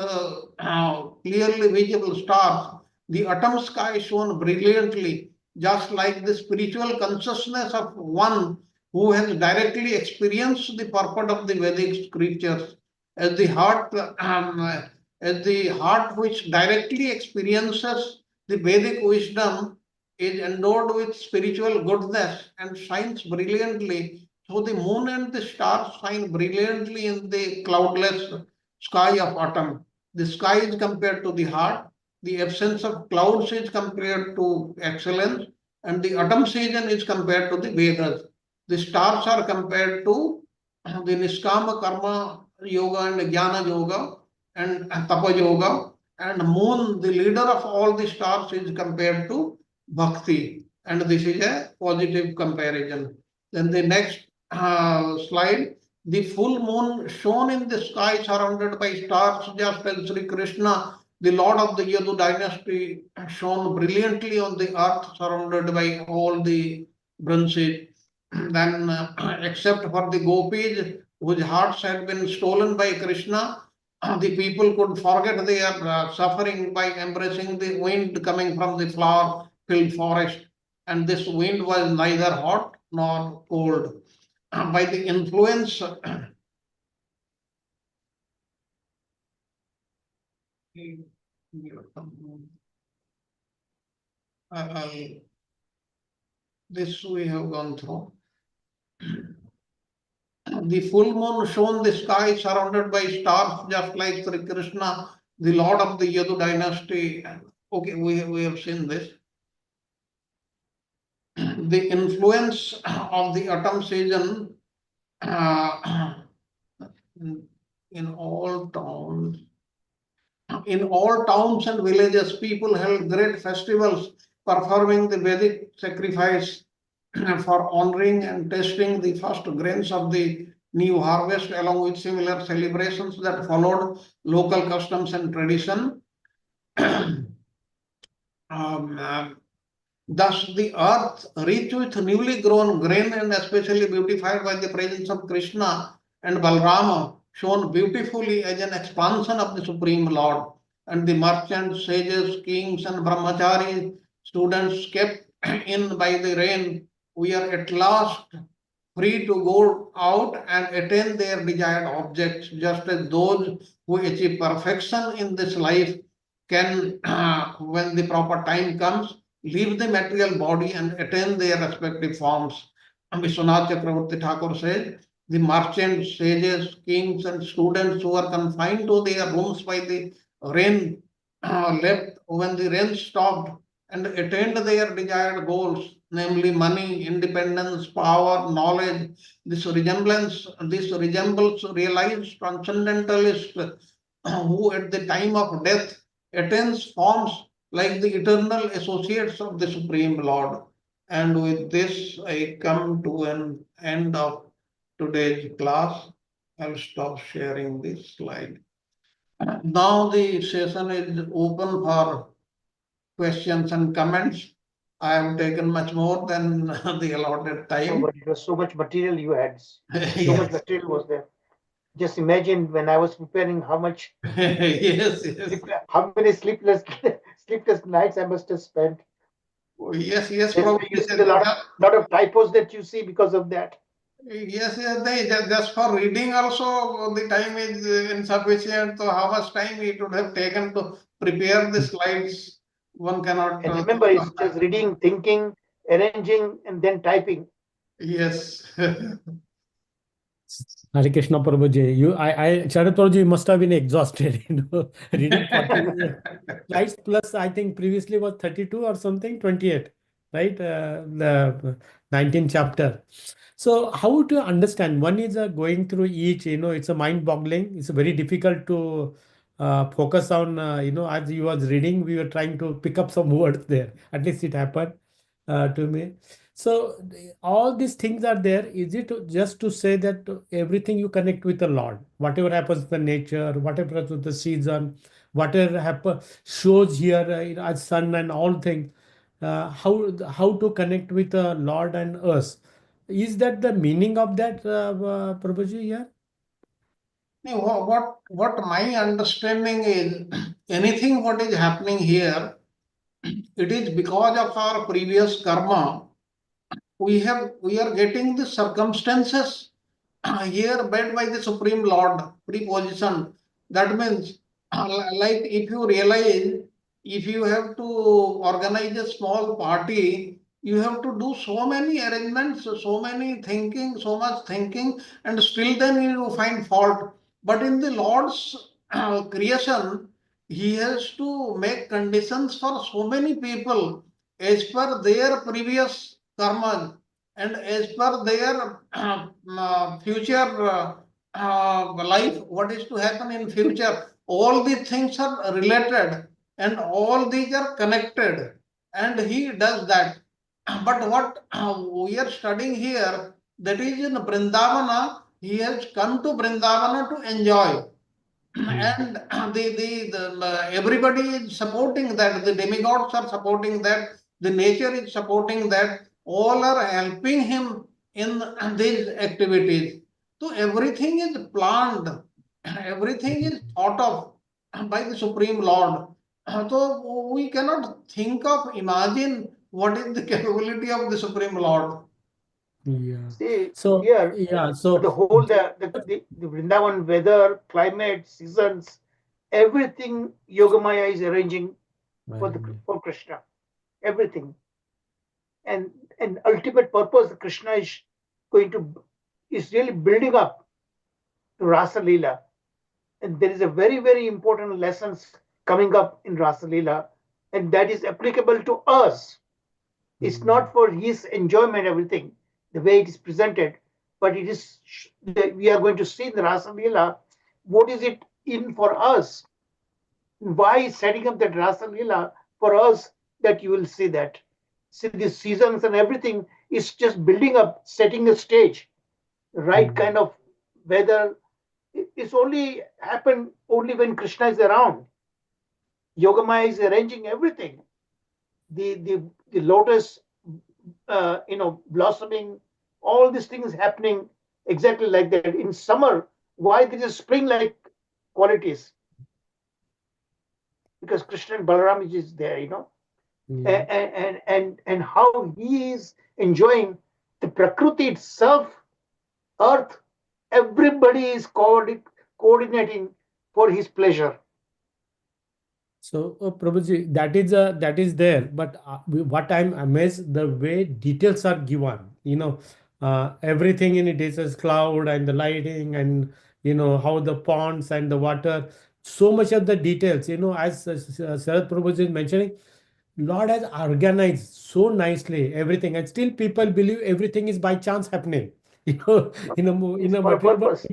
clearly visible stars, the autumn sky shone brilliantly, just like the spiritual consciousness of one who has directly experienced the purport of the Vedic scriptures. As the heart, which directly experiences the Vedic wisdom is endowed with spiritual goodness and shines brilliantly. So the moon and the stars shine brilliantly in the cloudless sky of autumn. The sky is compared to the heart. The absence of clouds is compared to excellence. And the autumn season is compared to the Vedas. The stars are compared to the Niskama Karma Yoga and Jnana Yoga and Tapa Yoga. And moon, the leader of all the stars, is compared to Bhakti. And this is a positive comparison. Then the next slide, the full moon shone in the sky surrounded by stars, just as Sri Krishna The Lord of the Yadu dynasty shone brilliantly on the earth, surrounded by all the branches. Then, except for the gopis, whose hearts had been stolen by Krishna, the people could forget their suffering by embracing the wind coming from the flower-filled forest. And this wind was neither hot nor cold. By the influence this we have gone through. The full moon shone the sky surrounded by stars, just like Sri Krishna, the Lord of the Yadu dynasty. Okay, we have seen this. The influence of the autumn season in all towns. In all towns and villages, people held great festivals performing the Vedic sacrifice for honoring and tasting the first grains of the new harvest, along with similar celebrations that followed local customs and tradition. Thus, the earth, rich with newly grown grain and especially beautified by the presence of Krishna and Balrama, shone beautifully as an expansion of the Supreme Lord. And the merchants, sages, kings, and brahmacharis, students kept in by the rain, we are at last free to go out and attain their desired objects, just as those who achieve perfection in this life can, when the proper time comes, leave the material body and attain their respective forms. And Vishwanath Chakravarti Thakur says, the merchants, sages, kings, and students who are confined to their rooms by the rain left when the rain stopped and attained their desired goals, namely money, independence, power, knowledge. This resembles realized transcendentalists who at the time of death attains forms like the eternal associates of the Supreme Lord. And with this, I come to an end of today's class. I'll stop sharing this slide. Now the session is open for questions and comments. I have taken much more than the allotted No, time. but it was so much material you had. So much Yes. material was there. Just imagine when I was preparing how much, Yes, yes. how many sleepless nights I must have spent. Oh, yes, yes, That's why probably. you see the lot of typos that you see because of that. Yes, yes, just for reading also the time is insufficient. So how much time it would have taken to prepare the slides? One cannot. And remember, it's just reading, thinking, arranging, and then typing. Yes. Hare Krishna Prabhuji, Sharad Prabhuji must have been exhausted, reading 40 slides plus, I think previously was 32 or something, 28, right? The 19th chapter. So how to understand? One is going through each, it's a mind-boggling. It's very difficult to focus on, as you was reading, we were trying to pick up some words there. At least it happened to me. So all these things are there. Is it just to say that everything you connect with the Lord, whatever happens to the nature, whatever happens to the season, whatever shows here as sun and all things, how to connect with the Lord and us? Is that the meaning of that, Prabhuji here? What my understanding is, anything what is happening here, it is because of our previous karma. We are getting the circumstances here made by the Supreme Lord, preposition. That means, like if you realize, if you have to organize a small party, you have to do so many arrangements, so many thinking, so much thinking, and still then you find fault. But in the Lord's creation, He has to make conditions for so many people as per their previous karma and as per their future life, what is to happen in future. All these things are related and all these are connected, and he does that. But what we are studying here, that is in Brindavana, he has come to Brindavana to enjoy. and everybody is supporting that. The demigods are supporting that. The nature is supporting that. All are helping him in these activities. So everything is planned, everything is thought of by the Supreme Lord. So we cannot think of, imagine what is the capability of the Supreme Lord. Yeah. See, So here, yeah. the So whole, the Vrindavan weather, climate, seasons, everything Yogamaya is arranging for for Krishna. Everything. And ultimate purpose Krishna is going to, is really building up to Rasa Leela. And there is a very, very important lessons coming up in Rasa Leela, and that is applicable to us. It's not for his enjoyment, everything, the way it is presented, but it is, we are going to see in the Rasa Leela, what is it in for us? Why is setting up that Rasa Leela for us, that you will see that. See, these seasons and everything is just building up, setting the stage, right kind of weather. It's only happen only when Krishna is around. Yogamaya is arranging everything. The lotus, blossoming, all these things happening exactly like that. In summer, why there is spring-like qualities? Because Krishna and Balaram is there, and how he is enjoying the Prakriti itself, earth, everybody is coordinating for his pleasure. So, Prabhuji, that is there, but what I'm amazed, the way details are given. Everything in it is as cloud and the lighting, and how the ponds and the water. So much of the details. As Sarath Prabhuji is mentioning, Lord has organized so nicely everything, and still people believe everything is by chance happening. In It's a for a material world, purpose.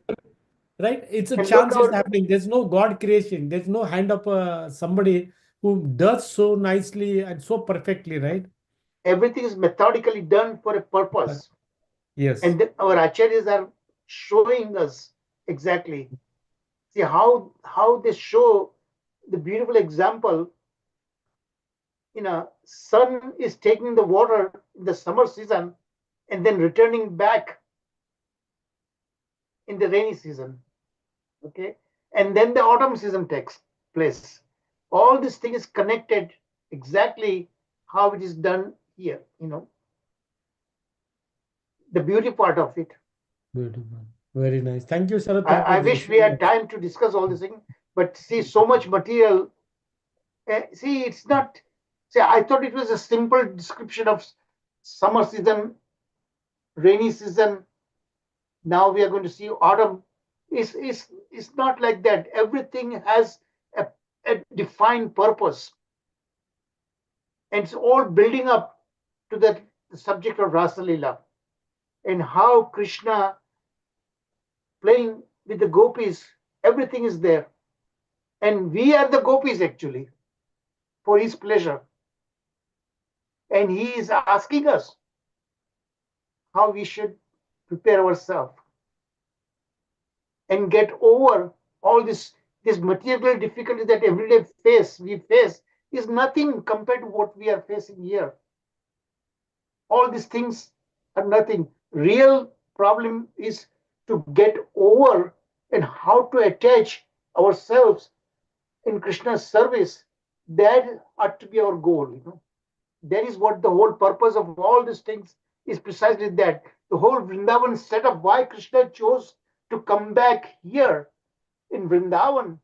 right? It's a And look chance is out, happening. There's no God creation. There's no hand of somebody who does so nicely and so perfectly, right? everything is methodically done for a purpose. Yes. And our acharyas are showing us exactly. See how they show the beautiful example. Sun is taking the water in the summer season and then returning back in the rainy season. Okay, and then the autumn season takes place. All this thing is connected exactly how it is done here. The beauty part of it. Beautiful. Very nice. Thank you, Sarath I Prabhuji, wish so we had much. time to discuss all this thing, but see, so much material. See, it's not. See, I thought it was a simple description of summer season, rainy season. Now we are going to see autumn. It's not like that. Everything has a defined purpose, and it's all building up to the subject of Rasa Leela, and how Krishna playing with the gopis. Everything is there, and we are the gopis actually for his pleasure, and he is asking us how we should prepare ourselves and get over all this material difficulty that everyday we face is nothing compared to what we are facing here. All these things are nothing. Real problem is to get over and how to attach ourselves in Krishna's service. That ought to be our goal. That is what the whole purpose of all these things is, precisely that. The whole Vrindavan setup, why Krishna chose to come back here in Vrindavan,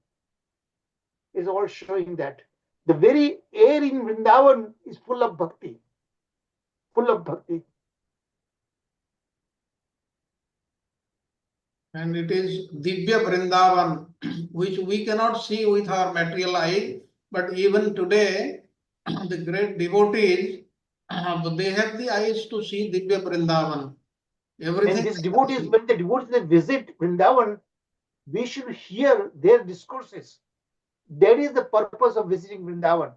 is all showing that. The very air in Vrindavan is full of bhakti. Full of bhakti. And it is Divya Vrindavan, which we cannot see with our material eye, but even today, the great devotees, they have the eyes to see Divya Vrindavan. And Everything these they can devotees, see. when the devotees they visit Vrindavan, we should hear their discourses. That is the purpose of visiting Vrindavan.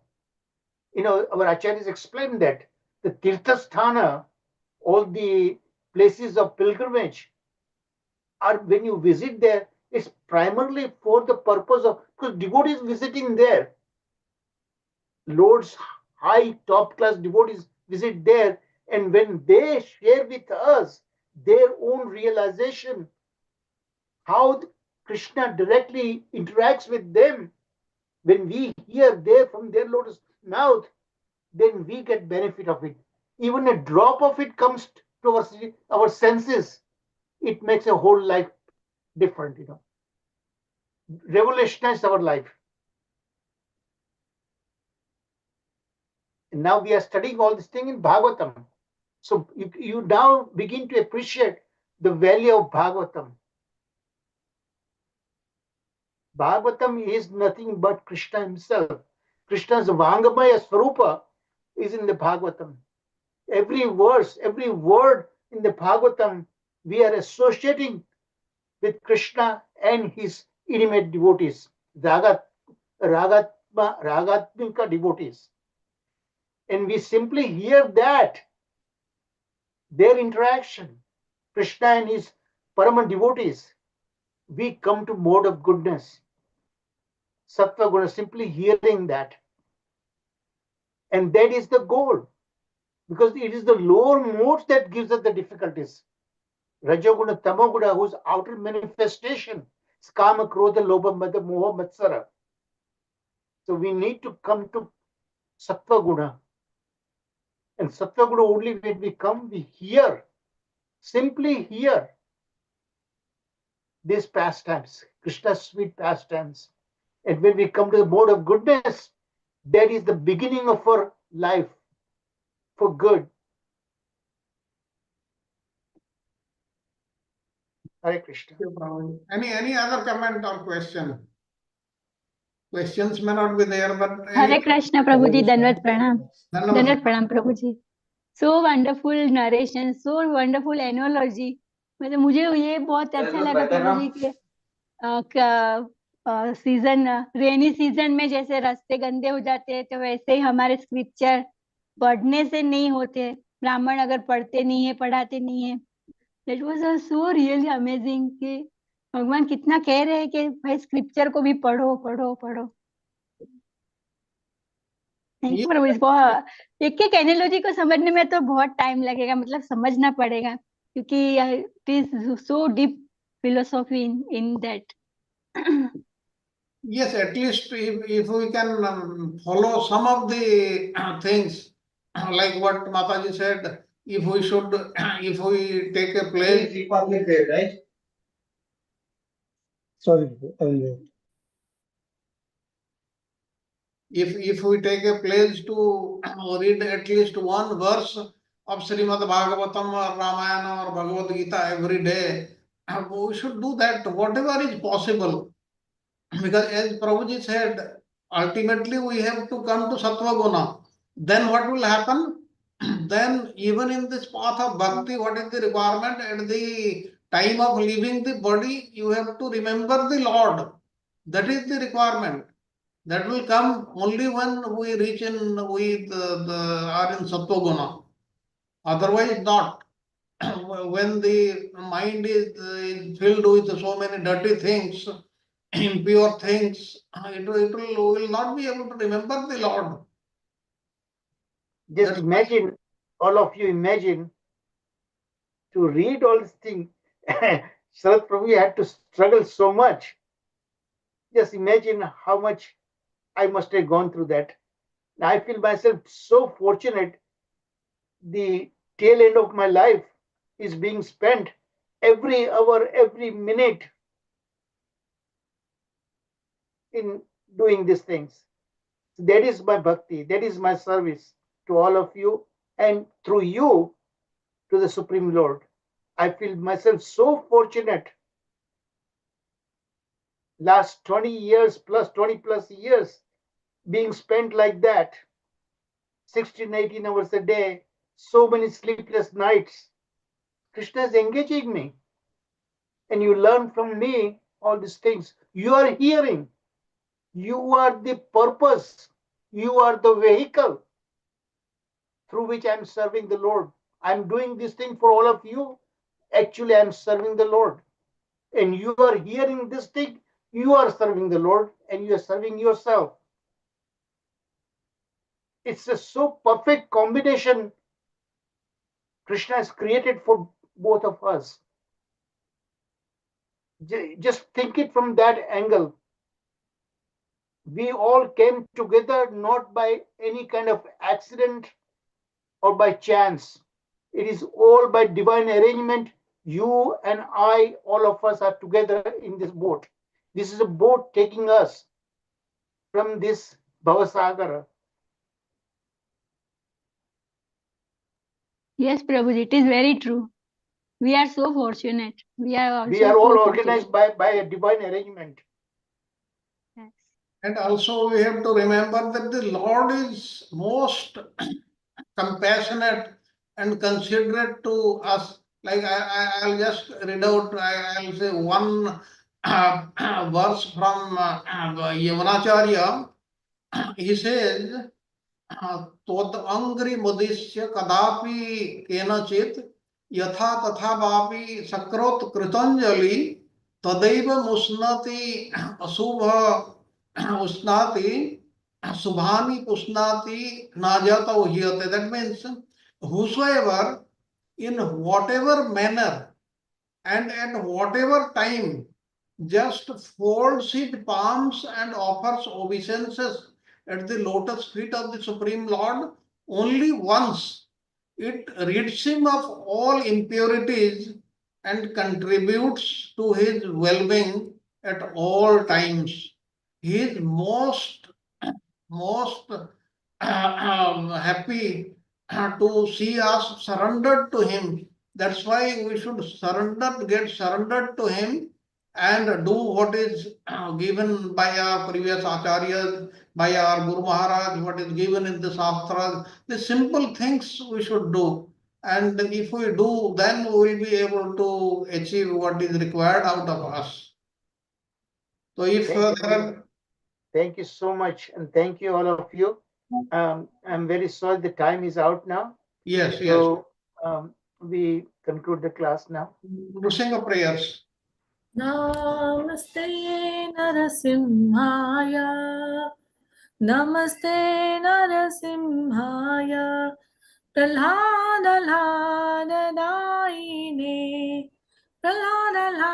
Our acharyas explained that the Tirthasthana, all the places of pilgrimage, are when you visit there, It's primarily for the purpose of, because devotees visiting there, Lord's high top class devotees visit there, and when they share with us their own realization, how Krishna directly interacts with them, when we hear there from their lotus mouth, then we get benefit of it. Even a drop of it comes to our senses, it makes a whole life different, revolutionize our life. And now we are studying all this thing in Bhagavatam. So you now begin to appreciate the value of Bhagavatam. Bhagavatam is nothing but Krishna himself. Krishna's Vangamaya Swarupa is in the Bhagavatam. Every verse, every word in the Bhagavatam, we are associating with Krishna and his intimate devotees, Ragatmika devotees. And we simply hear that, their interaction, Krishna and his Parama devotees, we come to mode of goodness. Sattva Guna, simply hearing that. And that is the goal, because it is the lower modes that gives us the difficulties. Rajoguna, Tamoguna, whose outer manifestation is Kama, Krodha, Lobha, Mada, Moha, Matsara. So we need to come to Sattva Guna. And Sattva Guna only when we come, we hear, simply hear these pastimes, Krishna's sweet pastimes. And when we come to the mode of goodness, that is the beginning of our life for good. Hare Krishna. Any other comment or question? Questions may not be there, but Hare Krishna, Prabhuji, Dandavat Pranam. Dandavat. Dandavat Pranam, Prabhuji. So wonderful narration, so wonderful analogy. मतलब मुझे ये बहुत अच्छा लगा प्रभु जी के season rainy season में जैसे रास्ते गंदे हो जाते हैं, तो वैसे ही हमारे स्क्रिप्चर पढ़ने से नहीं होते, ब्राह्मण अगर पढ़ते नहीं है, पढ़ाते नहीं है. That was so really amazing कि भगवान कितना कह रहे हैं कि भाई स्क्रिप्चर को भी पढ़ो पढ़ो पढ़ो. थैंक यू प्रभु. बहुत एक एक एनालॉजी को समझने में तो बहुत टाइम लगेगा, मतलब समझना पड़ेगा, क्योंकि it is so deep philosophy in that. Yes, at least if we can follow some of the things, like what Mataji said, if we take a place. Republic Day, right? Sorry. If we take a place to read at least one verse of Srimad Bhagavatam or Ramayana or Bhagavad Gita every day, we should do that, whatever is possible. Because as Prabhuji said, ultimately we have to come to Sattva Guna. Then what will happen? Then even in this path of bhakti, what is the requirement? At the time of leaving the body, you have to remember the Lord. That is the requirement. That will come only when we reach in, we are in Sattva Guna. Otherwise not. When the mind is filled with so many dirty things, impure things, will not be able to remember the Lord. Just imagine, all of you imagine, to read all this thing. Sarath Prabhu had to struggle so much. Just imagine how much I must have gone through that. I feel myself so fortunate. The tail end of my life is being spent every hour, every minute in doing these things. That is my bhakti, that is my service to all of you, and through you to the Supreme Lord. I feel myself so fortunate. Last 20 years plus, 20 plus years being spent like that, 16, 18 hours a day, so many sleepless nights. Krishna is engaging me. And you learn from me all these things. You are hearing. You are the purpose. You are the vehicle through which I am serving the Lord. I am doing this thing for all of you. Actually, I am serving the Lord. and you are hearing this thing, you are serving the Lord and you are serving yourself. It's a so perfect combination Krishna has created for both of us. Just think it from that angle. We all came together not by any kind of accident or by chance. It is all by divine arrangement. You and I, all of us are together in this boat. This is a boat taking us from this Bhavasagara. Yes, Prabhuji, it is very true. We are so fortunate. We are also We are all so organized fortunate. by a divine arrangement. Yes. And also we have to remember that the Lord is most compassionate and considerate to us. Like I'll just read out, I'll say one verse from Yavanacharya. He says, त्वद् अंग्रि मुदिश्य कदापि केनचित् यथा तथा वापि सकृत् कृतंजलि तदैव मुष्णति अशुभ उष्णाति शुभानि पुष्णाति नाजतो ह्यते. That means whosoever in whatever manner and at whatever time just folds his palms and offers obeisances at the lotus feet of the Supreme Lord, only once it rids him of all impurities and contributes to his well-being at all times. He is most happy to see us surrendered to him. That's why we should get surrendered to him and do what is given by our previous acharyas, by our Guru Maharaj, what is given in the Shastras. The simple things we should do. And if we do, then we will be able to achieve what is required out of us. So if Thank you so much, and thank you all of you. I'm very sorry the time is out now. Yes, yes. So we conclude the class now. To sing a prayers. Namaste Narasimhaya. Namaste Narasimhaya. Prahlada Prahlada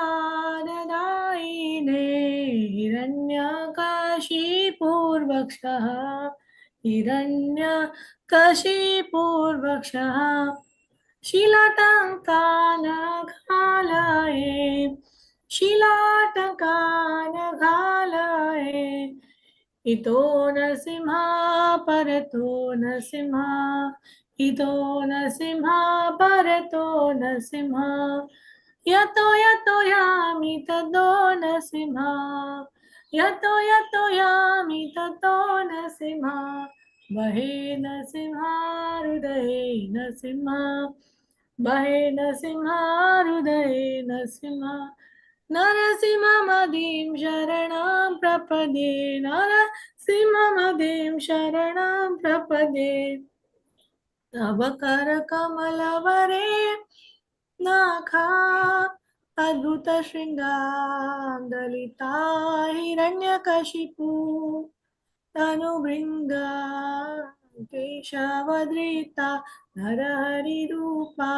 Hiranyakashipurvakshaha. Hiranyakashipurvakshaha. Shilatankanagalaye. Shilatankanagalaye. Ito Narasimha Parato Narasimha. Ito Narasimha Parato Narasimha. Yato yami tado Narasimha. Yato yami tato Narasimha. Bahe Narasimha Hrudaye Narasimha. Bahe Narasimha Hrudaye Narasimha. Narasimhamadhim Sharanam Prapade. Narasimhamadhim Sharanam Prapade. Tavakara Kamalavare Nakha Adhuta Shringam Dalita Hiranyakashipu Tanubringa Keshavadrita Narahari Rupa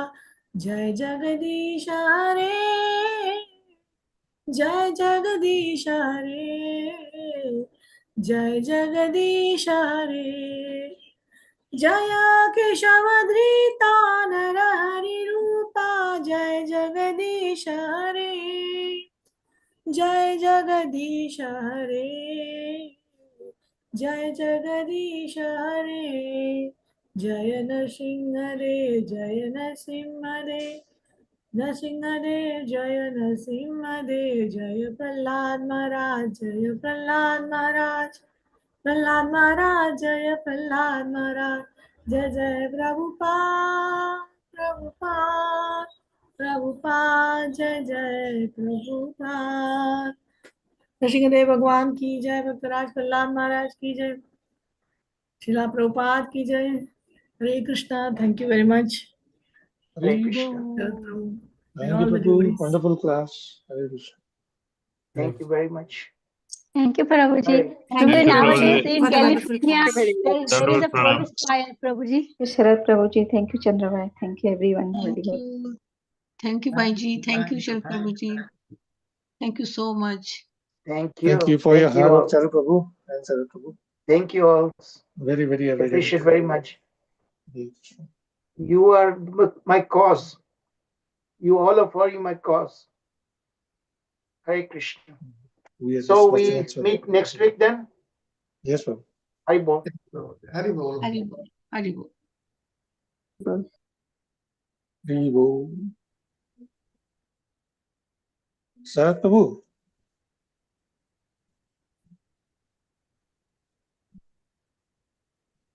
Jai Jagadish Hare Jai Jagadish Hare Jai Jagadish Hare Jaya Keshavadrita Narahari Rupa Jai Jagadish Hare Jai Jagadish Hare Jai Jagadish Hare Jaya Nrsimhare Jaya Nrsimhare Nrsimhare Jaya Nrsimhare Jaya Prahlad Maharaj Jaya Prahlad Maharaj Prahlad Maharaj Jaya Prahlad Maharaj Jai Jai Prabhupada Prabhupada Prabhupada Jai Jai Prabhupada Narasimhadeva भगवान की जय भक्तराज प्रहलाद महाराज की जय शिला प्रभुपाद की जय Hare Krishna thank you very much Hare Krishna. and Thank you, all the Prabhu. devotees. Wonderful class. Hare Krishna. Thank you very much. Thank you, Prabhuji. Bye. Thank Today you, you, nowadays Prabhuji. in for the wonderful California, class. there is a Dandavat pranam. forest fire, Prabhuji. Sharad Prabhuji, thank you, Chandravai. Thank you, everyone. Very Thank good. you. Thank you, Bhaiji. Thank you, Sharad Prabhuji. Thank you so much. Thank you. Thank you for your Thank you hard work, all. Charu Prabhu and Charu Prabhu. Thank you all. Very, very Appreciate available. very much. Hare Krishna. You are my cause. You all of you my cause. Hare Krishna. We are So just we watching actually. meet next week then. Yes, Prabhu. Hari Bol. Hari Bol. Hari Bol. Hari Bol. Hari Bol. Sharat Prabhu.